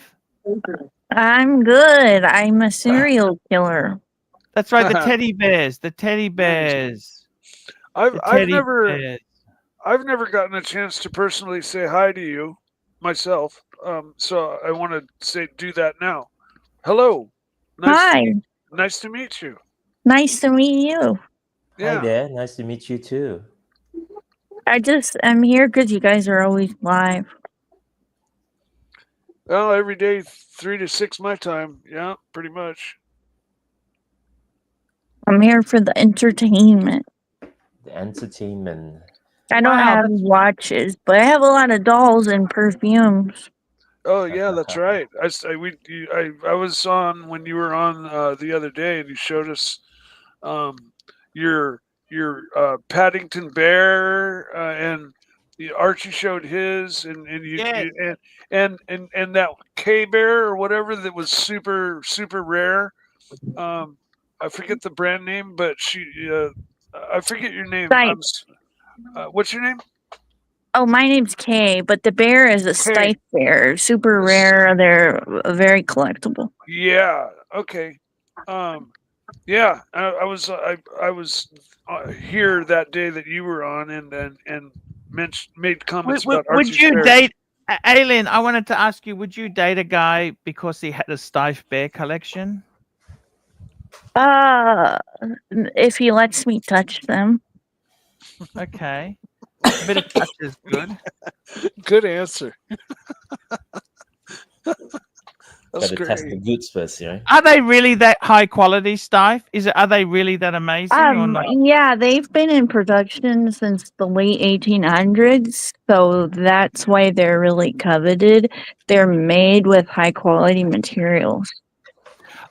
[SPEAKER 11] I'm good. I'm a serial killer.
[SPEAKER 2] That's right, the teddy bears. The teddy bears.
[SPEAKER 8] I've never
[SPEAKER 2] bears.
[SPEAKER 8] I've never gotten a chance to personally say hi to you myself. So I want to do that now. Hello.
[SPEAKER 11] Hi.
[SPEAKER 8] Nice to meet you.
[SPEAKER 11] Nice to meet you.
[SPEAKER 8] Yeah.
[SPEAKER 6] Hi there. Nice to meet you too.
[SPEAKER 11] I'm here because you guys are always live.
[SPEAKER 8] Well, every day, 3 to 6 my time. Yeah, pretty much.
[SPEAKER 11] I'm here for the entertainment.
[SPEAKER 6] The entertainment.
[SPEAKER 11] I don't have watches, but I have a lot of dolls and perfumes.
[SPEAKER 8] Oh yeah, that's right. I was on when you were on the other day, and you showed us your Paddington Bear, and Archie showed his, and you,
[SPEAKER 2] Yes.
[SPEAKER 8] and that K Bear or whatever that was super rare. I forget the brand name, but I forget your name. What's your name?
[SPEAKER 11] Oh, my name's Kay, but the bear is a Stife bear. Super rare. They're very collectible.
[SPEAKER 8] Yeah. Okay. Yeah. I was here that day that you were on, and made comments about Archie's
[SPEAKER 2] Would you
[SPEAKER 8] bear.
[SPEAKER 2] date Aileen? I wanted to ask you: would you date a guy because he had a Stife bear collection?
[SPEAKER 11] If he lets me touch them.
[SPEAKER 2] Okay. A bit of touch is good.
[SPEAKER 8] Good answer.
[SPEAKER 6] Got to test the goods first, right?
[SPEAKER 2] Are they really that high quality, Stife? Are they really that amazing or not?
[SPEAKER 11] Yeah, they've been in production since the late 1800s, so that's why they're really coveted. They're made with high quality materials.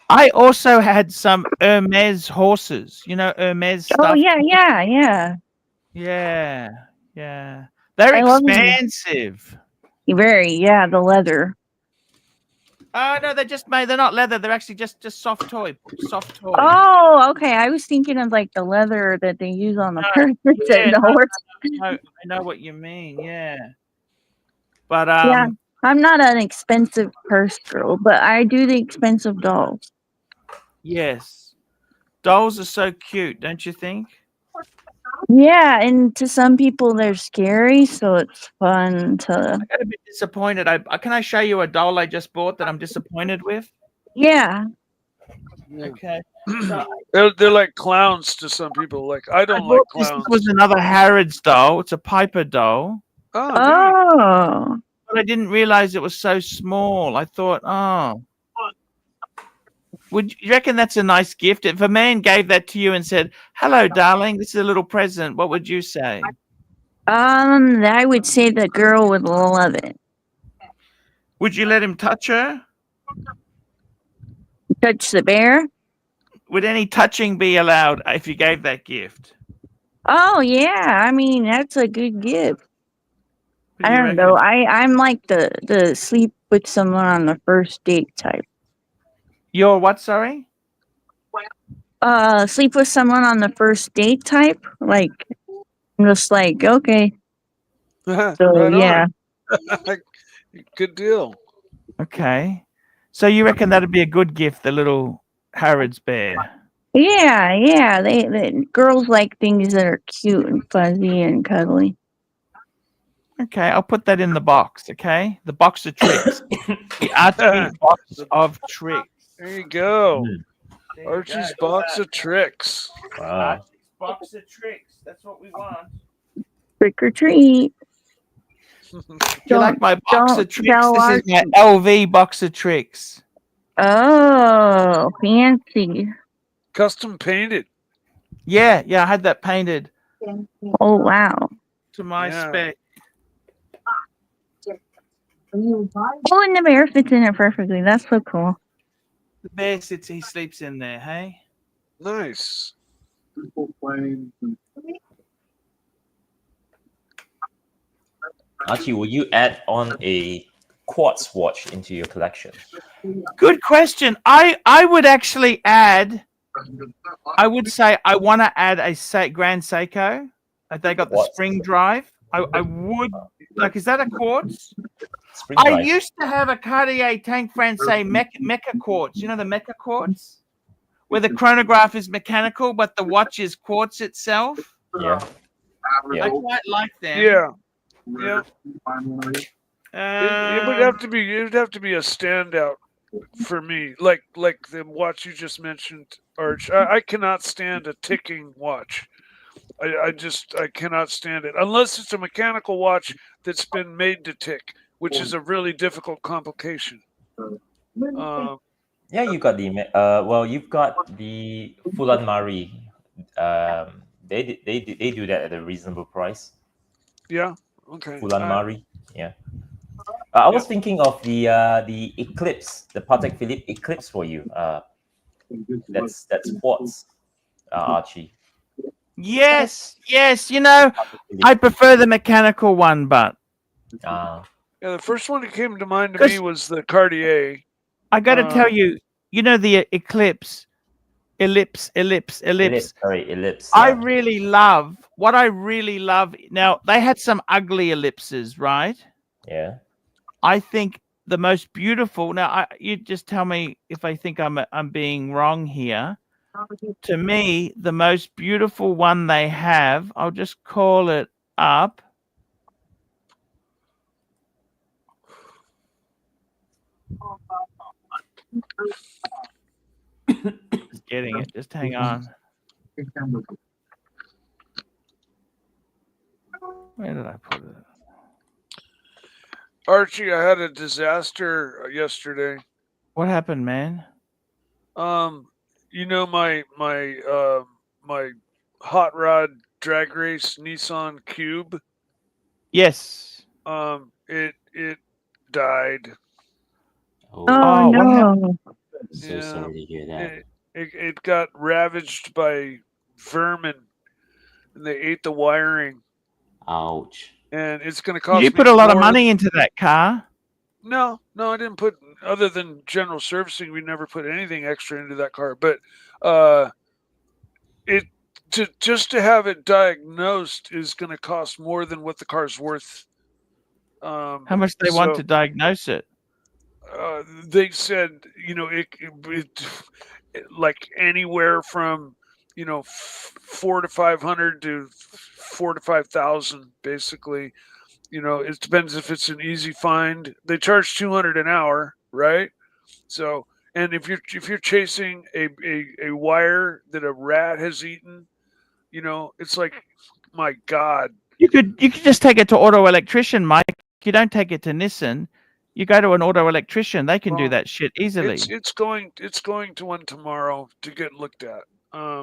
[SPEAKER 2] I also had some Hermes horses. You know Hermes stuff.
[SPEAKER 11] Oh yeah.
[SPEAKER 2] Yeah. They're expensive.
[SPEAKER 11] Very, yeah, the leather.
[SPEAKER 2] Oh no, they're not leather, they're actually just soft toy.
[SPEAKER 11] Oh, okay. I was thinking of like the leather that they use on the person and the horse.
[SPEAKER 2] I know what you mean, yeah. But
[SPEAKER 11] yeah, I'm not an expensive purse girl, but I do the expensive dolls.
[SPEAKER 2] Yes. Dolls are so cute, don't you think?
[SPEAKER 11] Yeah, and to some people they're scary, so it's fun to.
[SPEAKER 2] I got a bit disappointed. Can I show you a doll I just bought that I'm disappointed with?
[SPEAKER 11] Yeah.
[SPEAKER 2] Okay.
[SPEAKER 8] They're like clowns to some people. Like I don't like clowns.
[SPEAKER 2] This was another Harrods doll. It's a Piper doll.
[SPEAKER 11] Oh.
[SPEAKER 2] But I didn't realize it was so small. I thought, oh. Would you reckon that's a nice gift? If a man gave that to you and said, "Hello, darling, this is a little present," what would you say?
[SPEAKER 11] I would say the girl would love it.
[SPEAKER 2] Would you let him touch her?
[SPEAKER 11] Touch the bear?
[SPEAKER 2] Would any touching be allowed if you gave that gift?
[SPEAKER 11] Oh yeah, I mean that's a good gift.
[SPEAKER 2] What do
[SPEAKER 11] I
[SPEAKER 2] you
[SPEAKER 11] don't
[SPEAKER 2] reckon?
[SPEAKER 11] know. I'm like the sleep with someone on the first date type.
[SPEAKER 2] You're what? Sorry.
[SPEAKER 11] Sleep with someone on the first date type. Like, I'm just like okay. So
[SPEAKER 8] Right
[SPEAKER 11] yeah.
[SPEAKER 8] on. Good deal.
[SPEAKER 2] Okay. So you reckon that'd be a good gift, the little Harrods bear?
[SPEAKER 11] Yeah. They girls like things that are cute and fuzzy and cuddly.
[SPEAKER 2] Okay, I'll put that in the box. Okay, the box of tricks, the Archie box of tricks.
[SPEAKER 8] There you go.
[SPEAKER 2] There you
[SPEAKER 8] Archie's
[SPEAKER 2] go.
[SPEAKER 8] box of tricks.
[SPEAKER 6] Wow.
[SPEAKER 2] Archie's box of tricks. That's what we want.
[SPEAKER 11] Trick or treat.
[SPEAKER 2] Do you like my box of tricks?
[SPEAKER 11] tell
[SPEAKER 2] This is my
[SPEAKER 11] Archie.
[SPEAKER 2] LV box of tricks.
[SPEAKER 11] Oh, fancy.
[SPEAKER 8] Custom painted.
[SPEAKER 2] Yeah, I had that painted
[SPEAKER 11] Oh, wow.
[SPEAKER 2] to my
[SPEAKER 8] Yeah.
[SPEAKER 2] spec.
[SPEAKER 11] Oh, and the bear fits in it perfectly. That's so cool.
[SPEAKER 2] The bear sits, he sleeps in there, hey?
[SPEAKER 8] Nice.
[SPEAKER 6] Archie, will you add on a quartz watch into your collection?
[SPEAKER 2] Good question. I would actually add, I would say I want to add a Grand Seiko. They got the
[SPEAKER 6] Quartz.
[SPEAKER 2] spring drive. I would, like, is that a quartz?
[SPEAKER 6] Spring
[SPEAKER 2] I
[SPEAKER 6] drive.
[SPEAKER 2] used to have a Cartier Tank Francais Mecha quartz. You know the Mecha quartz? Where the chronograph is mechanical, but the watch is quartz itself.
[SPEAKER 6] Yeah.
[SPEAKER 2] I quite like them.
[SPEAKER 8] Yeah. Yeah. It would have to be. It would have to be a standout for me, like the watch you just mentioned, Arch. I cannot stand a ticking watch. I cannot stand it unless it's a mechanical watch that's been made to tick, which is a really difficult complication.
[SPEAKER 6] Yeah, you got the well, you've got the Fulan Mari. They do that at a reasonable price.
[SPEAKER 8] Yeah. Okay.
[SPEAKER 6] Fulan Mari. Yeah. I was thinking of the Eclipse, the Patek Philippe Eclipse for you. That's quartz, Archie.
[SPEAKER 2] Yes. You know, I prefer the mechanical one, but
[SPEAKER 8] Yeah, the first one that came to mind to me was the Cartier.
[SPEAKER 2] I got to tell you, you know the Ellipse.
[SPEAKER 6] Sorry, Ellipse.
[SPEAKER 2] I really love what I really love. Now they had some ugly ellipses, right?
[SPEAKER 6] Yeah.
[SPEAKER 2] I think the most beautiful. Now, you just tell me if I think I'm being wrong here. To me, the most beautiful one they have, I'll just call it up. Just getting it. Just hang on. Where did I put it?
[SPEAKER 8] Archie, I had a disaster yesterday.
[SPEAKER 2] What happened, man?
[SPEAKER 8] You know my hot rod drag race Nissan Cube.
[SPEAKER 2] Yes.
[SPEAKER 8] It died.
[SPEAKER 11] Oh, no.
[SPEAKER 6] So sorry to hear that.
[SPEAKER 8] It got ravaged by vermin, and they ate the wiring.
[SPEAKER 6] Ouch.
[SPEAKER 8] And it's going to cost.
[SPEAKER 2] You put a lot of money into that car.
[SPEAKER 8] No, I didn't put, other than general servicing, we never put anything extra into that car. But just to have it diagnosed is going to cost more than what the car's worth.
[SPEAKER 2] How much they want to diagnose it?
[SPEAKER 8] They said, it like anywhere from, 400 to 500 to 4,000 to 5,000, basically. It depends if it's an easy find. They charge $200 an hour, right? So, and if you're chasing a wire that a rat has eaten, it's like, my God.
[SPEAKER 2] You could just take it to auto electrician, Mike. You don't take it to Nissan. You go to an auto electrician. They can do that shit easily.
[SPEAKER 8] It's going to one tomorrow to get looked at.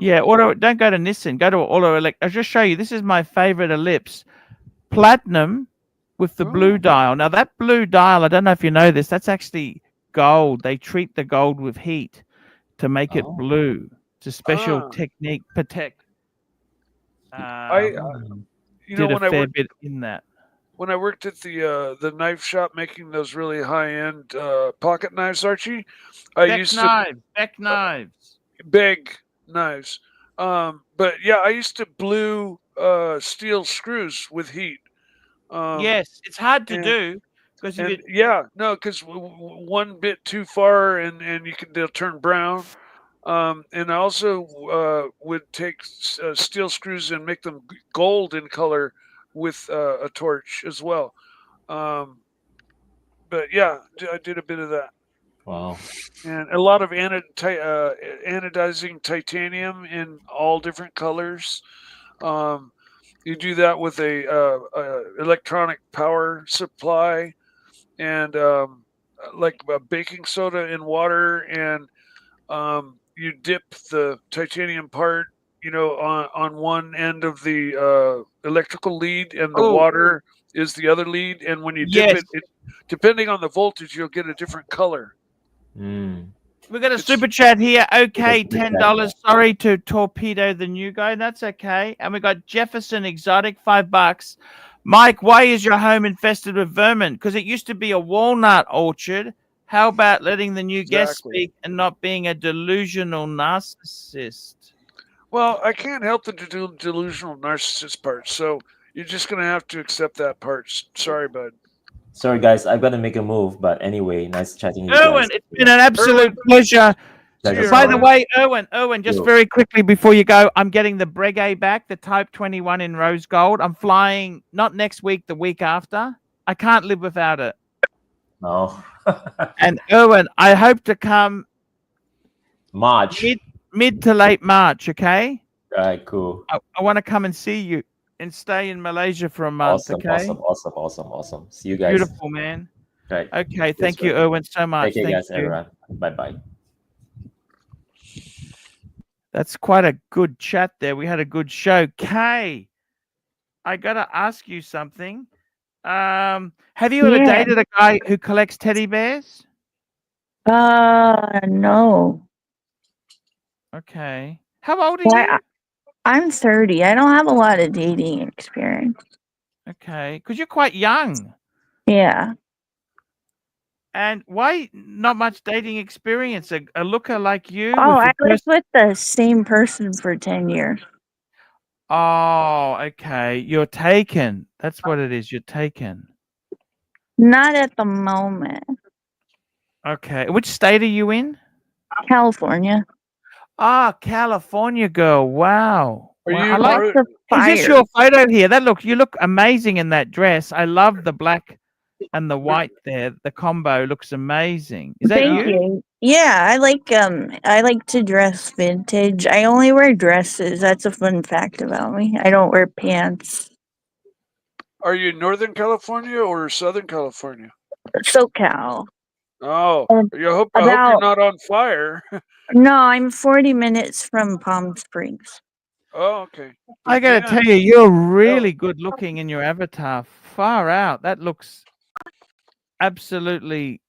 [SPEAKER 2] Yeah, don't go to Nissan. Go to auto elect. I'll just show you. This is my favorite ellipse, platinum with the blue dial. Now that blue dial, I don't know if you know this. That's actually gold. They treat the gold with heat to make it blue. It's a special technique. Patek. Did a fair bit in that.
[SPEAKER 8] When I worked at the knife shop making those really high-end pocket knives, Archie,
[SPEAKER 2] Beck knives.
[SPEAKER 8] Big knives. But yeah, I used to blue steel screws with heat.
[SPEAKER 2] Yes, it's hard to do
[SPEAKER 8] because one bit too far and they'll turn brown. And I also would take steel screws and make them gold in color with a torch as well. But yeah, I did a bit of that.
[SPEAKER 6] Wow.
[SPEAKER 8] And a lot of anodizing titanium in all different colors. You do that with a electronic power supply and like baking soda in water, and you dip the titanium part, on one end of the electrical lead, and the
[SPEAKER 2] Oh,
[SPEAKER 8] water is the other lead. And when you dip
[SPEAKER 2] yes.
[SPEAKER 8] it, depending on the voltage, you'll get a different color.
[SPEAKER 6] Mm.
[SPEAKER 2] We got a
[SPEAKER 8] It's
[SPEAKER 2] super chat here. Okay,
[SPEAKER 6] Super chat.
[SPEAKER 2] $10. Sorry to torpedo the new guy. That's okay. And we got Jefferson Exotic, $5. Mike, why is your home infested with vermin? Because it used to be a walnut orchard. How about letting the new guest
[SPEAKER 8] exactly.
[SPEAKER 2] speak and not being a delusional narcissist?
[SPEAKER 8] Well, I can't help the delusional narcissist part, so you're just gonna have to accept that part. Sorry, bud.
[SPEAKER 6] Sorry, guys. I've got to make a move. But anyway, nice chatting you
[SPEAKER 2] Erwin,
[SPEAKER 6] guys.
[SPEAKER 2] it's been an absolute pleasure.
[SPEAKER 6] Pleasure's
[SPEAKER 2] By the
[SPEAKER 6] mine.
[SPEAKER 2] way, Erwin, just
[SPEAKER 6] Yo.
[SPEAKER 2] very quickly before you go, I'm getting the Breguet back, the Type 21 in rose gold. I'm flying not next week, the week after. I can't live without it.
[SPEAKER 6] No.
[SPEAKER 2] And Erwin, I hope to come
[SPEAKER 6] March.
[SPEAKER 2] mid to late March, okay?
[SPEAKER 6] Right, cool.
[SPEAKER 2] I want to come and see you and stay in Malaysia for a month,
[SPEAKER 6] Awesome,
[SPEAKER 2] okay?
[SPEAKER 6] awesome. See you guys.
[SPEAKER 2] Beautiful, man.
[SPEAKER 6] Right.
[SPEAKER 2] Okay, thank you, Erwin, so much.
[SPEAKER 6] Take care,
[SPEAKER 2] Thank
[SPEAKER 6] guys,
[SPEAKER 2] you.
[SPEAKER 6] everyone. Bye-bye.
[SPEAKER 2] That's quite a good chat there. We had a good show. Kay, I got to ask you something. Have you ever
[SPEAKER 11] Yeah.
[SPEAKER 2] dated a guy who collects teddy bears?
[SPEAKER 11] No.
[SPEAKER 2] Okay. How old are
[SPEAKER 11] Why,
[SPEAKER 2] you?
[SPEAKER 11] I'm 30. I don't have a lot of dating experience.
[SPEAKER 2] Okay, because you're quite young.
[SPEAKER 11] Yeah.
[SPEAKER 2] And why not much dating experience? A looker like you
[SPEAKER 11] Oh,
[SPEAKER 2] with
[SPEAKER 11] I
[SPEAKER 2] the
[SPEAKER 11] lived with the same person for 10 years.
[SPEAKER 2] Oh, okay. You're taken. That's what it is. You're taken.
[SPEAKER 11] Not at the moment.
[SPEAKER 2] Okay. Which state are you in?
[SPEAKER 11] California.
[SPEAKER 2] Ah, California girl. Wow.
[SPEAKER 8] Are
[SPEAKER 2] Wow.
[SPEAKER 8] you
[SPEAKER 2] I like.
[SPEAKER 11] Lots of
[SPEAKER 2] Is this
[SPEAKER 11] fire.
[SPEAKER 2] your photo here? You look amazing in that dress. I love the black and the white there. The combo looks amazing. Is that
[SPEAKER 11] Thank you. Yeah, I like to dress vintage. I only wear dresses. That's a fun fact about me. I don't wear pants.
[SPEAKER 8] Are you Northern California or Southern California?
[SPEAKER 11] SoCal.
[SPEAKER 8] Oh,
[SPEAKER 11] Um,
[SPEAKER 8] I hope you're
[SPEAKER 11] about
[SPEAKER 8] not on fire.
[SPEAKER 11] no, I'm 40 minutes from Palm Springs.
[SPEAKER 8] Oh, okay.
[SPEAKER 2] I gotta
[SPEAKER 8] Man,
[SPEAKER 2] tell you, you're really good looking in your avatar. Far out. That looks absolutely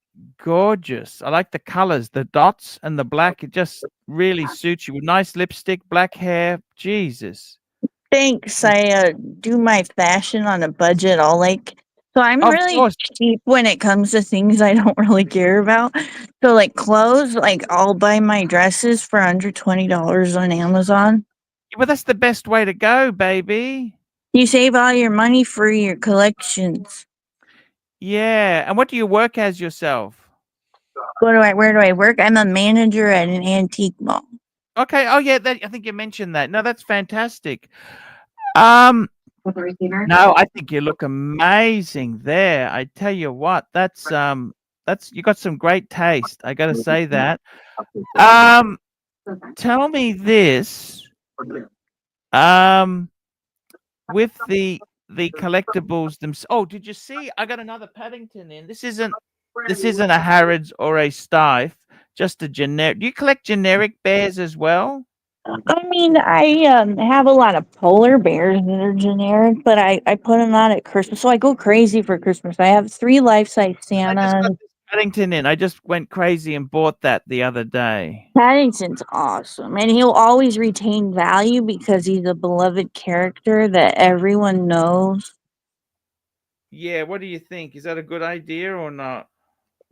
[SPEAKER 2] gorgeous. I like the colors, the dots and the black. It just really suits you. Nice lipstick, black hair. Jesus.
[SPEAKER 11] Thanks. I do my fashion on a budget. So I'm
[SPEAKER 2] Of
[SPEAKER 11] really
[SPEAKER 2] course.
[SPEAKER 11] cheap when it comes to things I don't really care about. So like clothes, like I'll buy my dresses for under $20 on Amazon.
[SPEAKER 2] Well, that's the best way to go, baby.
[SPEAKER 11] You save all your money for your collections.
[SPEAKER 2] Yeah. And what do you work as yourself?
[SPEAKER 11] Where do I work? I'm a manager at an antique mall.
[SPEAKER 2] Okay. Oh yeah, I think you mentioned that. No, that's fantastic. No, I think you look amazing there. I tell you what, that's you got some great taste. I gotta say that. Tell me this. With the collectibles themselves. Oh, did you see? I got another Paddington in. This isn't a Harrods or a Stife, just a generic. Do you collect generic bears as well?
[SPEAKER 11] I mean, I have a lot of polar bears that are generic, but I put them out at Christmas, so I go crazy for Christmas. I have 3 life-size
[SPEAKER 2] I just
[SPEAKER 11] Santas.
[SPEAKER 2] got this Paddington in. I just went crazy and bought that the other day.
[SPEAKER 11] Paddington's awesome, and he'll always retain value because he's a beloved character that everyone knows.
[SPEAKER 2] Yeah, what do you think? Is that a good idea or not?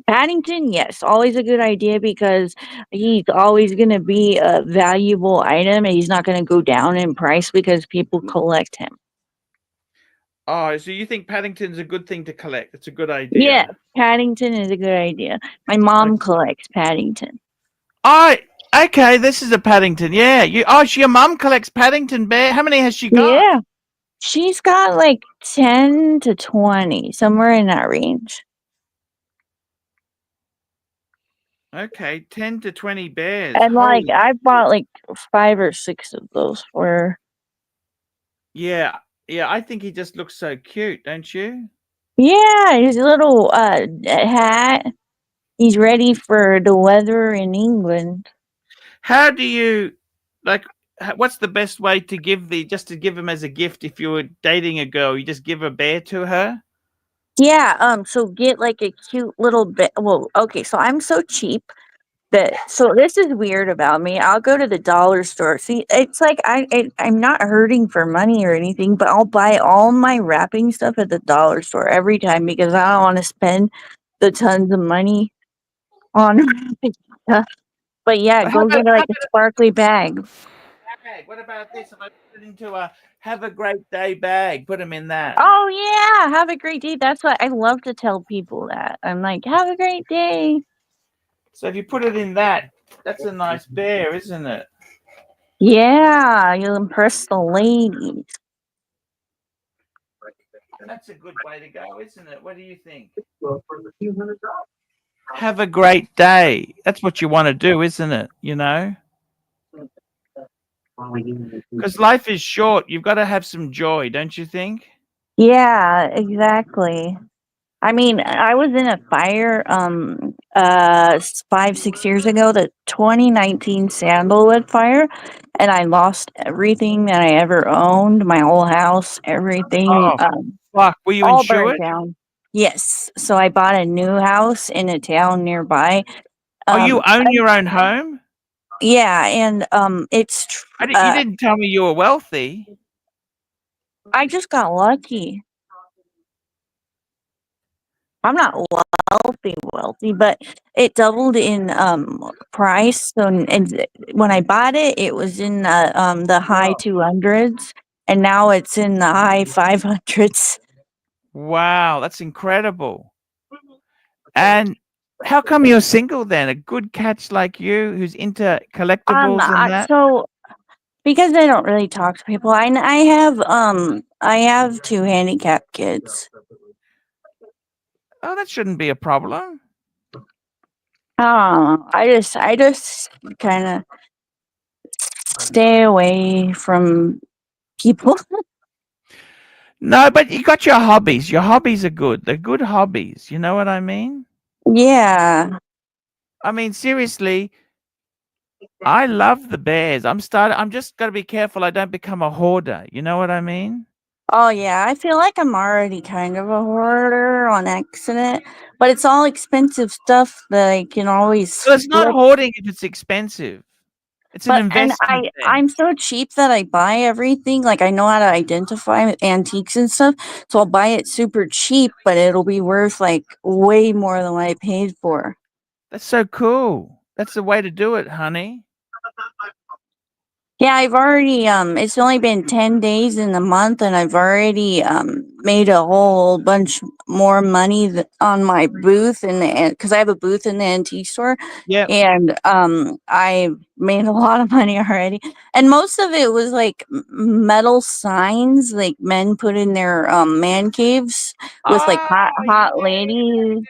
[SPEAKER 11] Paddington, yes, always a good idea because he's always going to be a valuable item and he's not going to go down in price because people collect him.
[SPEAKER 2] Oh, so you think Paddington's a good thing to collect? It's a good
[SPEAKER 11] Yeah,
[SPEAKER 2] idea.
[SPEAKER 11] Paddington is a good idea. My mom collects Paddington.
[SPEAKER 2] Okay, this is a Paddington. Yeah, your mum collects Paddington bear. How many has she got?
[SPEAKER 11] Yeah, she's got like 10 to 20, somewhere in that range.
[SPEAKER 2] Okay, 10 to 20 bears.
[SPEAKER 11] And like
[SPEAKER 2] Holy,
[SPEAKER 11] I bought like 5 or 6 of those for her.
[SPEAKER 2] yeah, yeah. I think he just looks so cute, don't you?
[SPEAKER 11] Yeah, his little hat. He's ready for the weather in England.
[SPEAKER 2] How do you like? What's the best way to give just to give him as a gift if you were dating a girl? You just give a bear to her.
[SPEAKER 11] Yeah, so get like a cute little bit. Well, okay, so I'm so cheap that so this is weird about me. I'll go to the dollar store. See, it's like I'm not hurting for money or anything, but I'll buy all my wrapping stuff at the dollar store every time because I don't want to spend the tons of money on wrapping stuff. But yeah,
[SPEAKER 2] But how
[SPEAKER 11] go
[SPEAKER 2] about
[SPEAKER 11] get like a sparkly bag.
[SPEAKER 2] bag? What about this? If I put it into a have a great day bag, put them in that.
[SPEAKER 11] Oh yeah, have a great day. That's what I love to tell people that. I'm like, have a great day.
[SPEAKER 2] So if you put it in that, that's a nice bear, isn't it?
[SPEAKER 11] Yeah, you'll impress the ladies.
[SPEAKER 2] That's a good way to go, isn't it? What do you think? Have a great day. That's what you want to do, isn't it? You know? Because life is short. You've got to have some joy, don't you think?
[SPEAKER 11] Yeah, exactly. I mean, I was in a fire 5-6 years ago, the 2019 sandalwood fire, and I lost everything that I ever owned, my whole house, everything,
[SPEAKER 2] Oh, fuck. Were you
[SPEAKER 11] all burned
[SPEAKER 2] insured?
[SPEAKER 11] down. Yes, so I bought a new house in a town nearby.
[SPEAKER 2] Oh, you own
[SPEAKER 11] I
[SPEAKER 2] your own home?
[SPEAKER 11] Yeah, and, it's
[SPEAKER 2] You didn't tell me you were wealthy.
[SPEAKER 11] I just got lucky. I'm not wealthy, but it doubled in, price, so and when I bought it, it was in the high 200s, and now it's in the high 500s.
[SPEAKER 2] Wow, that's incredible. And how come you're single then? A good catch like you who's into collectibles and that?
[SPEAKER 11] So because I don't really talk to people, I have 2 handicapped kids.
[SPEAKER 2] Oh, that shouldn't be a problem.
[SPEAKER 11] I just kinda stay away from people.
[SPEAKER 2] No, but you got your hobbies. Your hobbies are good. They're good hobbies. You know what I mean?
[SPEAKER 11] Yeah.
[SPEAKER 2] I mean, seriously, I love the bears. I'm just gotta be careful I don't become a hoarder. You know what I mean?
[SPEAKER 11] Oh, yeah, I feel like I'm already kind of a hoarder on accident, but it's all expensive stuff that I can always
[SPEAKER 2] Well, it's not
[SPEAKER 11] flip.
[SPEAKER 2] hoarding if it's expensive. It's an
[SPEAKER 11] But and
[SPEAKER 2] investment then.
[SPEAKER 11] I'm so cheap that I buy everything, like, I know how to identify antiques and stuff, so I'll buy it super cheap, but it'll be worth, like, way more than what I paid for.
[SPEAKER 2] That's so cool. That's the way to do it, honey.
[SPEAKER 11] Yeah, I've already, it's only been 10 days in the month, and I've already, made a whole bunch more money on my booth because I have a booth in the antique store,
[SPEAKER 2] Yep.
[SPEAKER 11] and, I made a lot of money already. And most of it was like metal signs, like men put in their, man caves with like
[SPEAKER 2] Oh,
[SPEAKER 11] hot ladies.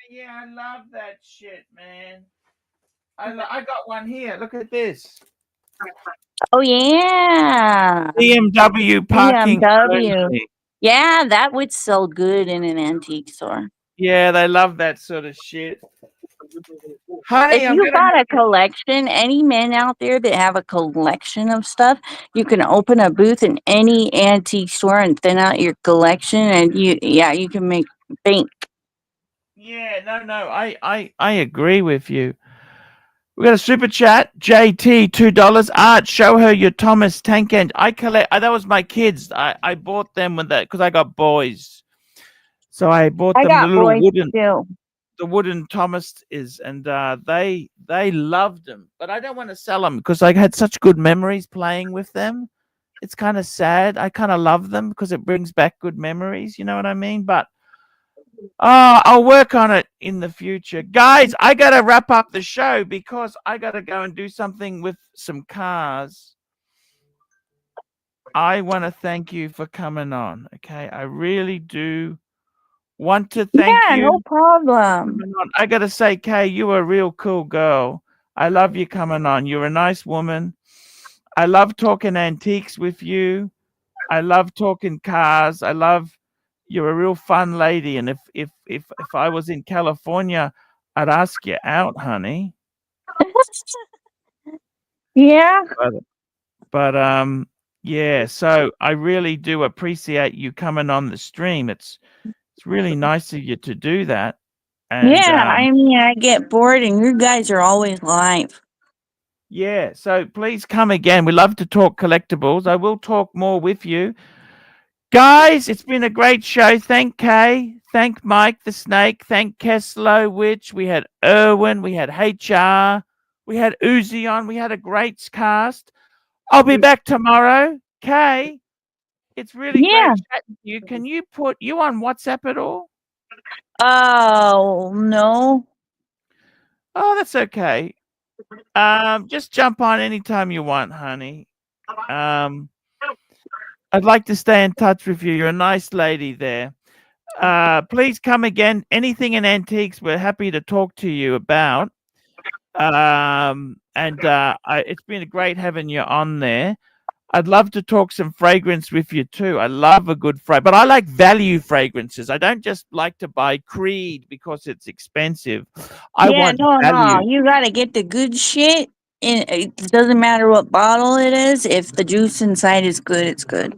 [SPEAKER 2] yeah, I love that shit, man. I got one here. Look at this.
[SPEAKER 11] Oh, yeah.
[SPEAKER 2] BMW parking
[SPEAKER 11] BMW.
[SPEAKER 2] only.
[SPEAKER 11] Yeah, that would sell good in an antique store.
[SPEAKER 2] Yeah, they love that sort of shit.
[SPEAKER 11] If
[SPEAKER 2] Honey, I'm
[SPEAKER 11] you
[SPEAKER 2] gonna
[SPEAKER 11] got
[SPEAKER 2] have
[SPEAKER 11] a collection, any men out there that have a collection of stuff, you can open a booth in any antique store and thin out your collection, and you can make bank.
[SPEAKER 2] Yeah, no, I agree with you. We got a super chat. JT, $2. Art, show her your Thomas Tank Engine. I collect. That was my kids. I bought them with that because I got boys. So I bought
[SPEAKER 11] I
[SPEAKER 2] them the
[SPEAKER 11] got
[SPEAKER 2] little
[SPEAKER 11] boys too.
[SPEAKER 2] wooden Thomas is, and they loved them. But I don't want to sell them because I had such good memories playing with them. It's kind of sad. I kind of love them because it brings back good memories. You know what I mean? But I'll work on it in the future. Guys, I got to wrap up the show because I got to go and do something with some cars. I want to thank you for coming on. Okay. I really do Want to thank
[SPEAKER 11] Yeah,
[SPEAKER 2] you.
[SPEAKER 11] no problem.
[SPEAKER 2] I gotta say, Kay, you are a real cool girl. I love you coming on. You're a nice woman. I love talking antiques with you. I love talking cars. You're a real fun lady. And if I was in California, I'd ask you out, honey.
[SPEAKER 11] Yeah.
[SPEAKER 2] But yeah, so I really do appreciate you coming on the stream. It's really nice of you to do that. And
[SPEAKER 11] Yeah, I mean, I get bored and you guys are always live.
[SPEAKER 2] yeah, so please come again. We love to talk collectibles. I will talk more with you. Guys, it's been a great show. Thank Kay. Thank Mike the Snake. Thank Kessler Witch. We had Erwin. We had HR. We had Uzi on. We had a great cast. I'll be back tomorrow. Kay, it's really great chatting to you. Can you put you on WhatsApp at all?
[SPEAKER 11] Oh, no.
[SPEAKER 2] Oh, that's okay. Just jump on anytime you want, honey. I'd like to stay in touch with you. You're a nice lady there. Please come again. Anything in antiques, we're happy to talk to you about. It's been great having you on there. I'd love to talk some fragrance with you too. I love a good fragrance, but I like value fragrances. I don't just like to buy Creed because it's expensive. I want value.
[SPEAKER 11] No. You gotta get the good shit. And it doesn't matter what bottle it is. If the juice inside is good, it's good.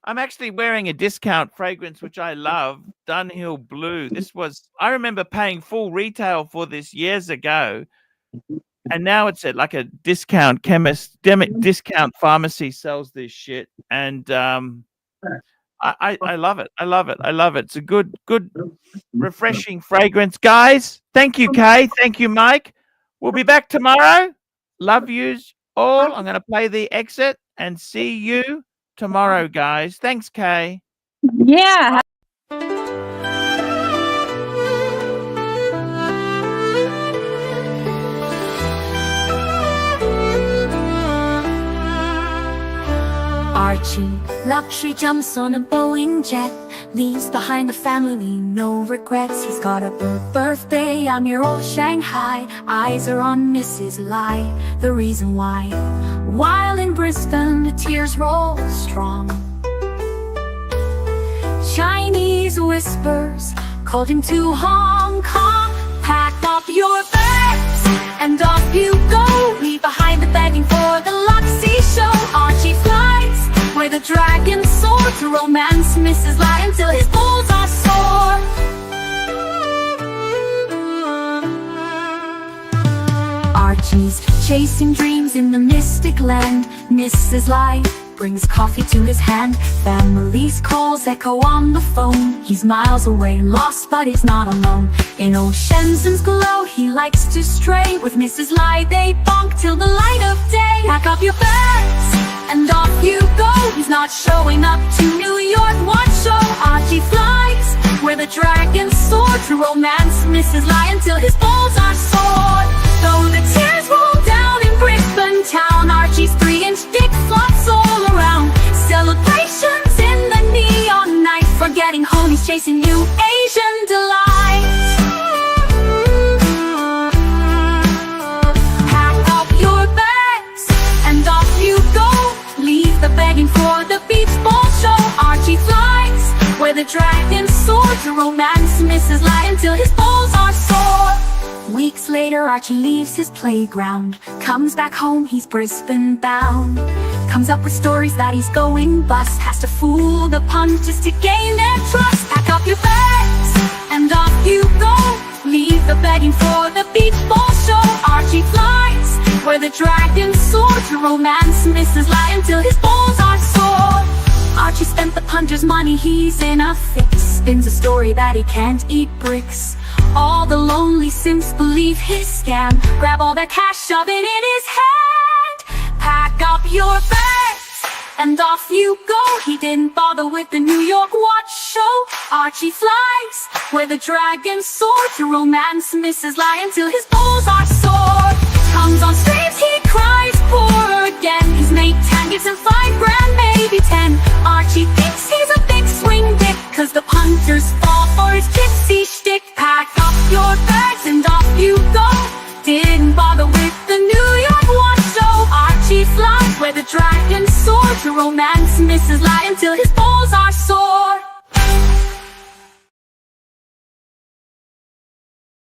[SPEAKER 2] I'm actually wearing a discount fragrance, which I love, Dunhill Blue. I remember paying full retail for this years ago. And now it's at like a discount discount pharmacy sells this shit. And I love it. I love it. I love it. It's a good, refreshing fragrance. Guys, thank you, Kay. Thank you, Mike. We'll be back tomorrow. Love yous all. I'm going to play the exit and see you tomorrow, guys. Thanks, Kay.
[SPEAKER 11] Yeah.
[SPEAKER 1] Archie, luxury jumps on a Boeing jet, leaves behind the family, no regrets. He's got a birthday, I'm your old Shanghai. Eyes are on Mrs. Lai, the reason why. While in Brisbane, the tears roll strong. Chinese whispers called him to Hong Kong. Pack up your bags and off you go. Leave behind the begging for the Luxy show. Archie flies where the dragons soar to romance Mrs. Lai until his balls are sore. Archie's chasing dreams in the mystic land. Mrs. Lai brings coffee to his hand. Family's calls echo on the phone. He's miles away, lost, but he's not alone. In old Shenzhen's glow, he likes to stray. With Mrs. Lai, they bonk till the light of day. Pack up your bags and off you go. He's not showing up to New York Watch Show. Archie flies where the dragons soar to romance Mrs. Lai until his balls are sore. Though the tears roll down in Brisbane town, Archie's 3-inch dick flops all around. Celebrations in the neon night, forgetting home, he's chasing new Asian delights. Pack up your bags and off you go. Leave the begging for the beach ball show. Archie flies where the dragons soar to romance Mrs. Lai until his balls are sore. Weeks later, Archie leaves his playground, comes back home, he's Brisbane bound. Comes up with stories that he's going bust, has to fool the punters to gain their trust. Pack up your bags and off you go. Leave the begging for the beach ball show. Archie flies where the dragons soar to romance Mrs. Lai until his balls are sore. Archie spent the punter's money, he's in a fix. Spins a story that he can't eat bricks. All the lonely simps believe his scam. Grab all that cash, shove it in his hand. Pack up your bags and off you go. He didn't bother with the New York Watch Show. Archie flies where the dragons soar to romance Mrs. Lai until his balls are sore. Comes on streams, he cries poor again. His mate Tan gives him $5 grand, maybe 10. Archie thinks he's a big swing dick, 'cause the punters fall for his gypsy shtick. Pack up your bags and off you go. Didn't bother with the New York watch show. Archie flies where the dragon soars. Your romance misses lie until his balls are sore.